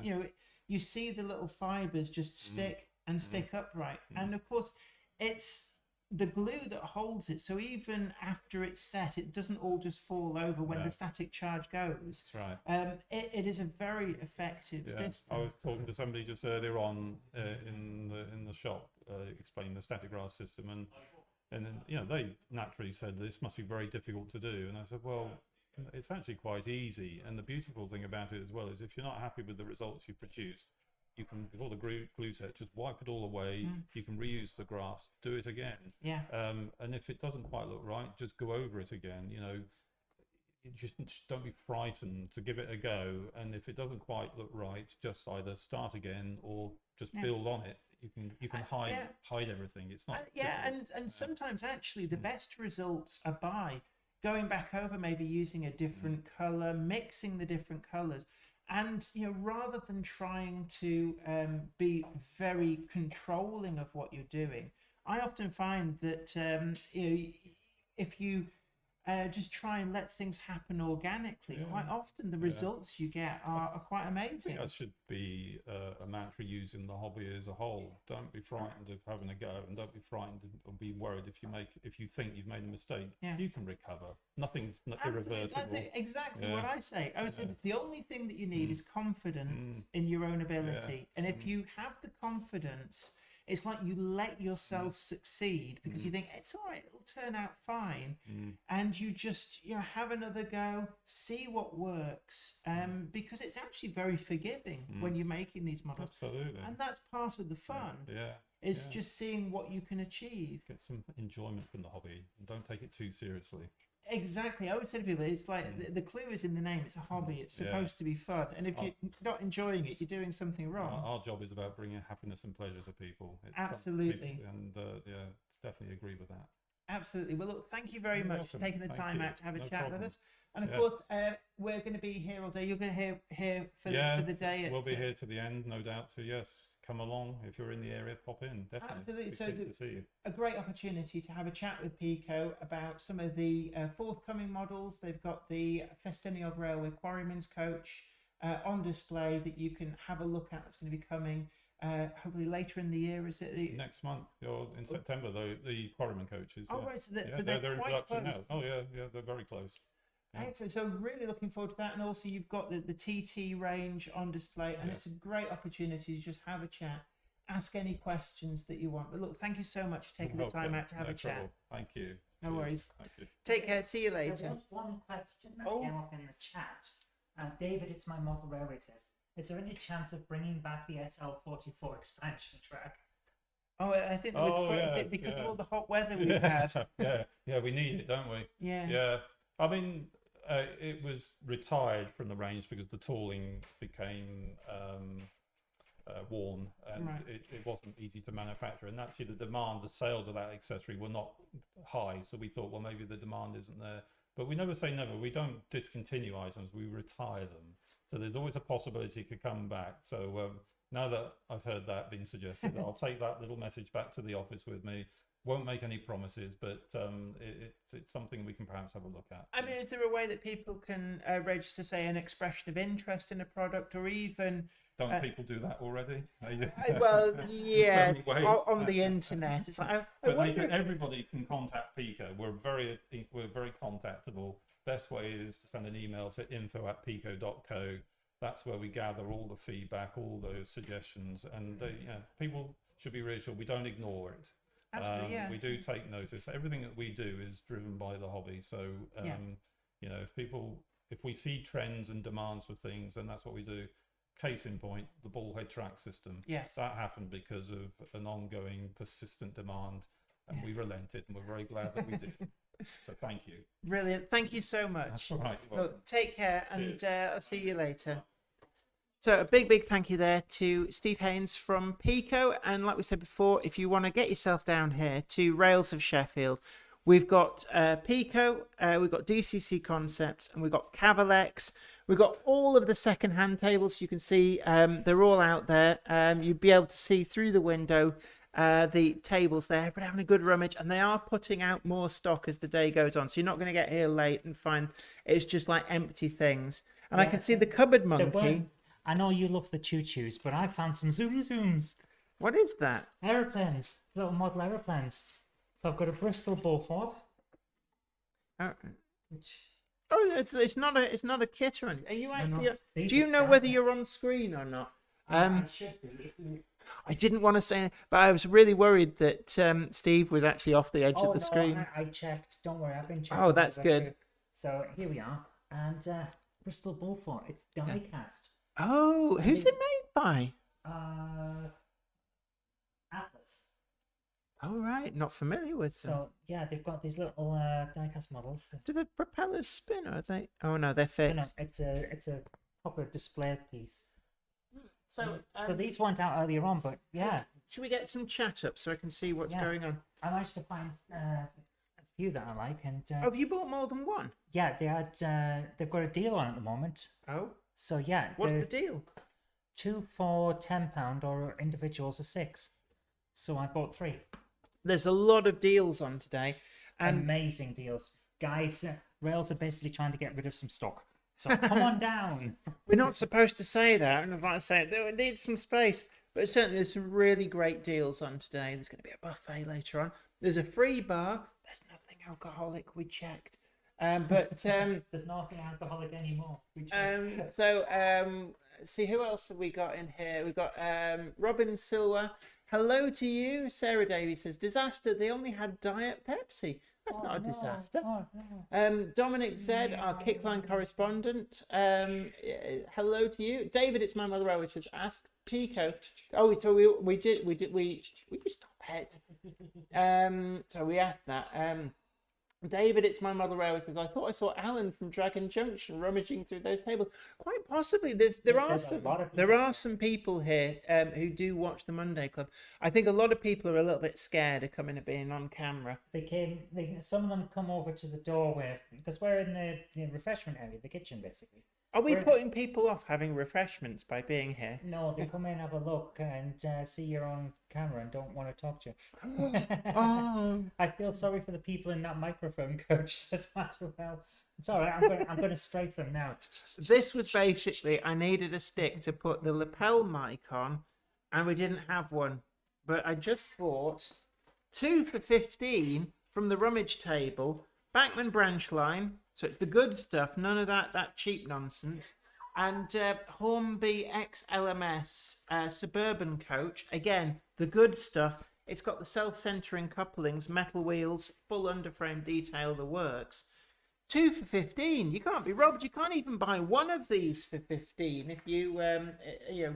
you know, you see the little fibers just stick and stick upright, and of course it's the glue that holds it, so even after it's set, it doesn't all just fall over when the static charge goes. That's right. It is a very effective system. I was talking to somebody just earlier on in the shop, explaining the static grass system, and then, you know, they naturally said this must be very difficult to do, and I said, well, it's actually quite easy. And the beautiful thing about it as well is, if you're not happy with the results you produced, you can, with all the glue set, just wipe it all away. You can reuse the grass, do it again. And if it doesn't quite look right, just go over it again. You know, just don't be frightened to give it a go. And if it doesn't quite look right, just either start again or just build on it. You can hide everything. It's not and sometimes actually the best results are by going back over, maybe using a different color, mixing the different colors. And, you know, rather than trying to be very controlling of what you're doing, I often find that, you know, if you just try and let things happen organically, quite often the results you get are quite amazing. I think that should be a mantra used in the hobby as a whole. Don't be frightened of having a go, and don't be frightened or be worried if you think you've made a mistake. You can recover. Nothing's irreversible. That's exactly what I say. I would say the only thing that you need is confidence in your own ability. And if you have the confidence, it's like you let yourself succeed, because you think it's all right, it'll turn out fine, and you just, you know, have another go, see what works, because it's actually very forgiving when you're making these models. Absolutely. And that's part of the fun. It's just seeing what you can achieve. Get some enjoyment from the hobby, and don't take it too seriously. Exactly. I always say to people, it's like the clue is in the name. It's a hobby. It's supposed to be fun. And if you're not enjoying it, you're doing something wrong. Our job is about bringing happiness and pleasure to people. Absolutely. And definitely agree with that. Absolutely. Well, look, thank you very much for taking the time out to have a chat with us. And of Yes. course, we're going to be here all day. You're going to here for the day. We'll be here to the end, no doubt. So yes, come along if you're in the area. Pop in, definitely. Absolutely. Be So pleased to see you. a great opportunity to have a chat with Pico about some of the forthcoming models. They've got the Festiniog Railway Quarryman's Coach on display that you can have a look at. That's going to be coming hopefully later in the year. Is it Next month or in September? Though the Quarryman coaches. Oh, right. So they're they're in quite production close. now. Oh yeah, they're very close. Yeah. Excellent. So really looking forward to that. And also you've got the TT range on display, and it's a great opportunity to just have a chat, ask any questions that you want. But look, thank you so much for taking the time out to have a chat. Trouble. Thank you. No Cheers. worries. Thank you. Take care. See you There later. was one question that came up in the chat. David, it's my model railway, says, is there any chance of bringing back the SL44 expansion track? Oh, I think because of all the hot weather we've had. yeah, we need it, don't we? Yeah. I mean, it was retired from the range because the tooling became worn, and it wasn't easy to manufacture. And actually, the sales of that accessory were not high. So we thought, well, maybe the demand isn't there. But we never say never. We don't discontinue items, we retire them. So there's always a possibility it could come back. So now that I've heard that being suggested, I'll take that little message back to the office with me. Won't make any promises, but it's something we can perhaps have a look at. I mean, is there a way that people can register, say, an expression of interest in a product, or even... Don't people do that already? Well, yeah, There's only way. on the internet. It's like, I But wonder everybody can contact Pico. We're very contactable. Best way is to send an email to info@pico.co. That's where we gather all the feedback, all those suggestions, and people should be reassured we don't ignore it. Absolutely, yeah. We do take notice. Everything that we do is driven by the hobby. So if we see trends and demands for things, then that's what we do. Case in point, the bullhead track system. Yes. That happened because of an ongoing, persistent demand, and we relented, and we're very glad that we did. So thank you. Brilliant. Thank you so much. That's all right. Look, take care, and I'll see you later. So a big thank you there to Steve Haynes from Pico. And like we said before, if you want to get yourself down here to Rails of Sheffield, we've got Pico, we've got DCC Concepts, and we've got Cavalex. We've got all of the second-hand tables. You can see they're all out there. You'd be able to see through the window the tables there. We're having a good rummage, and they are putting out more stock as the day goes on. So you're not going to get here late and find it's just like empty things. And I can see the cupboard monkey. I know you love the choo-choos, but I found some zooms. What is that? Aeroplanes, little model aeroplanes. So I've got a Bristol Beaufort. It's not a kit or anything. Are you actually? Do you know are whether you're on screen or not? I should be. I didn't want to say, but I was really worried that Steve was actually off the edge of the screen. I checked. Don't worry, I've been checking. Oh, that's good. So here we are, and Bristol Beaufort. It's die cast. Oh, who's it made by? Atlas. Oh, right. Not familiar with them. So yeah, they've got these little die-cast models. Do the propellers spin? Or are they? Oh no, they're fixed. No, it's a proper display piece. So these went out earlier on, but yeah. Should we get some chat up so I can see what's going on? I managed to find a few that I like, and have you bought more than one? yeah, they've got a deal on at the moment. Oh, So yeah, what's the deal? 2 for £10, or individuals are 6. So I bought 3. There's a lot of deals on today, and Amazing deals, guys. Rails are basically trying to get rid of some stock. So come on down. we're not supposed to say that. I'm about to say they need some space, but certainly there's some really great deals on today. There's going to be a buffet later on. There's a free bar. There's nothing alcoholic. We checked, but There's nothing alcoholic anymore. see who else have we got in here? We've got Robin Silva. Hello to you. Sarah Davies says, disaster. They only had Diet Pepsi. That's not a disaster. Dominic Z, our Kickline correspondent. Hello to you. David, it's my mother always says, ask Pico. Oh, so we stop it. So we asked that. David, it's my model railway says, I thought I saw Alan from Dragon Junction rummaging through those tables. Quite possibly, there are some people here who do watch the Monday Club. I think a lot of people are a little bit scared of coming and being on camera. Some of them come over to the doorway because we're in the refreshment area, the kitchen basically. Are we putting people off having refreshments by being here? No, they come in, have a look, and see you're on camera and don't want to talk to you. Oh. I feel sorry for the people in that microphone coach. Says well, it's all right. I'm going to strafe them now. This was basically, I needed a stick to put the lapel mic on, and we didn't have one. But I just bought 2 for 15 from the rummage table. Backman Branchline. So it's the good stuff, none of that cheap nonsense. And Hornby XLMS Suburban Coach, again, the good stuff. It's got the self-centering couplings, metal wheels, full underframe detail, the works. 2 for 15. You can't be robbed. You can't even buy one of these for 15 if you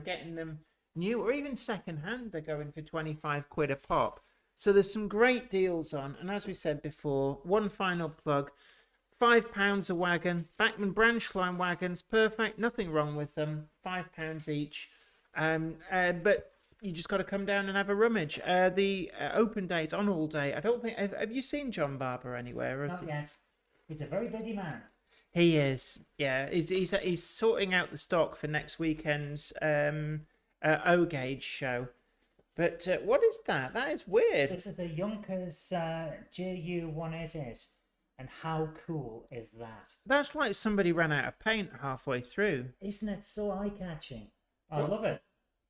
getting them new or even second hand. They're going for 25 quid a pop. So there's some great deals on. And as we said before, one final plug. £5 a wagon. Backman Branchline Wagons, perfect. Nothing wrong with them. £5 each. But you just got to come down and have a rummage. The open day's on all day. I don't think. Have you seen John Barber anywhere? Not yet. He's a very busy man. He is. Yeah, he's sorting out the stock for next weekend's O-Gauge show. But what is that? That is weird. This is a Junkers JU188. And how cool is that? That's like somebody ran out of paint halfway through. Isn't it so eye-catching? I What? love it.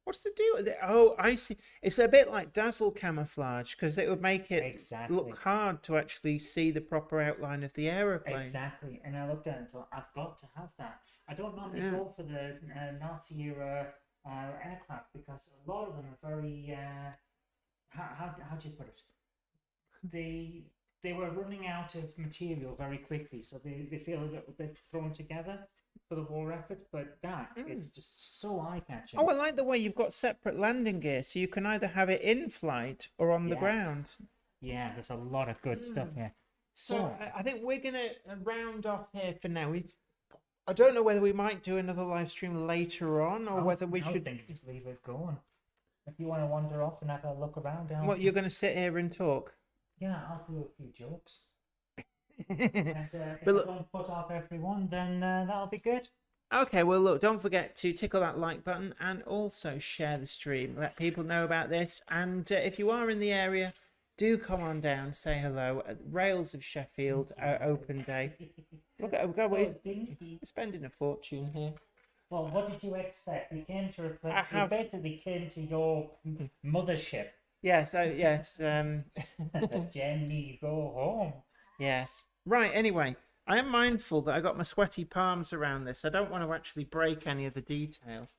What's the deal with it? Oh, I see. It's a bit like dazzle camouflage because it would make it Exactly. look hard to actually see the proper outline of the aeroplane. Exactly. And I looked at it and thought, I've got to have that. I don't normally Yeah. go for the Nazi era aircraft because a lot of them are very, how do you put it? They were running out of material very quickly, so they feel a little bit thrown together for the war effort, but that is just so eye-catching. Oh, I like the way you've got separate landing gear, so you can either have it in flight or on the Yes. ground. Yeah, there's a lot of good stuff here. So I think we're gonna round off here for now. I don't know whether we might do another live stream later on, or whether we I should. think just leave it going. If you want to wander off and have a look around, What, you're gonna sit here and talk? yeah, I'll do a few jokes. And if But I look- don't put off everyone, then that'll be good. Okay, well, look, don't forget to tickle that like button and also share the stream. Let people know about this. And if you are in the area, do come on down, say hello at Rails of Sheffield open day. Look at we're spending a fortune here. Well, what did you expect? We came to replace. I have- We basically came to your mothership. Yes, yes, Jenny, go home. yes. Right, anyway, I am mindful that I got my sweaty palms around this. I don't want to actually break any of the details.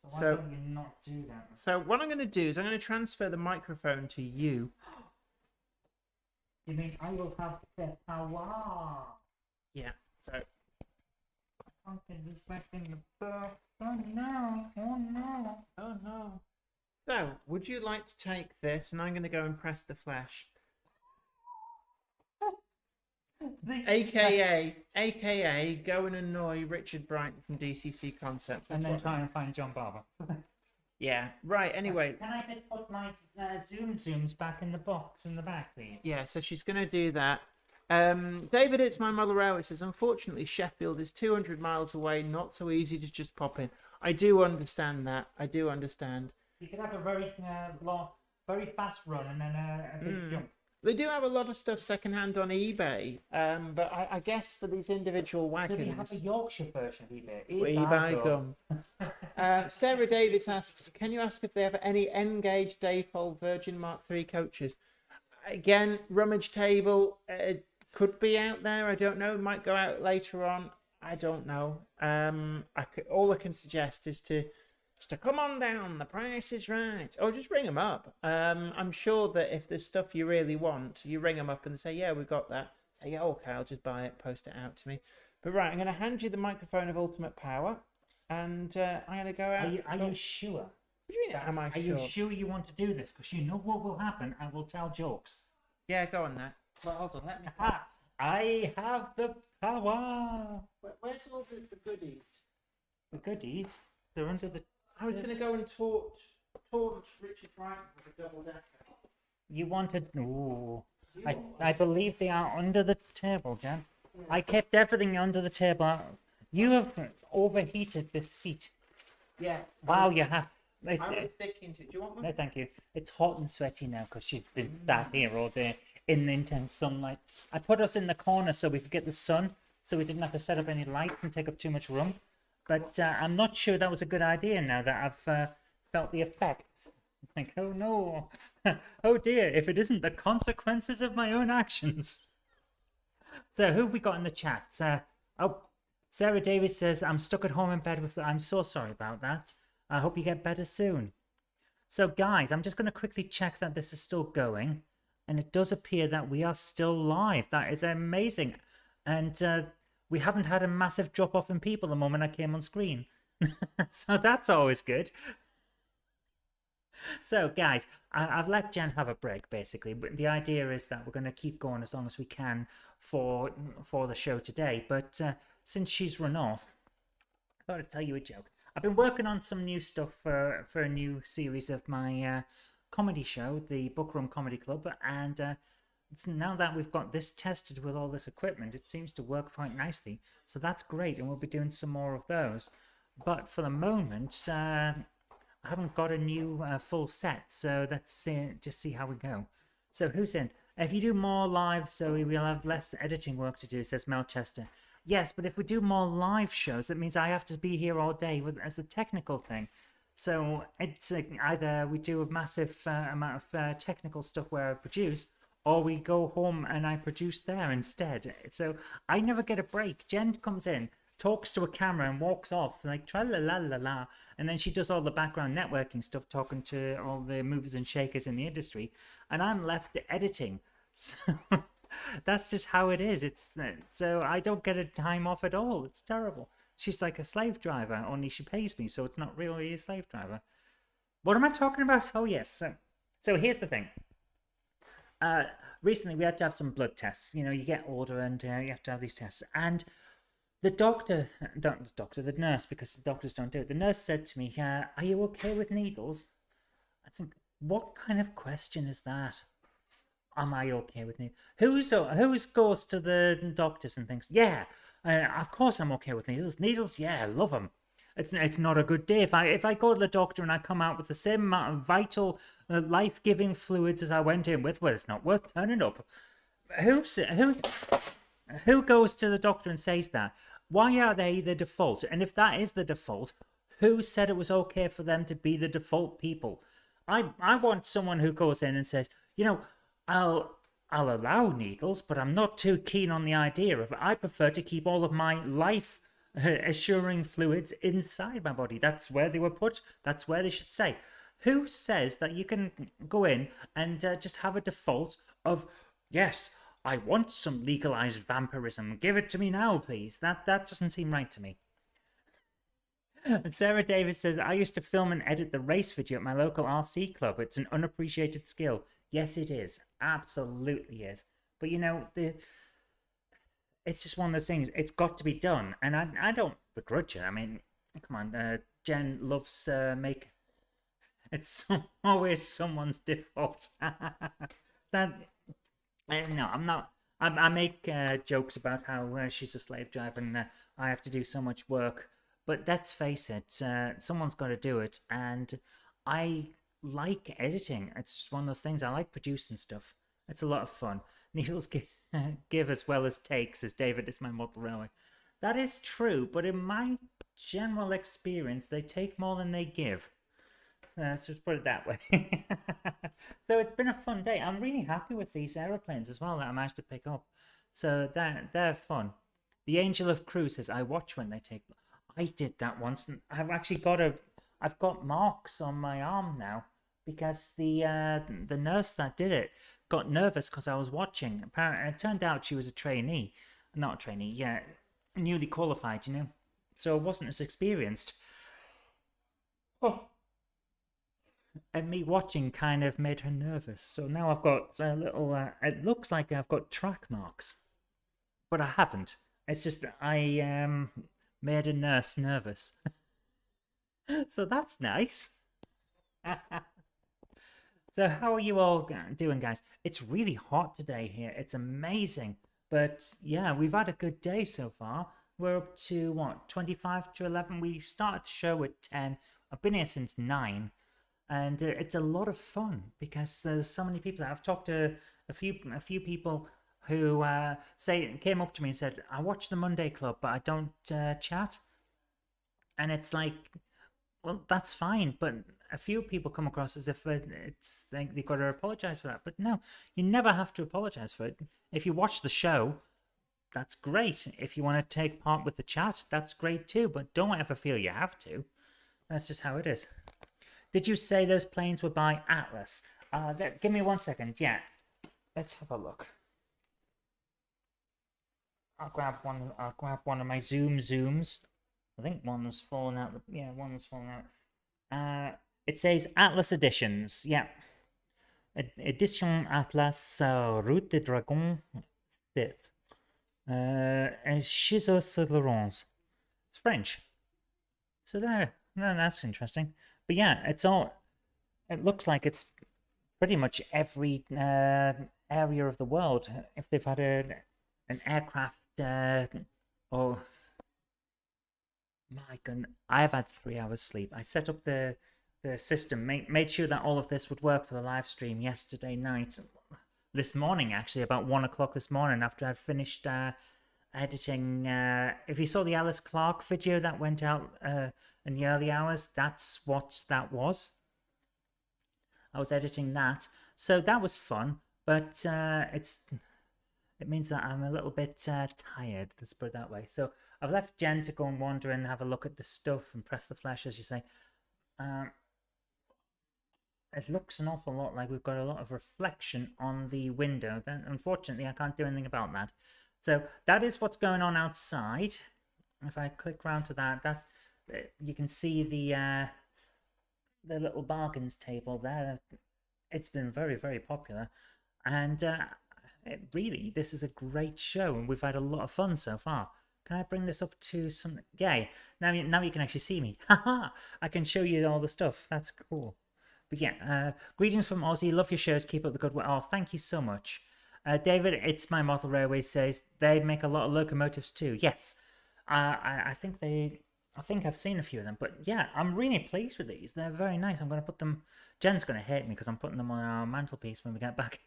So why So- don't you not do that? So what I'm going to do is I'm going to transfer the microphone to you. You mean I will have the power? Yeah, so Something is back in the book. Oh no! Oh no! oh no. So, would you like to take this? And I'm going to go and press the flash. AKA, go and annoy Richard Brighton from DCC Concepts. And then try and find John Barber. Yeah, right, anyway. Can I just put my zooms back in the box in the back, please? Yeah, so she's going to do that. David, it's my mother row. It says, unfortunately, Sheffield is 200 miles away. Not so easy to just pop in. I do understand that. I do understand. You could have a very very fast run and then a big jump. They do have a lot of stuff secondhand on eBay, but I guess for these individual Do they have a wagons, Yorkshire version of eBay? we buy gum. Sarah Davis asks, can you ask if they have any N-gauge Daypole Virgin Mark III coaches? Again, rummage table could be out there. I don't know. It might go out later on. I don't know. All I can suggest is to come on down. The price is right. Or just ring them up. I'm sure that if there's stuff you really want, you ring them up and say, yeah, we got that. Say, yeah, okay, I'll just buy it, post it out to me. But right, I'm going to hand you the microphone of ultimate power, and I'm going to go out. Are you sure? What do you mean, am I Are sure? you sure you want to do this? Because you know what will happen. I will tell jokes. Yeah, go on there. Well, hold on, let me... I have the power. Where's all the goodies? The goodies, they're under the... I was going to go and taunt Richard Brighton with a double decker. You wanted... Ooh. I believe they are under the table, Jan. I kept everything under the table. You have overheated this seat. Yeah. Wow, you have... I was sticking to it. Do you want one? No, thank you. It's hot and sweaty now because she's been sat here all day in the intense sunlight. I put us in the corner so we could get the sun, so we didn't have to set up any lights and take up too much room. But I'm not sure that was a good idea now that I've felt the effects. Like, oh no. Oh dear, if it isn't the consequences of my own actions. So who have we got in the chat? Sarah Davis says, I'm stuck at home in bed with... I'm so sorry about that. I hope you get better soon. So guys, I'm just going to quickly check that this is still going. And it does appear that we are still live. That is amazing. And we haven't had a massive drop off in people the moment I came on screen. So that's always good. So guys, I've let Jen have a break basically. But the idea is that we're going to keep going as long as we can for the show today. But since she's run off, I thought I'd tell you a joke. I've been working on some new stuff for a new series of my comedy show, the Bookroom Comedy Club, and now that we've got this tested with all this equipment, it seems to work quite nicely. So that's great, and we'll be doing some more of those. But for the moment, I haven't got a new full set, so let's just see how we go. So who's in? If you do more live, so we will have less editing work to do, says Melchester. Yes, but if we do more live shows, that means I have to be here all day as a technical thing. So it's either we do a massive amount of technical stuff where I produce, or we go home and I produce there instead. So I never get a break. Jen comes in, talks to a camera and walks off like tra-la-la-la-la, and then she does all the background networking stuff, talking to all the movers and shakers in the industry, and I'm left editing. So that's just how it is. So I don't get a time off at all. It's terrible. She's like a slave driver, only she pays me, so it's not really a slave driver. What am I talking about? Oh yes. So here's the thing. Recently we had to have some blood tests. You know, you get older and you have to have these tests. And the the nurse, because the doctors don't do it. The nurse said to me, "Are you okay with needles?" I think, what kind of question is that? Am I okay with needles? Who goes to the doctors and thinks, "Yeah, of course I'm okay with needles. Needles, yeah, I love them." It's not a good day if I go to the doctor and I come out with the same amount of vital, life-giving fluids as I went in with. Well, it's not worth turning up. Who goes to the doctor and says that? Why are they the default? And if that is the default, who said it was okay for them to be the default people? I want someone who goes in and says, you know, I'll allow needles, but I'm not too keen on the idea of it. I prefer to keep all of my life assuring fluids inside my body. That's where they were put. That's where they should stay. Who says that you can go in and just have a default of, yes, I want some legalized vampirism. Give it to me now, please. That doesn't seem right to me. And Sarah Davis says, I used to film and edit the race video at my local RC club. It's an unappreciated skill. Yes, it is. Absolutely is. But you know, it's just one of those things. It's got to be done. And I don't begrudge it. I mean, come on. Jen loves make. It's always someone's default. No, I'm not. I make jokes about how she's a slave driver and I have to do so much work. But let's face it, someone's got to do it. And I like editing. It's just one of those things. I like producing stuff. It's a lot of fun. Needles give as well as take, says David. It's my model railway. That is true, but in my general experience, they take more than they give. Let's just put it that way. So it's been a fun day. I'm really happy with these aeroplanes as well that I managed to pick up. So they're fun. The Angel of Crew says, I watch when they take... I did that once, and I've actually I've got marks on my arm now because the nurse that did it got nervous because I was watching. Apparently, it turned out she was a trainee. Not a trainee, yeah, newly qualified, you know. So I wasn't as experienced. Oh. And me watching kind of made her nervous. So now I've got a little... it looks like I've got track marks. But I haven't. It's just I made a nurse nervous. So that's nice. So how are you all doing, guys? It's really hot today here. It's amazing. But yeah, we've had a good day so far. We're up to, what, 25 to 11? We started the show at 10. I've been here since 9. And it's a lot of fun because there's so many people. I've talked to a few people who came up to me and said, I watch the Monday Club, but I don't chat. And it's like, well, that's fine. But a few people come across as if they've got to apologize for that. But no, you never have to apologize for it. If you watch the show, that's great. If you want to take part with the chat, that's great too. But don't ever feel you have to. That's just how it is. Did you say those planes were by Atlas? Give me 1 second. Yeah, let's have a look. I'll grab one of my zooms. I think one was falling out. Yeah, one was falling out. It says Atlas Editions. Yeah. Edition Atlas Route des Dragons 7. Chez Laurence. It's French. So there. No, that's interesting. But yeah, it looks like it's pretty much every area of the world. If they've had an aircraft, or my goodness, I've had 3 hours sleep. I set up the system, made sure that all of this would work for the live stream yesterday night. This morning, actually, about 1 o'clock this morning, after I'd finished editing. If you saw the Alice Clark video that went out in the early hours, that's what that was. I was editing that, so that was fun. But it means that I'm a little bit tired. Let's put it that way. So I've left Jen to go and wander and have a look at the stuff and press the flesh, as you say. It looks an awful lot like we've got a lot of reflection on the window. Then, unfortunately, I can't do anything about that. So that is what's going on outside. If I click round to that, you can see the little bargains table there. It's been very, very popular, and really, this is a great show, and we've had a lot of fun so far. Can I bring this up to some? Yay! Now you can actually see me. Haha! I can show you all the stuff. That's cool. But yeah, greetings from Aussie. Love your shows. Keep up the good work. Oh, thank you so much. David, It's My Model Railway says they make a lot of locomotives too. Yes, I think I've seen a few of them. But yeah, I'm really pleased with these. They're very nice. I'm going to put them. Jen's going to hate me because I'm putting them on our mantelpiece when we get back.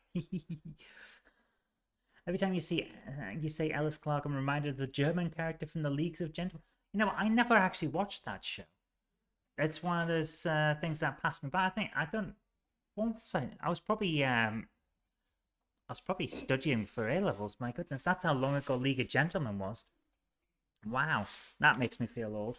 Every time you say Alice Clark, I'm reminded of the German character from the Leagues of Gentlemen. You know, I never actually watched that show. It's one of those things that passed me by. I was probably studying for A levels. My goodness, that's how long ago League of Gentlemen was. Wow, that makes me feel old.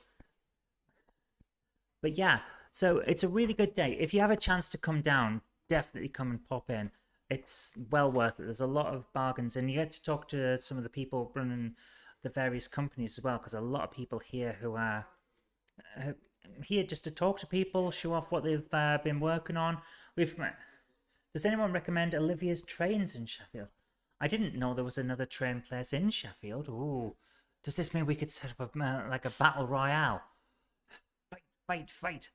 But yeah, so it's a really good day. If you have a chance to come down, definitely come and pop in. It's well worth it. There's a lot of bargains, and you get to talk to some of the people running the various companies as well, because a lot of people here who are here just to talk to people, show off what they've been working on. Does anyone recommend Olivia's Trains in Sheffield? I didn't know there was another train place in Sheffield. Ooh, does this mean we could set up like a battle royale? Fight!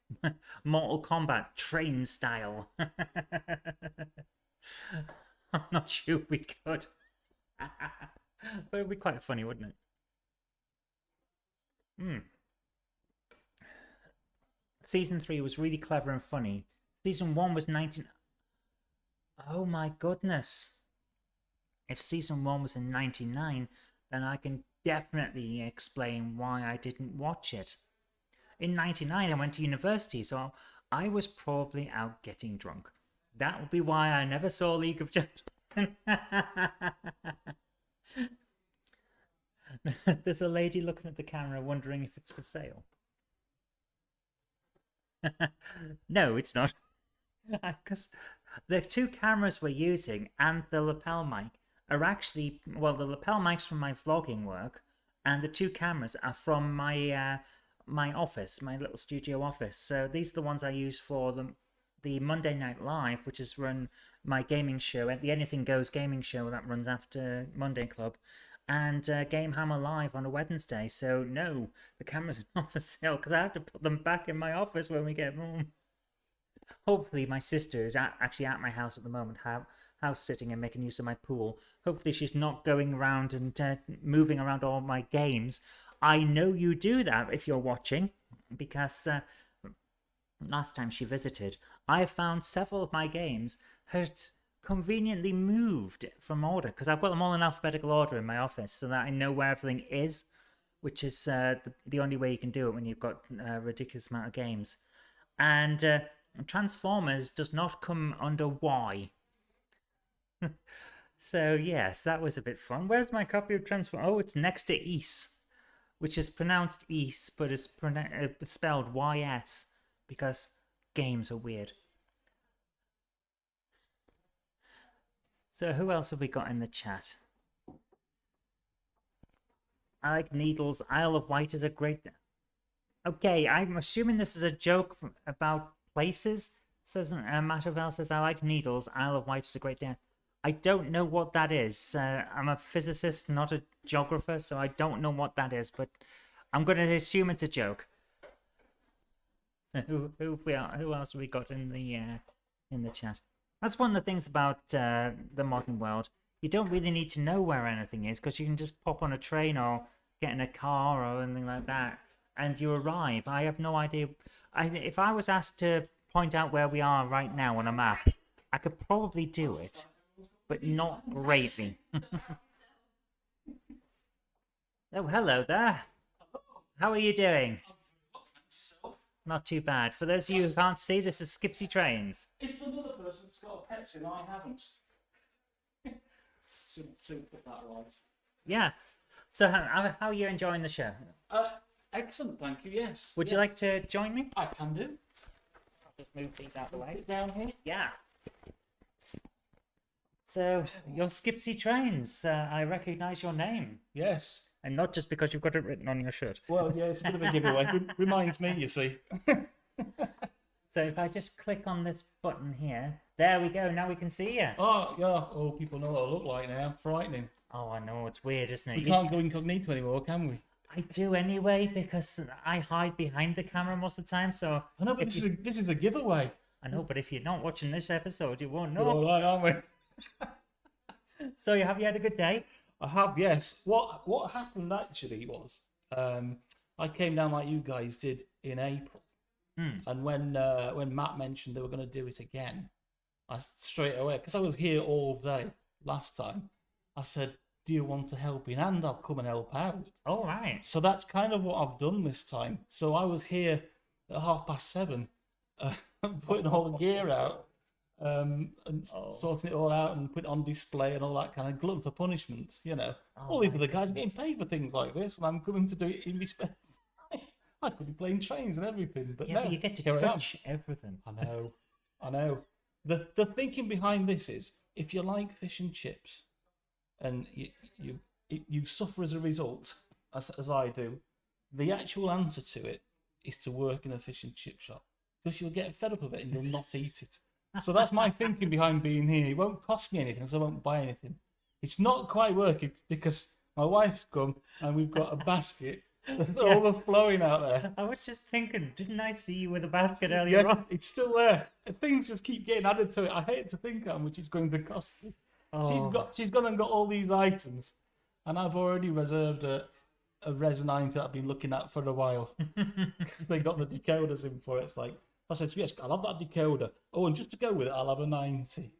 Mortal Kombat train style. I'm not sure we could. But it'd be quite funny, wouldn't it? Season 3 was really clever and funny. Season 1 was 19... Oh my goodness. If Season 1 was in 99, then I can definitely explain why I didn't watch it. In 99, I went to university, so I was probably out getting drunk. That would be why I never saw League of Gentlemen. There's a lady looking at the camera wondering if it's for sale. No, it's not. Because the two cameras we're using and the lapel mic are actually, well, the lapel mic's from my vlogging work, and the two cameras are from my my office, my little studio office. So these are the ones I use for the Monday Night Live, which is run my gaming show, the Anything Goes gaming show that runs after Monday Club, and Game Hammer Live on a Wednesday. So no, the cameras are not for sale because I have to put them back in my office when we get home. Hopefully my sister is actually at my house at the moment, house sitting and making use of my pool. Hopefully she's not going around and moving around all my games. I know you do that if you're watching, because last time she visited, I found several of my games had conveniently moved from order, because I've got them all in alphabetical order in my office so that I know where everything is, which is the only way you can do it when you've got a ridiculous amount of games. And Transformers does not come under Y. So yes, that was a bit fun. Where's my copy of Transformers? Oh, it's next to Ease, which is pronounced Ease, but is spelled YS, because games are weird. So who else have we got in the chat? I like needles. Isle of Wight is a great... Okay, I'm assuming this is a joke about places. Says Matavel says, I like needles. Isle of Wight is a great day. I don't know what that is. I'm a physicist, not a geographer, so I don't know what that is, but I'm going to assume it's a joke. So who else have we got in the chat? That's one of the things about the modern world. You don't really need to know where anything is because you can just pop on a train or get in a car or anything like that, and you arrive. I have no idea. If I was asked to point out where we are right now on a map, I could probably do it, but not greatly. Oh, hello there. How are you doing? Not too bad. For those of you who can't see, this is Skipsy Trains. If another person's got a Pepsi and I haven't. so put that right. Yeah. So how are you enjoying the show? Excellent, thank you. Yes. Would you like to join me? I can do. I'll just move these out of the way. Sit down here. Yeah. So, you're Skipsy Trains. I recognise your name. Yes. And not just because you've got it written on your shirt. Well, yeah, it's a bit of a giveaway. Reminds me, you see. So if I just click on this button here, there we go. Now we can see you. Oh, yeah. Oh, people know what I look like now. Frightening. Oh, I know. It's weird, isn't it? We can't go incognito anymore, can we? I do anyway because I hide behind the camera most of the time. So I know, but this is a giveaway. I know, but if you're not watching this episode, you won't know. We're all right, aren't we? So have you had a good day? I have, yes. What happened actually was I came down like you guys did in April, and when Matt mentioned they were going to do it again, I straight away, because I was here all day last time, I said, "Do you want to help in hand? I'll come and help out." All right. So that's kind of what I've done this time. So I was here at 7:30, putting all the gear out. And sorting it all out and put it on display and all that kind of glutton for punishment, you know. All these other guys are getting paid for things like this, and I'm coming to do it in respect. I could be playing trains and everything, but Yeah, no, but you get to here I am. touch everything. I know. The thinking behind this is, if you like fish and chips, and you suffer as a result, as I do, the actual answer to it is to work in a fish and chip shop, because you'll get fed up of it and you'll not eat it. So that's my thinking behind being here. It won't cost me anything, so I won't buy anything. It's not quite working because my wife's come and we've got a basket that's overflowing out there. I was just thinking, didn't I see you with a basket earlier on? It's still there. Things just keep getting added to it. I hate to think how much it's going to cost me. She's gone and got all these items, and I've already reserved a Res 90 that I've been looking at for a while because they got the decoders in for it. It's like, I said, yes, I'll have that decoder. Oh, and just to go with it, I'll have a 90.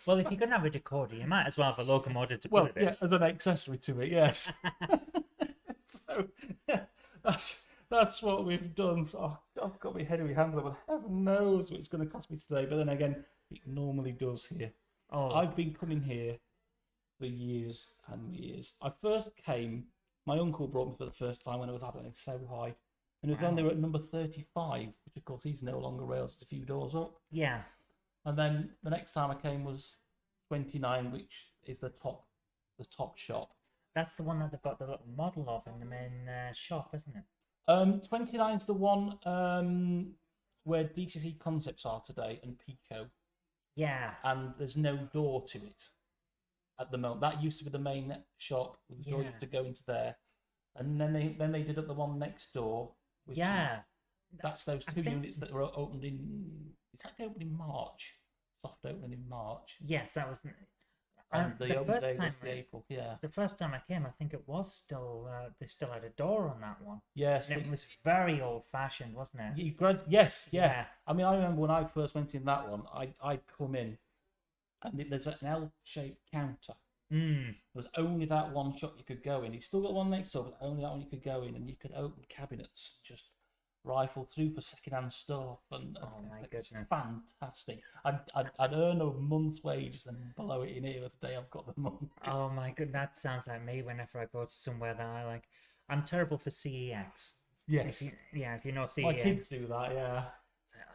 Well, if you're going to have a decoder, you might as well have a locomotive to put it in. Yeah, as an accessory to it, yes. So, yeah, that's what we've done. So, I've got my head in my hands, but heaven knows what it's going to cost me today. But then again, it normally does here. Oh. I've been coming here for years and years. I first came, my uncle brought me for the first time when I was so high. And it was when they were at number 35, which of course he's no longer Rails, it's a few doors up. Yeah. And then the next time I came was 29, which is the top shop. That's the one that they've got the little model of in the main shop, isn't it? 29 is the one where DCC Concepts are today and Pico. Yeah. And there's no door to it at the moment. That used to be the main shop with the door you have to go into there. And then they did up the one next door. That's those two units that were opened in. Is that opened in March? Soft opening in March. Yes, that was. And the open day was the I- April. Yeah. The first time I came, I think it was still. They still had a door on that one. Yes. And it was very old-fashioned, wasn't it? Yes. Yeah. Yeah. I mean, I remember when I first went in that one. I'd come in, and there's an L-shaped counter. There was only that one shop you could go in. He's still got one next door, but only that one you could go in, and you could open cabinets, just rifle through for second-hand stuff, and Oh my it's goodness. fantastic. I'd earn a month's wages and blow it in here the day I've got the money. Oh my god, that sounds like me whenever I go to somewhere that I like. I'm terrible for CEX. Yes, If you know CEX. my kids do that. Yeah.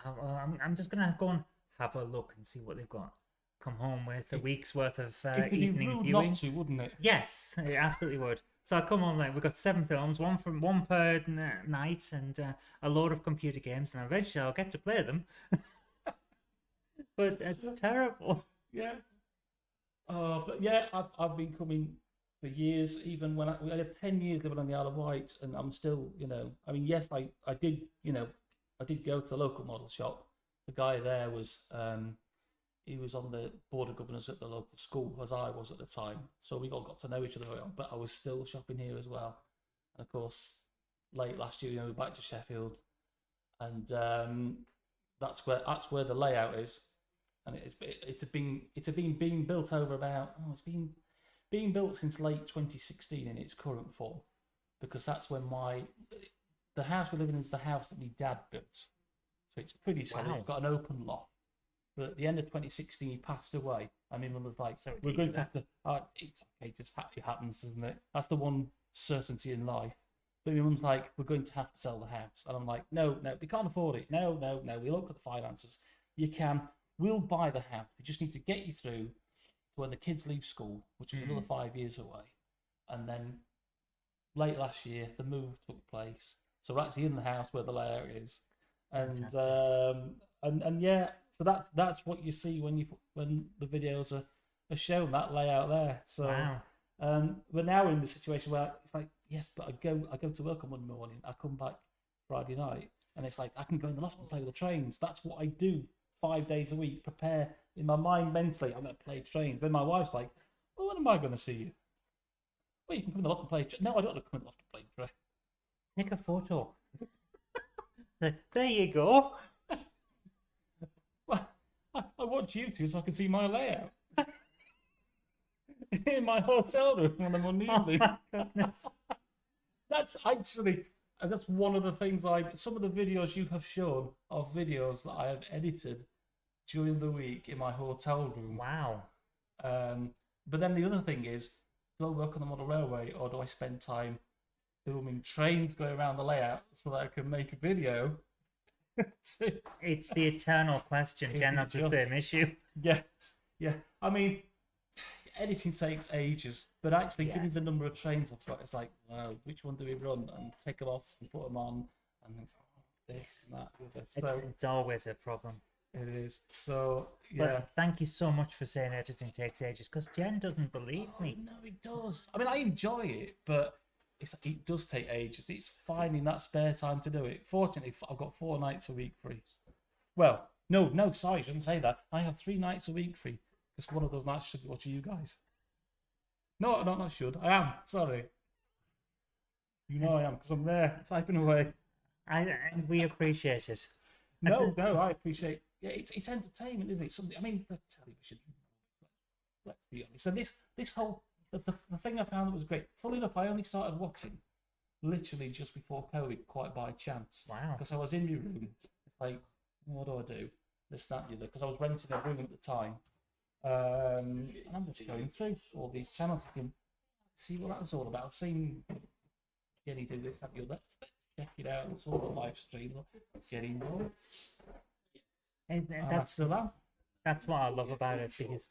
I'm just gonna go and have a look and see what they've got. Come home with a week's worth of It would be evening rude viewing. not to, wouldn't it? Yes, it absolutely would. So I come home like we've got 7 films, one per night, and a load of computer games, and eventually I'll get to play them. But it's terrible. Yeah. But yeah, I've been coming for years. Even when I had 10 years living on the Isle of Wight, and I'm still, I mean, yes, I did, I did go to the local model shop. The guy there was he was on the board of governors at the local school, as I was at the time. So we all got to know each other very well, but I was still shopping here as well. And of course, late last year, we moved back to Sheffield, and that's where the layout is. And it's been being built over about it's been being built since late 2016 in its current form, because that's when the house we live in is the house that my dad built. So it's pretty solid. Wow. It's got an open loft. But at the end of 2016, he passed away. And my mum was like, So we're going to have to... it's okay, it happens, doesn't it? That's the one certainty in life. But my mum's like, we're going to have to sell the house. And I'm like, no, we can't afford it. No. We looked at the finances. You can. We'll buy the house. We just need to get you through to when the kids leave school, which is another 5 years away. And then late last year, the move took place. So we're actually in the house where the layout is. And yeah, so that's what you see when the videos are shown, that layout there. So Wow. we're now in the situation where it's like, yes, but I go to work on Monday morning, I come back Friday night, and it's like I can go in the loft and play with the trains. That's what I do 5 days a week. Prepare in my mind mentally, I'm going to play trains. Then my wife's like, well, when am I going to see you? Well, you can come in the loft and play. No, I don't want to come in the loft and play trains. Take a photo. There you go. Well, I watch YouTube so I can see my layout in my hotel room when I'm on evening. Oh my goodness. That's one of the things some of the videos you have shown are videos that I have edited during the week in my hotel room. Wow. But then the other thing is, do I work on the model railway, or do I spend time filming trains going around the layout so that I can make a video? It's the eternal question. Jen, that's the same issue. Yeah. I mean, editing takes ages, but actually, given the number of trains I've got, it's like, well, which one do we run and take them off and put them on, and this and that. So It's always a problem. it is. So yeah. But thank you so much for saying editing takes ages, because Jen doesn't believe me. No, it does. I mean, I enjoy it, but it does take ages. It's finding that spare time to do it. Fortunately, I've got 4 nights a week free. Well, no, sorry, I shouldn't say that. I have 3 nights a week free, because one of those nights should be watching you guys. No, not should. I am. Sorry. You know I am, because I'm there typing away. And we appreciate it. No, I appreciate. Yeah, it's entertainment, isn't it? Something. I mean, the television. Let's be honest. So this whole the thing I found that was great. Funnily enough, I only started watching literally just before COVID, quite by chance. Wow. Because I was in my room. It's like, what do I do? This, that, and the other. Because I was renting a room at the time. And I'm just going through all these channels. You can see what that's all about. I've seen Jenny do this, that, and the other. Let's check it out. It's all a live stream. Get involved. And That's that's what I love about it, because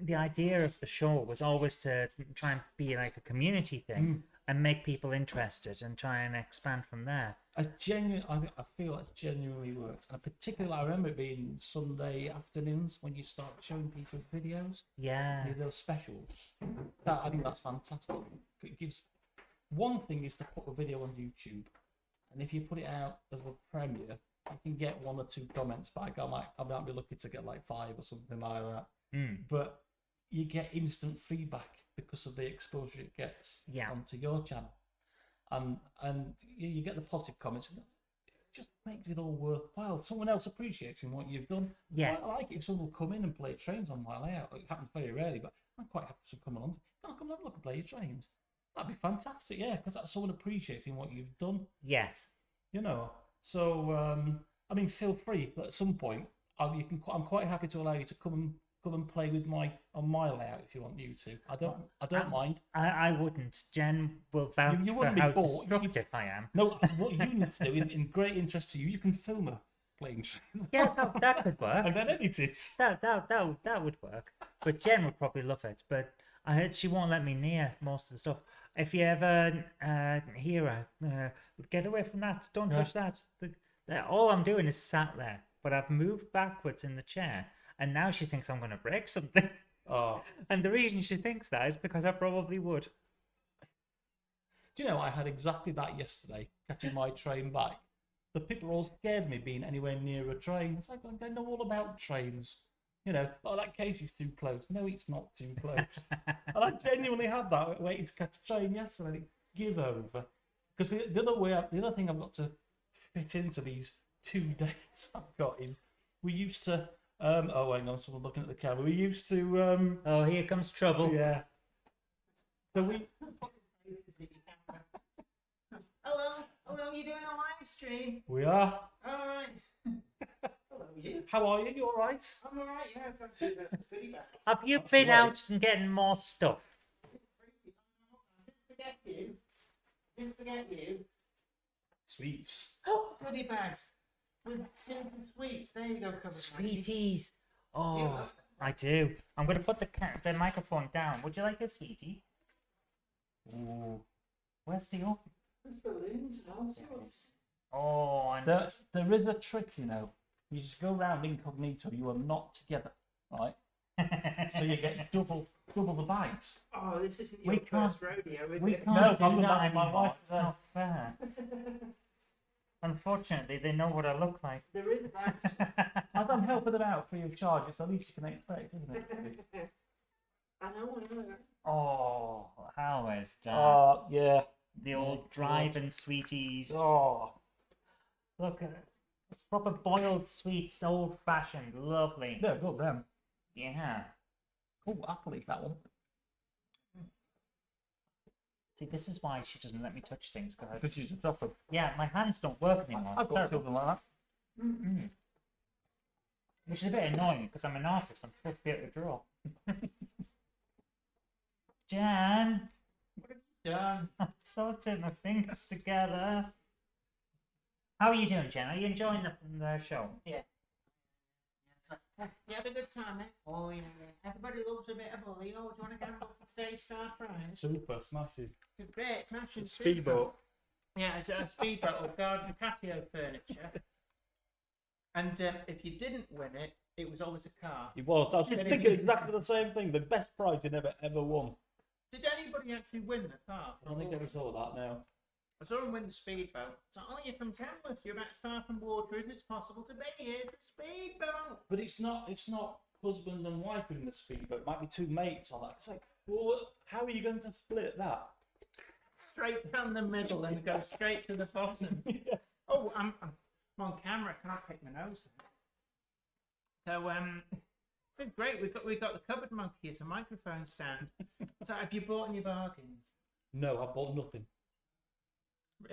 the idea of the show was always to try and be like a community thing and make people interested and try and expand from there. I feel it's genuinely worked, and particularly I remember it being Sunday afternoons when you start showing people videos. Yeah. Those specials. I think that's fantastic. It gives one thing is to put a video on YouTube, and if you put it out as a premiere, you can get 1 or 2 comments back. I might be lucky to get like 5 or something like that. But you get instant feedback because of the exposure it gets onto your channel, and you get the positive comments. It just makes it all worthwhile. Someone else appreciating what you've done. Yeah, I like it if someone will come in and play trains on my layout. It happens very rarely, but I'm quite happy to come along. Come and have a look and play your trains. That'd be fantastic, yeah, because that's someone appreciating what you've done. Yes. You know. So I mean, feel free. But at some point, I'm quite happy to allow you to come and play with on my layout if you want you to. I don't mind. I wouldn't. Jen will vouch You for wouldn't be how bored. destructive I am. No, what you need to do, in great interest to you, you can film her playing trains. Yeah, that could work. And then edit it. That would work. But Jen would probably love it. But I heard she won't let me near most of the stuff. If you ever hear her, get away from that. Don't touch that. All I'm doing is sat there, but I've moved backwards in the chair, and now she thinks I'm going to break something. Oh. And the reason she thinks that is because I probably would. Do you know, I had exactly that yesterday, catching my train back. The people all scared of me being anywhere near a train. It's like, I know all about trains. You know, oh, that case is too close. No, it's not too close. And I genuinely had that waiting to catch a train yesterday. Give over. Because the other thing I've got to fit into these 2 days I've got is we used to. Oh, hang on, someone looking at the camera. We used to. Oh, here comes trouble. Yeah. So we. Hello, you doing a live stream? We are. All right. Hello, you. How are you? You all right? I'm all right, yeah. I've got a goodie bag. Have you That's been right. out and getting more stuff? Didn't forget you. Sweets. Oh, goodie bags with tins of sweets. There you go, covered. Sweeties. You Oh, love I do. I'm going to put the microphone down. Would you like a sweetie? Ooh. Where's the open? There's balloons and all sorts. Oh, and There is a trick, you know. You just go around incognito. You are not together, right? So you get double the bags. Oh, this isn't We your first rodeo, is we it? can't No, do I'm that not- my anymore. wife It's not fair. Unfortunately, they know what I look like. There is that. As I'm helping them out free of charge, it's the least you can expect, isn't it? I know. Oh, how is that? Oh, yeah. The old driving sweeties. Oh. Look at it. It's proper boiled sweets, old fashioned, lovely. Yeah, good them. Yeah. Oh, I'll eat that one. See, this is why she doesn't let me touch things. Cause Because you just drop them. yeah, my hands don't work anymore. I've got children like that. Mm-mm. Which is a bit annoying because I'm an artist. I'm supposed to be able to draw. Jan, Done. I'm sorting my fingers together. How are you doing, Jan? Are you enjoying the show? You had a good time, eh? Oh, yeah. Everybody loves a bit of bully. Oh, do you want to gamble for today's star prize? Super, smashing. It's great, smashing Speedboat. Yeah, it's a speedboat or garden patio furniture. And if you didn't win it, it was always a car. It was. I was just thinking exactly the same thing. The best prize you never ever won. Did anybody actually win the car? I don't think I ever saw that now. I saw him win the speedboat. So, oh, you're from Tamworth. You're about as far from water as it's possible to be. Here's a speedboat. But it's not husband and wife in the speedboat. It might be two mates on that. It's like, well, how are you going to split that? Straight down the middle and go straight to the bottom. Oh, I'm on camera. I can't pick my nose. So this is great. We've got the cupboard monkey as a microphone stand. So have you bought any bargains? No, I bought nothing.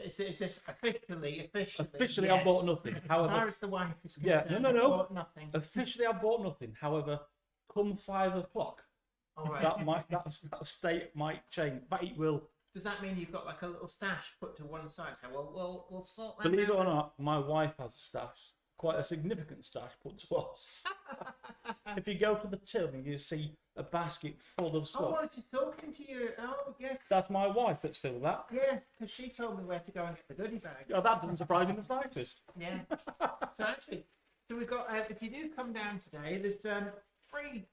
Is this officially? Officially, yeah. I bought nothing. As far However, as the wife is Yeah, concerned, no. I bought nothing. officially I bought nothing. However, come 5 o'clock, All right. that state might change. But it will. Does that mean you've got like a little stash put to one side? So we'll sort that Believe it or out. not, my wife has a stash, quite a significant stash put to us. If you go to the till, you see a basket full of Oh, stuff. I was just talking to you. Oh, yeah. That's my wife that's filled that. Yeah, because she told me where to go and get the goodie bag. Oh, that doesn't surprise me the slightest. Yeah. So we've got. If you do come down today, there's free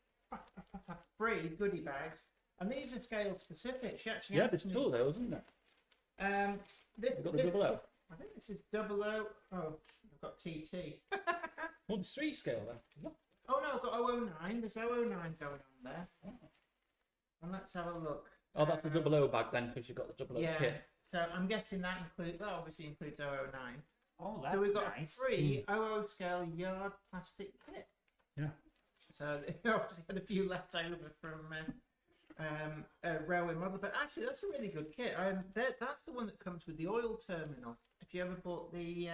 goodie bags, and these are scale specific. She actually. Yeah, asked there's me- two of those, isn't there? This, You've got the double O. I think this is 00. Oh, I've got TT. Well, the street scale then. Oh no, I've got 009. There's 009 going on there. And let's have a look. Oh, that's the double O bag then, because you've got the double O Yeah. kit. So I'm guessing that obviously includes 009. Oh, that's So we've got nice. a free 00 scale yard plastic kit. Yeah. So they obviously had a few left over from Railway Model, but actually that's a really good kit. That's the one that comes with the oil terminal. If you ever bought the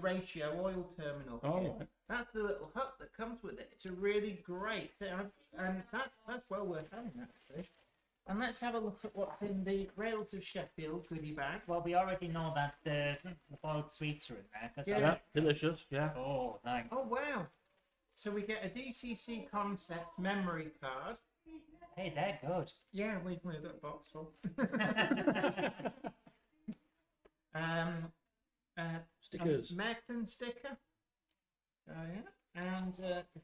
ratio oil terminal Oh, kit, right. that's the little hut that comes with it. It's a really great thing, and that's well worth having actually. And let's have a look at what's in the Rails of Sheffield goodie bag. Well, we already know that the boiled sweets are in there. 'Cause Yeah. Yeah, delicious. Yeah. Oh, nice. Oh wow! So we get a DCC Concepts memory card. Hey, they're good. Yeah, we've got a box full. Stickers. American sticker. Oh yeah, and we've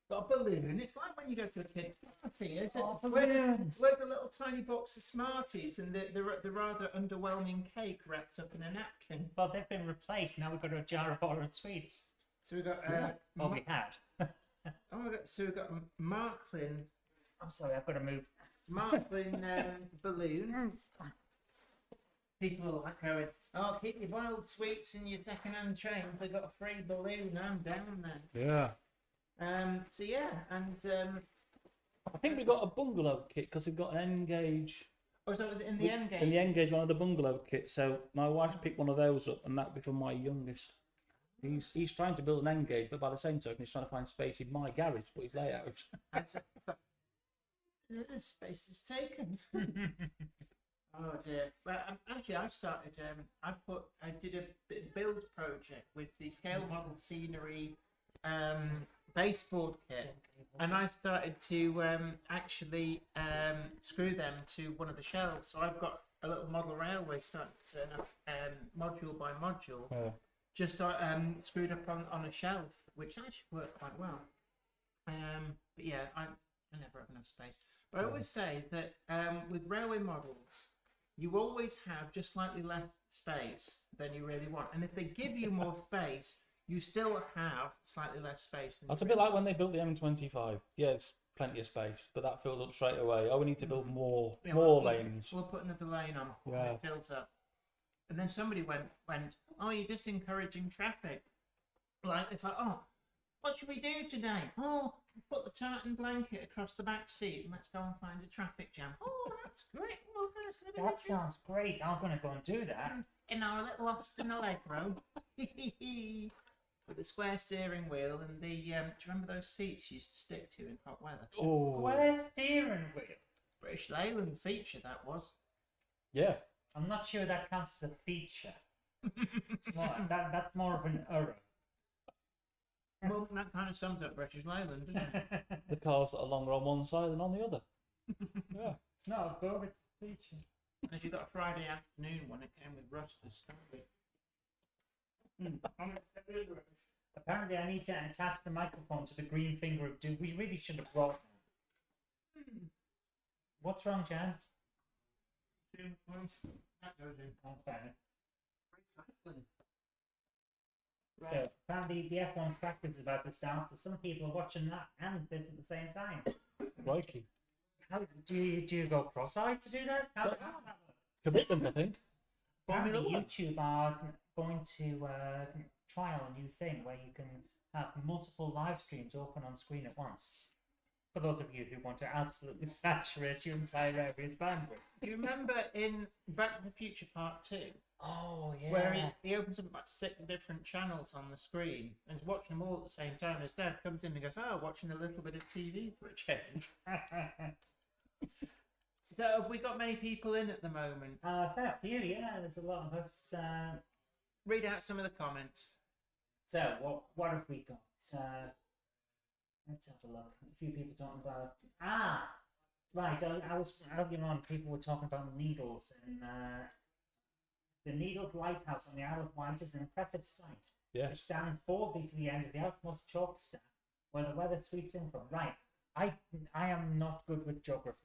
got a balloon. It's like when you go to a kid's party, is it? Oh, Where- balloons. Where's a little tiny box of Smarties and the rather underwhelming cake wrapped up in a napkin. Well, they've been replaced. Now we've got a jar of borrowed sweets. So we've got Well, we had. So we've got Marklin. I'm sorry, I've got to move. Marklin balloon. People are going, oh, keep your boiled sweets in your second-hand train. They've got a free balloon. I'm down there. Yeah. So yeah, and I think we got a bungalow kit because we've got an N-gauge. oh, so in the end game. In the N-gauge one of the bungalow kit. So my wife's picked one of those up, and that'll be for my youngest. He's trying to build an N-gauge, but by the same token, he's trying to find space in my garage to put his layout. The space is taken. Oh dear. Well, actually, I started. I did a build project with the scale model scenery baseboard kit, and I started to actually screw them to one of the shelves. So I've got a little model railway starting to turn up module by module, just screwed up on a shelf, which actually worked quite well. But yeah, I never have enough space. But I always say that with railway models, you always have just slightly less space than you really want. And if they give you more space, you still have slightly less space. Than That's a bit like when they built the M25. Yeah, it's plenty of space, but that filled up straight away. Oh, we need to build more lanes. We'll put another lane on. Yeah. It fills up. And then somebody went, oh, you're just encouraging traffic. Like, it's like, oh, what should we do today? Oh, put the tartan blanket across the back seat and let's go and find a traffic jam. Oh, that's great. Well, That sounds great. I'm going to go and do that. in our little Austin Allegro. With the square steering wheel and the, do you remember those seats you used to stick to in hot weather? Oh, Where's steering wheel? British Leyland feature, that was. yeah. I'm not sure that counts as a feature. That's more of an error. Well, that kind of sums up British Leyland, doesn't it? The cars that are longer on one side than on the other. Yeah. It's not a bug, it's a feature. Unless you got a Friday afternoon one, it came with rusters, don't we? Apparently, I need to attach the microphone to the green finger of doom. We really should have brought them. What's wrong, Jan? That goes in. Okay. Recycling. So apparently the F1 practice is about to start, so some people are watching that and this at the same time. Crikey. How do you go cross-eyed to do that? How does that work? Commitment, I think. Apparently Formula One. YouTube are going to trial a new thing where you can have multiple live streams open on screen at once. For those of you who want to absolutely saturate your entire area's bandwidth. Do you remember in Back to the Future Part 2? Oh, yeah. Where he opens up about 6 different channels on the screen and he's watching them all at the same time. His dad comes in and goes, oh, watching a little bit of TV for a change. So have we got many people in at the moment? Fair few, yeah. There's a lot of us. Read out some of the comments. So, what have we got? Let's have a look. A few people talking about... Right, I was earlier on, people were talking about needles, and the Needles Lighthouse on the Isle of Wight is an impressive sight. It Yes. stands boldly to the end of the outmost chalk stack, where the weather sweeps in from. Right, I am not good with geography.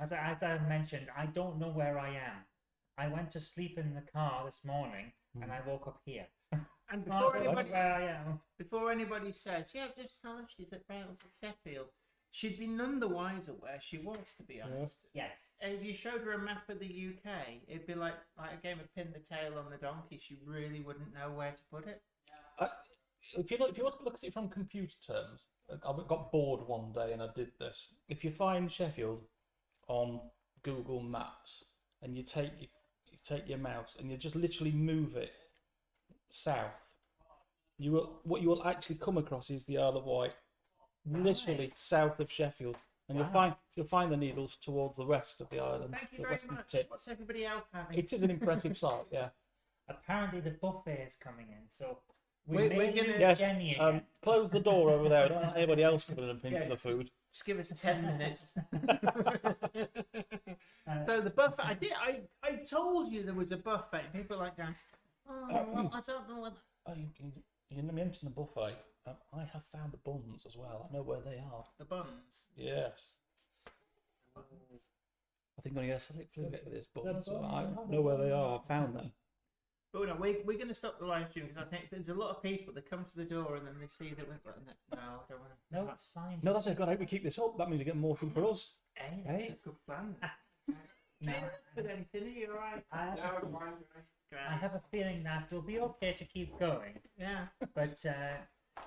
As I mentioned, I don't know where I am. I went to sleep in the car this morning, and I woke up here. And Not before anybody, where I am. before anybody says, yeah, just tell her she's at Rails of Sheffield, she'd be none the wiser where she was, to be honest. Yes. If you showed her a map of the UK, it'd be like a game of pin the tail on the donkey. She really wouldn't know where to put it. If you want to look at it from computer terms, I got bored one day and I did this. If you find Sheffield on Google Maps and you take your mouse and you just literally move it south, what you will actually come across is the Isle of Wight, literally south of Sheffield, and you'll find the needles towards the rest of the island. Thank you the very western much. tip. What's everybody else having? It is an impressive sight, yeah. Apparently the buffet is coming in, so We're may gonna- lose Yes. Jenny again. Close the door over there. I don't want anybody else coming in and pinching Yeah. the food. Just give us 10 minutes. So the buffet, I told you there was a buffet. People are like going, oh, well, I don't know what. Oh, you mentioned the buffet. I have found the buns as well. I know where they are. The buns. Yes. I think I'm going to get a slick fluke with this buns. So I know where they are. I found them. But no, we're going to stop the live stream because I think there's a lot of people that come to the door and then they see that we've got. No, I don't want to. No, it's fine. No, that's it. God, I hope we keep this up. That means we get more food for us. Hey, Hey. that's a good plan. No, With anything, are you alright? I have a feeling that we'll be okay to keep going, Yeah. but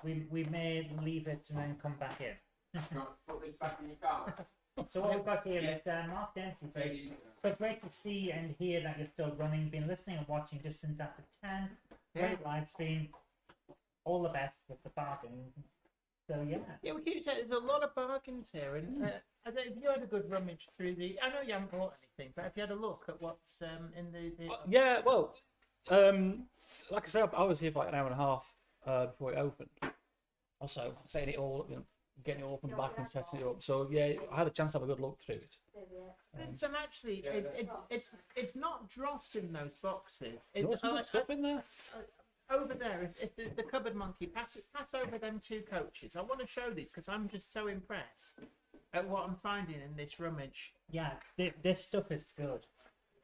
we may leave it and then come back in. So what we've got here is Mark Dempsey says, so great to see and hear that you're still running. Been listening and watching just since after 10. Great live stream. All the best with the bargains. So yeah. Yeah, we keep saying there's a lot of bargains here, and I don't know if you had a good rummage through the. I know you haven't bought anything, but if you had a look at what's in the. Yeah, well, like I said, I was here for like an hour and a half before it opened. Also, setting it all, getting it all open back and setting it up. So yeah, I had a chance to have a good look through it. And actually, it's not dross in those boxes. There's some good stuff in there. Over there, if the cupboard monkey pass over them 2 coaches. I want to show these because I'm just so impressed at what I'm finding in this rummage. Yeah, this stuff is good.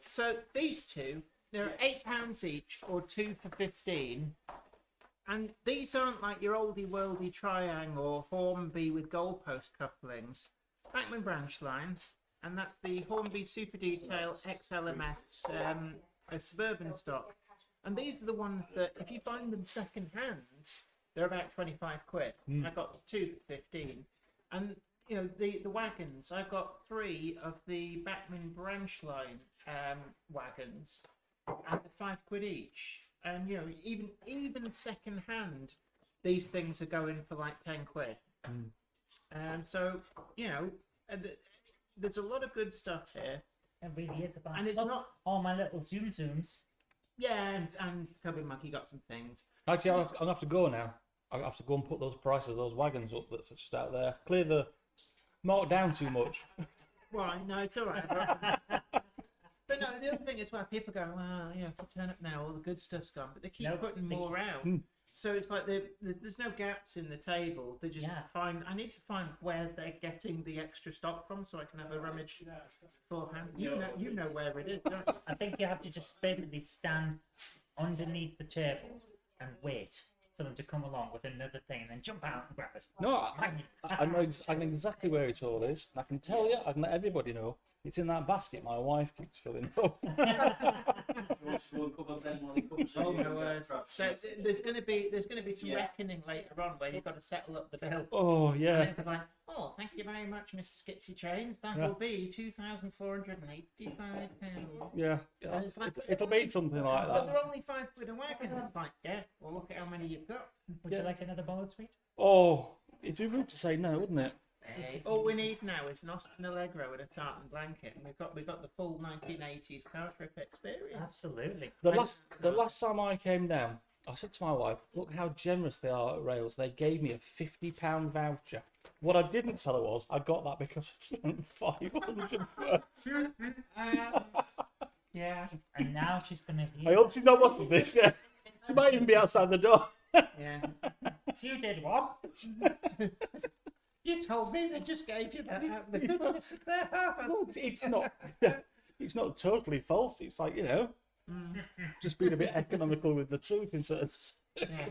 So these 2, they're £8 each or 2 for 15. And these aren't like your oldie worldy triangle or Hornby with goalpost couplings. Backman Branchline, and that's the Hornby Super Detail XLMS a suburban stock. And these are the ones that, if you find them second hand, they're about 25 quid. I got 2 for 15. And, the wagons, I've got 3 of the Backman Branchline wagons, and they're 5 quid each. And, even second hand, these things are going for like 10 quid. So, there's a lot of good stuff here. It really is about. And it's not all my little zooms. Yeah, and Cupboard Monkey got some things. Actually, I'm gonna have to go now. I have to go and put those prices of those wagons up that's just out there. Clear the mark down too much. Well, no, it's all right. But no, the other thing is where people go, well, if I turn up now, all the good stuff's gone. But they keep putting more out. So it's like there's no gaps in the tables. They just I need to find where they're getting the extra stock from so I can have a rummage beforehand. You know where it is, don't you? I think you have to just basically stand underneath the tables and wait for them to come along with another thing and then jump out and grab it. No, I know exactly where it all is. And I can tell you, I can let everybody know. It's in that basket my wife keeps filling up. Oh my word! So there's going to be some reckoning later on where you've got to settle up the bill. Oh yeah. And then like, oh, thank you very much, Mr. Skipsy Trains. That will be £2,485. Yeah. And it's like, It'll be something like but that. they're only 5 quid a wagon. It's like, yeah. Well, look at how many you've got. Would you like another bowl of sweet? Oh, it'd be rude to say no, wouldn't it? Hey, all we need now is an Austin Allegro and a tartan blanket, and we've got the full 1980s car trip experience. Absolutely. The last time I came down, I said to my wife, "Look how generous they are at Rails. They gave me a £50 voucher." What I didn't tell her was I got that because I spent 500 first. Yeah. And now she's going to. I hope she's not watching this. Yeah, she might even be outside the door. Yeah. You did what? You told me they just gave you that out of the goodness of their heart. No, it's not. It's not totally false. It's like just being a bit economical with the truth in certain. Yeah.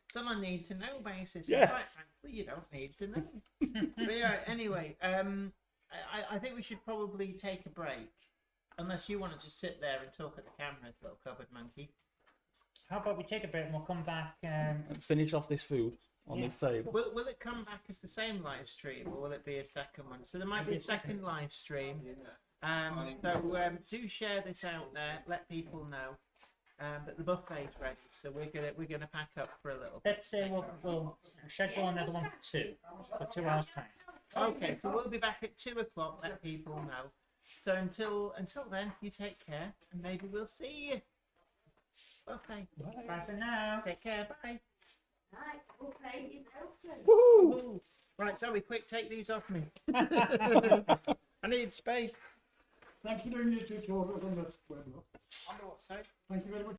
It's on a need to know basis. Yes. Quite frankly, you don't need to know. But yeah, anyway, I think we should probably take a break. Unless you want to just sit there and talk at the camera, little cupboard monkey. How about we take a break and we'll come back And finish off this food on this table. Will it come back as the same live stream, or will it be a second one? So there might be a second live stream. So do share this out there. Let people know. But the buffet's ready, so we're gonna pack up for a little bit. Let's say we'll schedule another one for 2 hours time. Okay, so we'll be back at 2 o'clock. Let people know. So until then, you take care, and maybe we'll see you. Okay. Bye for now. Take care. Bye. Right, buffet is open. Woohoo! Right, Zoe, quick, take these off me. I need space. Thanks for doing your tutorials on the webinar. On the what side? Thank you very much.